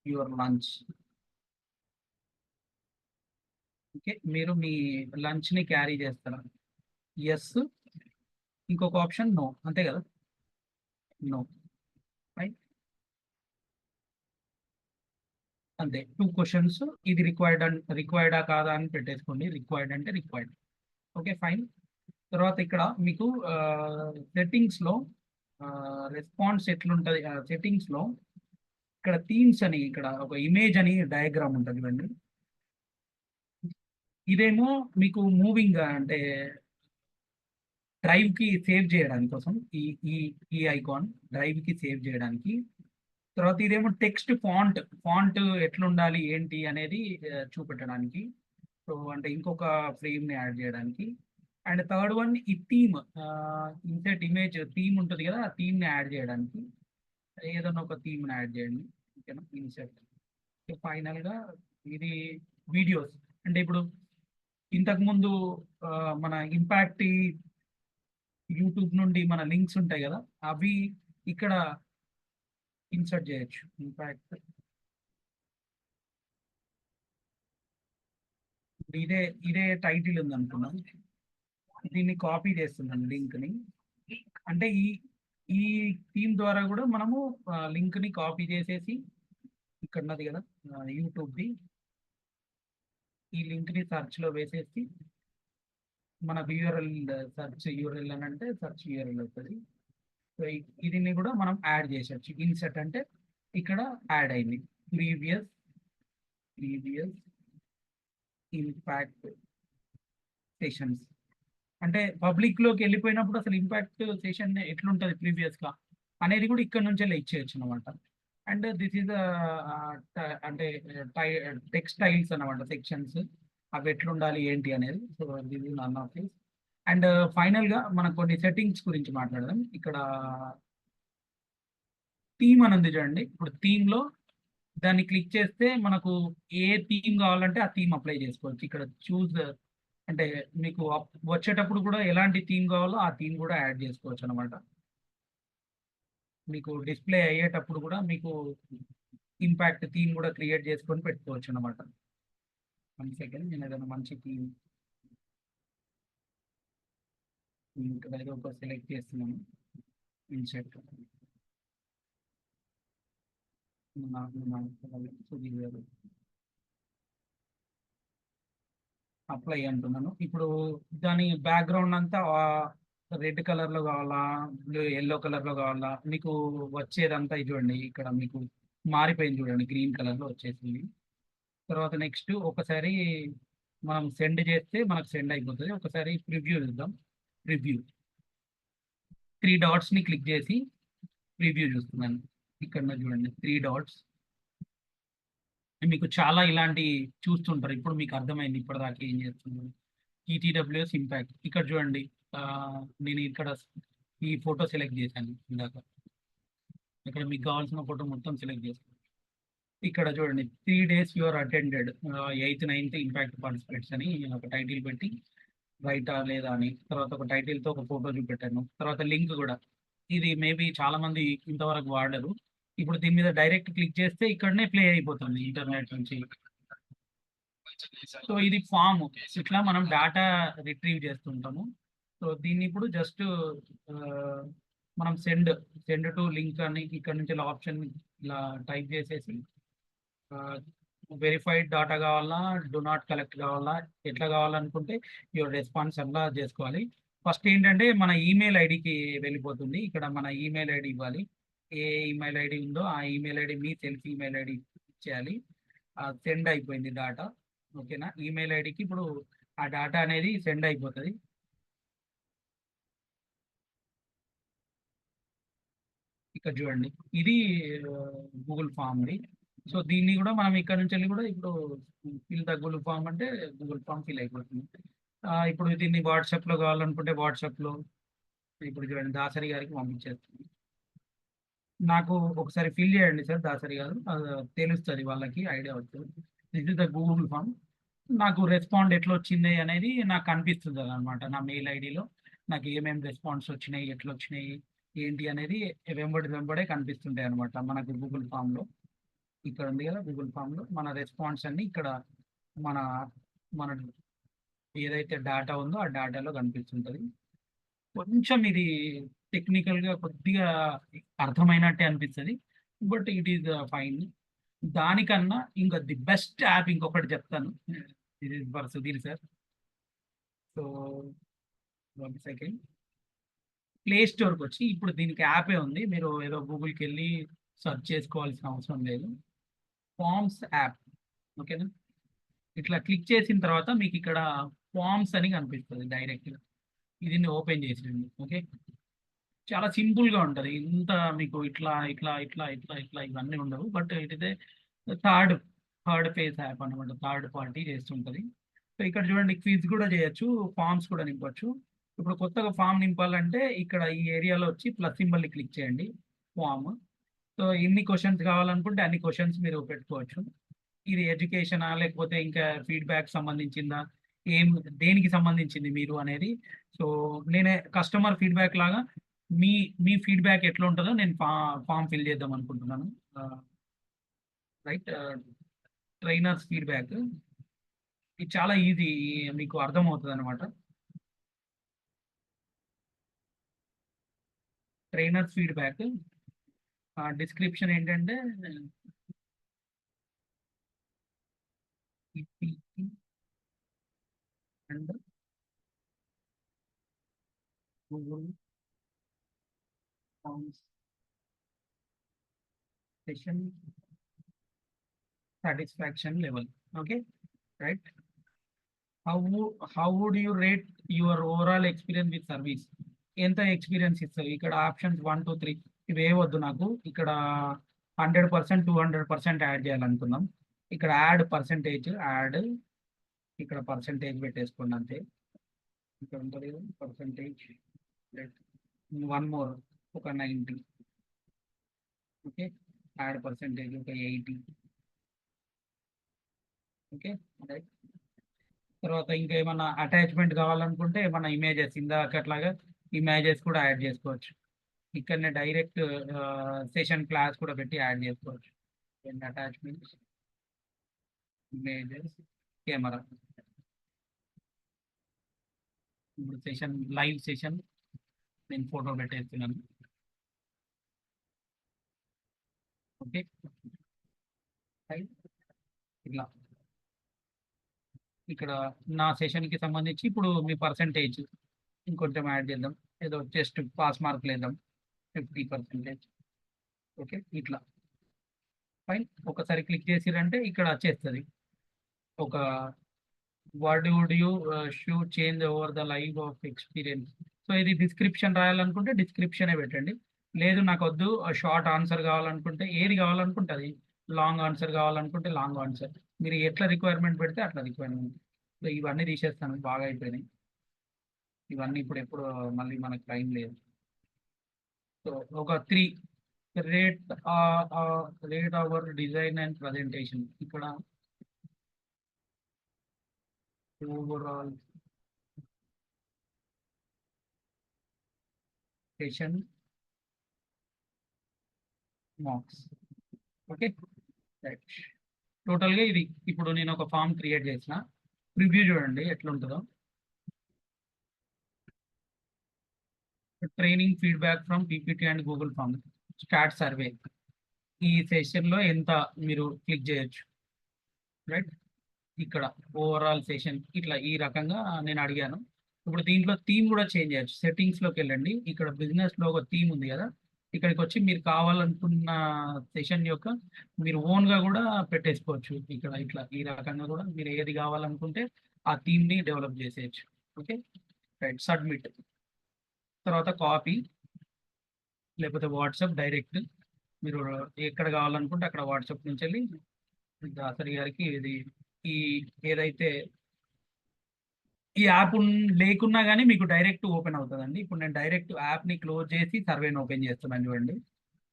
యువర్ లంచ్. ఓకే. మీరు మీ లంచ్ని క్యారీ చేస్తారా? ఎస్. ఇంకొక ఆప్షన్ నో. అంతే కదా? నో. రైట్. అంతే. 2 క్వశ్చన్స్. ఇది రిక్వైర్డా కాదా అని పెట్టేసుకోండి. రిక్వైర్డ్ అంటే రిక్వైర్డ్. Okay fine. తర్వాత ఇక్కడ మీకు సెట్టింగ్స్లో రెస్పాన్స్ ఎట్లుంటుంది? సెట్టింగ్స్లో ఇక్కడ థీమ్స్ అని ఇక్కడ ఒక ఇమేజ్ అని డయాగ్రామ్ ఉంటుంది ఇవన్నీ. ఇదేమో మీకు మూవింగ్ అంటే డ్రైవ్కి సేవ్ చేయడానికి కోసం ఈ ఐకాన్ డ్రైవ్కి సేవ్ చేయడానికి. తర్వాత ఇదేమో టెక్స్ట్ ఫాంట్ ఎట్లుండాలి ఏంటి అనేది చూపెట్టడానికి. సో అంటే ఇంకొక ఫ్రేమ్ని యాడ్ చేయడానికి. అండ్ 3rd one ఈ థీమ్, ఇన్సెట్ ఇమేజ్ థీమ్ ఉంటుంది కదా, ఆ థీమ్ని యాడ్ చేయడానికి. ఏదైనా ఒక థీమ్ని యాడ్ చేయండి. ఓకేనా? ఇన్సెట్. ఫైనల్గా ఇది వీడియోస్. అంటే ఇప్పుడు ఇంతకుముందు మన ఇంపాక్ట్ యూట్యూబ్ నుండి మన లింక్స్ ఉంటాయి కదా, అవి ఇక్కడ ఇన్సర్ట్ చేయొచ్చు. ఇంపాక్ట్ ఇదే టైటిల్ ఉంది అనుకున్నాను. దీన్ని కాపీ చేస్తున్నాను లింక్ని. అంటే ఈ థీమ్ ద్వారా కూడా మనము లింక్ని కాపీ చేసేసి ఇక్కడ ఉన్నది కదా యూట్యూబ్ది, ఈ లింక్ని సెర్చ్లో వేసేసి మన యూఆర్ఎల్ సెర్చ్ యూఆర్ఎల్ అని అంటే సెర్చ్ యూఆర్ఎల్ అవుతుంది. సో దీన్ని కూడా మనం యాడ్ చేసచ్చు. ఇన్సెట్ అంటే ఇక్కడ యాడ్ అయింది. ప్రీవియస్ ఇంపాక్ట్ సెషన్స్ అంటే పబ్లిక్లోకి వెళ్ళిపోయినప్పుడు అసలు ఇంపాక్ట్ సెషన్ ఎట్లుంటుంది ప్రీవియస్గా అనేది కూడా ఇక్కడ నుంచే ఇచ్చేయచ్చు అనమాట. అండ్ దిస్ ఈజ్ అంటే టెక్స్టైల్స్ అనమాట సెక్షన్స్, అవి ఎట్లుండాలి ఏంటి అనేది. So this is none of this. And ఫైనల్గా మనం కొన్ని సెట్టింగ్స్ గురించి మాట్లాడదాం. ఇక్కడ థీమ్ అని ఉంది చూడండి. ఇప్పుడు థీమ్లో దాన్ని క్లిక్ చేస్తే మనకు ఏ థీమ్ కావాలంటే ఆ థీమ్ అప్లై చేసుకోవచ్చు. ఇక్కడ చూస్ అంటే మీకు వచ్చేటప్పుడు కూడా ఎలాంటి థీమ్ కావాలో ఆ థీమ్ కూడా యాడ్ చేసుకోవచ్చు అనమాట. మీకు డిస్ప్లే అయ్యేటప్పుడు కూడా మీకు ఇంపాక్ట్ థీమ్ కూడా క్రియేట్ చేసుకొని పెట్టుకోవచ్చు అనమాట. 1 సెకండ్, నేను ఏదైనా మంచి థీమ్ ఇక్కడ ఏదో ఒక సెలెక్ట్ చేస్తున్నాను. ఇన్సెట్ అప్లై అంటున్నాను. ఇప్పుడు దాని బ్యాక్గ్రౌండ్ అంతా రెడ్ కలర్లో కావాలా, ఎల్లో కలర్లో కావాలా, మీకు వచ్చేదంతా ఇది చూడండి. ఇక్కడ మీకు మారిపోయింది చూడండి, గ్రీన్ కలర్లో వచ్చేసింది. తర్వాత నెక్స్ట్ ఒకసారి మనం సెండ్ చేస్తే మనకు సెండ్ అయిపోతుంది. ఒకసారి ప్రివ్యూ చూద్దాం. ప్రివ్యూ 3 డాట్స్ని క్లిక్ చేసి ప్రివ్యూ చూస్తున్నాను. ఇక్కడ చూడండి 3 డాట్స్. మీకు చాలా ఇలాంటి చూస్తుంటారు. ఇప్పుడు మీకు అర్థమైంది ఇప్పటిదాకా ఏం చేస్తున్నాను. ఈటీడబ్ల్యూఎస్ ఇంపాక్ట్ ఇక్కడ చూడండి. నేను ఇక్కడ ఈ ఫోటో సెలెక్ట్ చేశాను ఇందాక. ఇక్కడ మీకు కావాల్సిన ఫోటో మొత్తం సెలెక్ట్ చేస్తాను. ఇక్కడ చూడండి 3 days your attended 8th 9th impact participates అని ఒక టైటిల్ పెట్టి రైటా లేదా అని, తర్వాత ఒక టైటిల్తో ఒక ఫోటో చూపెట్టాను. తర్వాత లింక్ కూడా, ఇది మేబీ చాలా మంది ఇంతవరకు వాడరు. ఇప్పుడు దీని మీద డైరెక్ట్ క్లిక్ చేస్తే ఇక్కడనే ప్లే అయిపోతుంది ఇంటర్నెట్ నుంచి. సో ఇది ఫామ్, ఇట్లా మనం డేటా రిట్రీవ్ చేస్తుంటాము. సో దీన్ని ఇప్పుడు జస్ట్ మనం సెండ్ టు లింక్ అని ఇక్కడ నుంచి ఆప్షన్ ఇలా టైప్ చేసేసి వెరిఫైడ్ డాటా కావాలా, డు నాట్ కలెక్ట్ కావాలా, ఎట్లా కావాలనుకుంటే యువర్ రెస్పాన్స్ అలా చేసుకోవాలి. ఫస్ట్ ఏంటంటే మన ఈమెయిల్ ఐడికి వెళ్ళిపోతుంది. ఇక్కడ మన ఈమెయిల్ ఐడి ఇవ్వాలి. ఏ ఈమెయిల్ ఐడి ఉందో ఆ ఈమెయిల్ ఐడి, మీ సెల్ఫ్ ఈమెయిల్ ఐడి ఇచ్చేయాలి. సెండ్ అయిపోయింది డాటా. ఓకేనా, ఈమెయిల్ ఐడికి ఇప్పుడు ఆ డాటా అనేది సెండ్ అయిపోతుంది. ఇక్కడ చూడండి, ఇది గూగుల్ ఫామ్ది. సో దీన్ని కూడా మనం ఇక్కడ నుంచి వెళ్ళి కూడా ఇప్పుడు ఫిల్ ద గూగుల్ ఫామ్ అంటే గూగుల్ ఫామ్ ఫిల్ అయిపోతుంది. ఇప్పుడు దీన్ని వాట్సాప్లో కావాలనుకుంటే వాట్సాప్లో ఇప్పుడు చూడండి దాసరి గారికి పంపించేస్తుంది. నాకు ఒకసారి ఫిల్ చేయండి సార్ దాసరి గారు, తెలుస్తుంది వాళ్ళకి, ఐడియా వస్తుంది. This is the Google form. నాకు రెస్పాండ్ ఎట్లా వచ్చింది అనేది నాకు కనిపిస్తుంది అనమాట. నా మెయిల్ ఐడిలో నాకు ఏమేమి రెస్పాన్స్ వచ్చినాయి, ఎట్లా వచ్చినాయి, ఏంటి అనేది వెంబడే కనిపిస్తుంటాయి అనమాట మనకు గూగుల్ ఫామ్లో. ఇక్కడ ఉంది కదా గూగుల్ ఫామ్లో మన రెస్పాన్స్ అన్ని ఇక్కడ మన మన ఏదైతే డేటా ఉందో ఆ డేటాలో కనిపిస్తుంటుంది. కొంచెం ఇది టెక్నికల్గా కొద్దిగా అర్థమైనట్టే అనిపిస్తుంది, బట్ ఇట్ ఈస్ ఫైన్. దానికన్నా ఇంకా ది బెస్ట్ యాప్ ఇంకొకటి చెప్తాను. ఇది for Sudheer sir. So 1 second, play స్టోర్కి వచ్చి ఇప్పుడు దీనికి యాపే ఉంది. మీరు ఏదో గూగుల్కి వెళ్ళి సెర్చ్ చేసుకోవాల్సిన అవసరం లేదు. Forms app. ఓకేనా, ఇట్లా క్లిక్ చేసిన తర్వాత మీకు ఇక్కడ ఫార్మ్స్ అని కనిపిస్తుంది డైరెక్ట్గా. ఇది ఓపెన్ చేసేయండి. ఓకే, చాలా సింపుల్గా ఉంటుంది. ఇంత మీకు ఇట్లా ఇట్లా ఇట్లా ఇట్లా ఇట్లా ఇవన్నీ ఉండవు. But it is third phase app అనమాట, థర్డ్ పార్టీ చేస్తుంటుంది. సో ఇక్కడ చూడండి క్విజ్ కూడా చేయొచ్చు, ఫామ్స్ కూడా నింపొచ్చు. ఇప్పుడు కొత్తగా ఫామ్ నింపాలంటే ఇక్కడ ఈ ఏరియాలో వచ్చి ప్లస్ సింబల్ని క్లిక్ చేయండి, ఫామ్. సో ఎన్ని క్వశ్చన్స్ కావాలనుకుంటే అన్ని క్వశ్చన్స్ మీరు పెట్టుకోవచ్చు. ఇది ఎడ్యుకేషనా లేకపోతే ఇంకా ఫీడ్బ్యాక్ సంబంధించిందా, దేనికి సంబంధించింది మీరు అనేది. సో నేనే కస్టమర్ ఫీడ్బ్యాక్ లాగా మీ ఫీడ్బ్యాక్ ఎట్లా ఉంటుందో నేను ఫామ్ ఫిల్ చేద్దాం అనుకుంటున్నాను. రైట్, ట్రైనర్స్ ఫీడ్బ్యాక్ ఇది చాలా ఈజీ, మీకు అర్థమవుతుంది అనమాట. ట్రైనర్స్ ఫీడ్బ్యాక్ డిస్క్రిప్షన్ ఏంటంటే and Google forms session satisfaction level. Okay, right? How would you rate your overall experience with service? ఎంత ఎక్స్పీరియన్స్ ఇస్తారు. ఇక్కడ ఆప్షన్స్ 1 2 3 ఇవే వద్దు నాకు. ఇక్కడ 100% 200% యాడ్ చేయాలనుకున్నాం. ఇక్కడ యాడ్ పర్సెంటేజ్, యాడ్ ఇక్కడ పర్సెంటేజ్ పెట్టేసుకోండి అంతే. ఇక్కడ ఉంటుంది కదా పర్సంటేజ్, వన్ మోర్ ఒక 90, ఓకే, యాడ్ పర్సంటేజ్ ఒక 80, ఓకే రైట్. తర్వాత ఇంకా ఏమన్నా అటాచ్మెంట్ కావాలనుకుంటే మన ఇమేజెస్ ఇందాకట్లాగా ఇమేజెస్ కూడా యాడ్ చేసుకోవచ్చు. ఇక్కడనే డైరెక్ట్ సెషన్ క్లాస్ కూడా పెట్టి యాడ్ చేసుకోవచ్చు. Attachments, images, camera. ఇప్పుడు సెషన్, లైవ్ సెషన్ నేను ఫోటో పెట్టేస్తున్నాను. Okay right. ఇట్లా ఇక్కడ నా సెషన్కి సంబంధించి ఇప్పుడు మీ పర్సంటేజ్ ఇంకొంచెం యాడ్ చేద్దాం. ఏదో జస్ట్ పాస్ మార్క్ లేద్దాం 50%. ఓకే ఇట్లా ఫైన్. ఒకసారి క్లిక్ చేసిరంటే ఇక్కడ వచ్చేస్తుంది ఒక what would you show change over the live of experience. So ఇది డిస్క్రిప్షన్ రాయాలనుకుంటే డిస్క్రిప్షనే పెట్టండి. లేదు నాకు వద్దు షార్ట్ ఆన్సర్ కావాలనుకుంటే, ఏది కావాలనుకుంటే అది, లాంగ్ ఆన్సర్ కావాలనుకుంటే లాంగ్ ఆన్సర్, మీరు ఎట్లా రిక్వైర్మెంట్ పెడితే అట్లా రిక్వైర్మెంట్. సో ఇవన్నీ తీసేస్తాను, బాగా అయిపోయినాయి ఇవన్నీ. ఇప్పుడు ఎప్పుడు మళ్ళీ మనకు టైం లేదు. సో ఒక 3 rate our design and presentation. ఇక్కడ overall session marks. Okay right. టోటల్గా ఇది. ఇప్పుడు నేను ఒక ఫామ్ క్రియేట్ చేసిన, ప్రివ్యూ చూడండి ఎట్లుంటుందో. Training feedback from PPT and Google form, start survey. ఈ సెషన్లో ఎంత మీరు క్లిక్ చేయొచ్చు రైట్. ఇక్కడ ఓవరాల్ సెషన్ ఇట్లా ఈ రకంగా నేను అడిగాను. ఇప్పుడు దీంట్లో థీమ్ కూడా చేంజ్ చేయొచ్చు. సెట్టింగ్స్లోకి వెళ్ళండి, ఇక్కడ బిజినెస్లో ఒక థీమ్ ఉంది కదా, ఇక్కడికి వచ్చి మీరు కావాలనుకున్న సెషన్ యొక్క మీరు ఓన్గా కూడా పెట్టేసుకోవచ్చు. ఇక్కడ ఇట్లా ఈ రకంగా కూడా మీరు ఏది కావాలనుకుంటే ఆ థీమ్ని డెవలప్ చేసేయచ్చు. Okay right. సబ్మిట్. తర్వాత కాపీ లేకపోతే వాట్సాప్ డైరెక్ట్, మీరు ఎక్కడ కావాలనుకుంటే అక్కడ వాట్సాప్ నుంచి వెళ్ళి దాసరి గారికి ఇది ఈ ఏదైతే ఈ యాప్ లేకున్నా కానీ మీకు డైరెక్ట్ ఓపెన్ అవుతుందండి. ఇప్పుడు నేను డైరెక్ట్ యాప్ని క్లోజ్ చేసి సర్వేని ఓపెన్ చేస్తున్నాను చూడండి.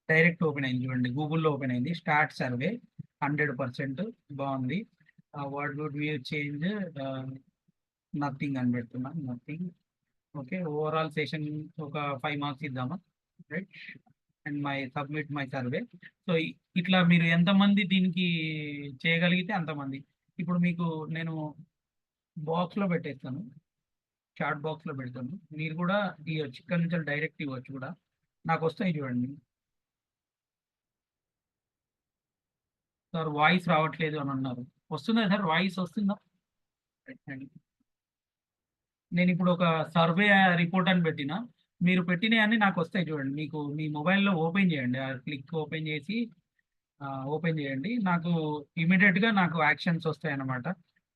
డైరెక్ట్ ఓపెన్ అయింది చూడండి, గూగుల్లో ఓపెన్ అయింది. స్టార్ట్ సర్వే 100% బాగుంది. What would you change, nothing అని పెడుతున్నా, నథింగ్. ఓకే ఓవరాల్ సెషన్ ఒక 5 మార్క్స్ ఇద్దామా right. And my submit my survey. So ఇట్లా మీరు ఎంతమంది దీనికి చేయగలిగితే అంతమంది. ఇప్పుడు మీకు నేను బాక్స్లో పెట్టేస్తాను, చాట్ బాక్స్లో పెడతాను, మీరు కూడా ఇవ్వచ్చు. ఇక్కడ నుంచి డైరెక్ట్ ఇవ్వచ్చు కూడా. నాకు వస్తాయి చూడండి. సార్ వాయిస్ రావట్లేదు అని అన్నారు. వస్తుందా సార్, వాయిస్ వస్తుందా? నేను ఇప్పుడు ఒక సర్వే రిపోర్ట్ అని పెట్టిన, మీరు పెట్టినవన్నీ నాకు వస్తాయి చూడండి. మీకు మీ మొబైల్లో ఓపెన్ చేయండి, క్లిక్ ఓపెన్ చేసి ఓపెన్ చేయండి. నాకు ఇమీడియట్గా నాకు యాక్షన్స్ వస్తాయి అన్నమాట.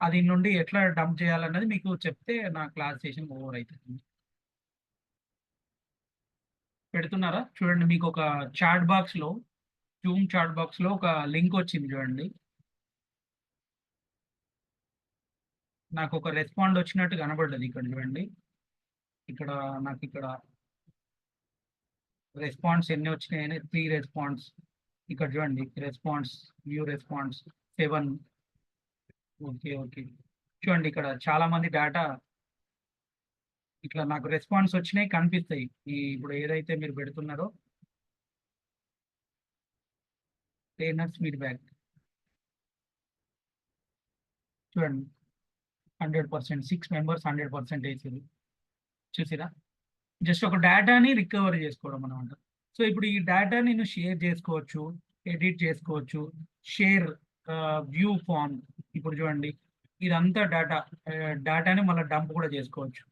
అది నుండి ఎట్లా డంప్ చేయాలన్నది మీకు చెప్తే నా క్లాస్ సెషన్ ఓవర్ అవుతుంది. పెడుతున్నారా చూడండి, మీకు ఒక చాట్ బాక్స్లో, జూమ్ చాట్ బాక్స్లో ఒక లింక్ వచ్చింది చూడండి. నాకు ఒక రెస్పాండ్ వచ్చినట్టు కనబడ్డది ఇక్కడ చూడండి. ఇక్కడ నాకు ఇక్కడ రెస్పాన్స్ ఎన్ని వచ్చినాయని 3 రెస్పాన్స్. ఇక్కడ చూడండి response, view response 7. Okay okay చూడండి ఇక్కడ చాలా మంది డేటా ఇట్లా నాకు రెస్పాన్స్ వచ్చినాయి కనిపిస్తాయి. ఈ ఇప్పుడు ఏదైతే మీరు పెడుతున్నారో ట్రైనర్స్ ఫీడ్బ్యాక్ చూడండి 100%, 6 మెంబర్స్ 100% వేసారు. చూసిరా, జస్ట్ ఒక డేటాని రికవర్ చేసుకోవడం అనమాట. సో ఇప్పుడు ఈ డేటా నేను షేర్ చేసుకోవచ్చు, ఎడిట్ చేసుకోవచ్చు, షేర్ వ్యూ ఫామ్. ఇప్పుడు చూడండి ఇదంతా డేటాని మళ్ళీ డంప్ కూడా చేసుకోవచ్చు.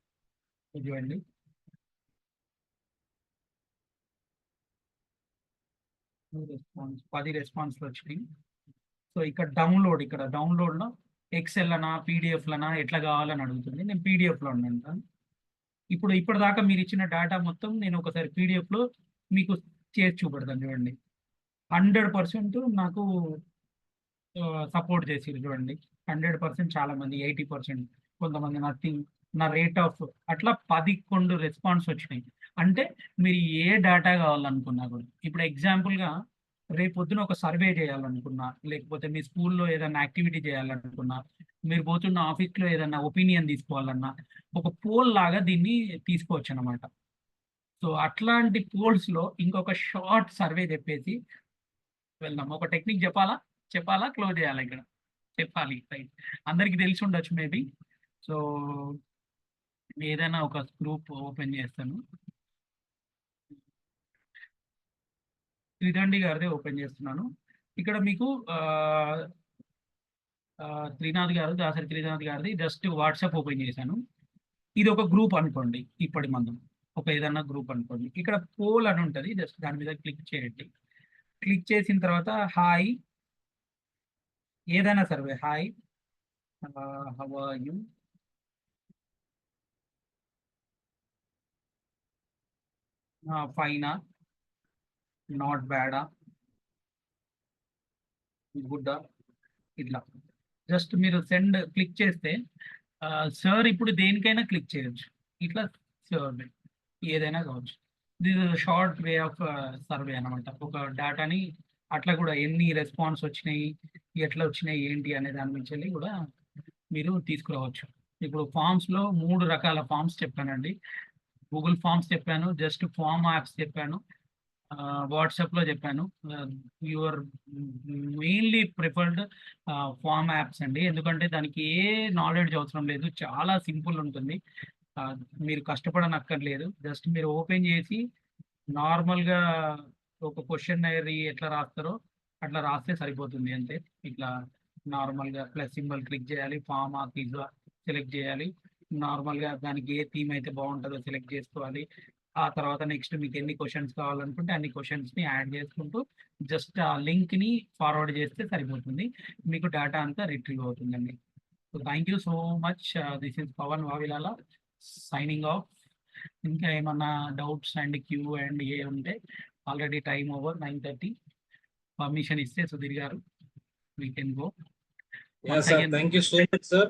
చూడండి రెస్పాన్స్ 10 రెస్పాన్స్లు వచ్చినాయి. సో ఇక్కడ డౌన్లోడ్లో ఎక్సెల్ అనా పీడిఎఫ్లనా ఎట్లా కావాలని అడుగుతుంది. నేను పీడిఎఫ్లో ఉంటాను. ఇప్పుడు ఇప్పటిదాకా మీరు ఇచ్చిన డేటా మొత్తం నేను ఒకసారి పీడిఎఫ్లో మీకు చేసి చూపెడతాను చూడండి. 100% నాకు సపోర్ట్ చేసి చూడండి. 100% చాలా మంది, 80%, కొంతమంది నథింగ్, నా రేట్ ఆఫ్ అట్లా 11 రెస్పాన్స్ వచ్చినాయి. అంటే మీరు ఏ డేటా కావాలనుకున్నా కూడా, ఇప్పుడు ఎగ్జాంపుల్గా రేపొద్దున ఒక సర్వే చేయాలనుకున్నా, లేకపోతే మీ స్కూల్లో ఏదైనా యాక్టివిటీ చేయాలనుకున్నా, మీరు పోతున్న ఆఫీస్లో ఏదైనా ఒపీనియన్ తీసుకోవాలన్నా, ఒక పోల్ లాగా దీన్ని తీసుకోవచ్చు అనమాట. సో అట్లాంటి పోల్స్లో ఇంకొక షార్ట్ సర్వే చెప్పేసి వెళ్దాం. ఒక టెక్నిక్ చెప్పాలా క్లోజ్ చేయాలా? ఇక్కడ చెప్పాలి, రైట్. అందరికీ తెలిసి ఉండొచ్చు మేబీ. సో ఏదైనా ఒక గ్రూప్ ఓపెన్ చేస్తాను. త్రిదండి గారిదే ఓపెన్ చేస్తున్నాను. ఇక్కడ మీకు త్రినాథ్ గారు, దాసరి త్రినాథ్ గారిది జస్ట్ వాట్సాప్ ఓపెన్ చేశాను. ఇది ఒక గ్రూప్ అనుకోండి, ఇప్పటి మందం ఒక ఏదన్నా గ్రూప్ అనుకోండి. ఇక్కడ పోల్ అని ఉంటుంది, జస్ట్ దాని మీద క్లిక్ చేయండి. క్లిక్ చేసిన తర్వాత హాయ్, ఏదైనా survey, hi how are you, ఫైనా, నాట్ బ్యాడా, గుడ్డా, ఇట్లా జస్ట్ మీరు సెండ్ క్లిక్ చేస్తే సార్ ఇప్పుడు దేనికైనా క్లిక్ చేయొచ్చు. ఇట్లా సార్ ఏదైనా కావచ్చు. This short way of survey అనమాట. ఒక డేటాని అట్లా కూడా ఎన్ని రెస్పాన్స్ వచ్చినాయి, ఎట్లా వచ్చినాయి, ఏంటి అనే దాని నుంచి కూడా మీరు తీసుకురావచ్చు. ఇప్పుడు ఫామ్స్లో 3 రకాల ఫామ్స్ చెప్పానండి. గూగుల్ ఫామ్స్ చెప్పాను, జస్ట్ ఫామ్ యాప్స్ చెప్పాను, వాట్సాప్లో చెప్పాను. Your mainly preferred form apps అండి, ఎందుకంటే దానికి ఏ నాలెడ్జ్ అవసరం లేదు, చాలా సింపుల్ ఉంటుంది. మీరు కష్టపడనక్కర్లేదు. జస్ట్ మీరు ఓపెన్ చేసి నార్మల్గా ఒక క్వశ్చన్ ఎట్లా రాస్తారో అట్లా రాస్తే సరిపోతుంది అంతే. ఇట్లా నార్మల్గా ప్లస్ సింబల్ క్లిక్ చేయాలి, ఫామ్ ఆ పిజ్జా సెలెక్ట్ చేయాలి, నార్మల్గా దానికి ఏ థీమ్ అయితే బాగుంటుందో సెలెక్ట్ చేసుకోవాలి. ఆ తర్వాత నెక్స్ట్ మీకు ఎన్ని క్వశ్చన్స్ కావాలనుకుంటే అన్ని క్వశ్చన్స్ని యాడ్ చేసుకుంటూ జస్ట్ ఆ లింక్ని ఫార్వర్డ్ చేస్తే సరిపోతుంది, మీకు డేటా అంతా రిట్రీవ్ అవుతుందండి. So thank you so much. This is Pavan Vavilala signing off. ఇంకా ఏమన్నా doubts and Q and A ఉంటే, ఆల్రెడీ టైం ఓవర్ 9:30. పర్మిషన్ ఇస్తే సుధీర్ గారు we can go. Yes, sir. Thank you so much, sir.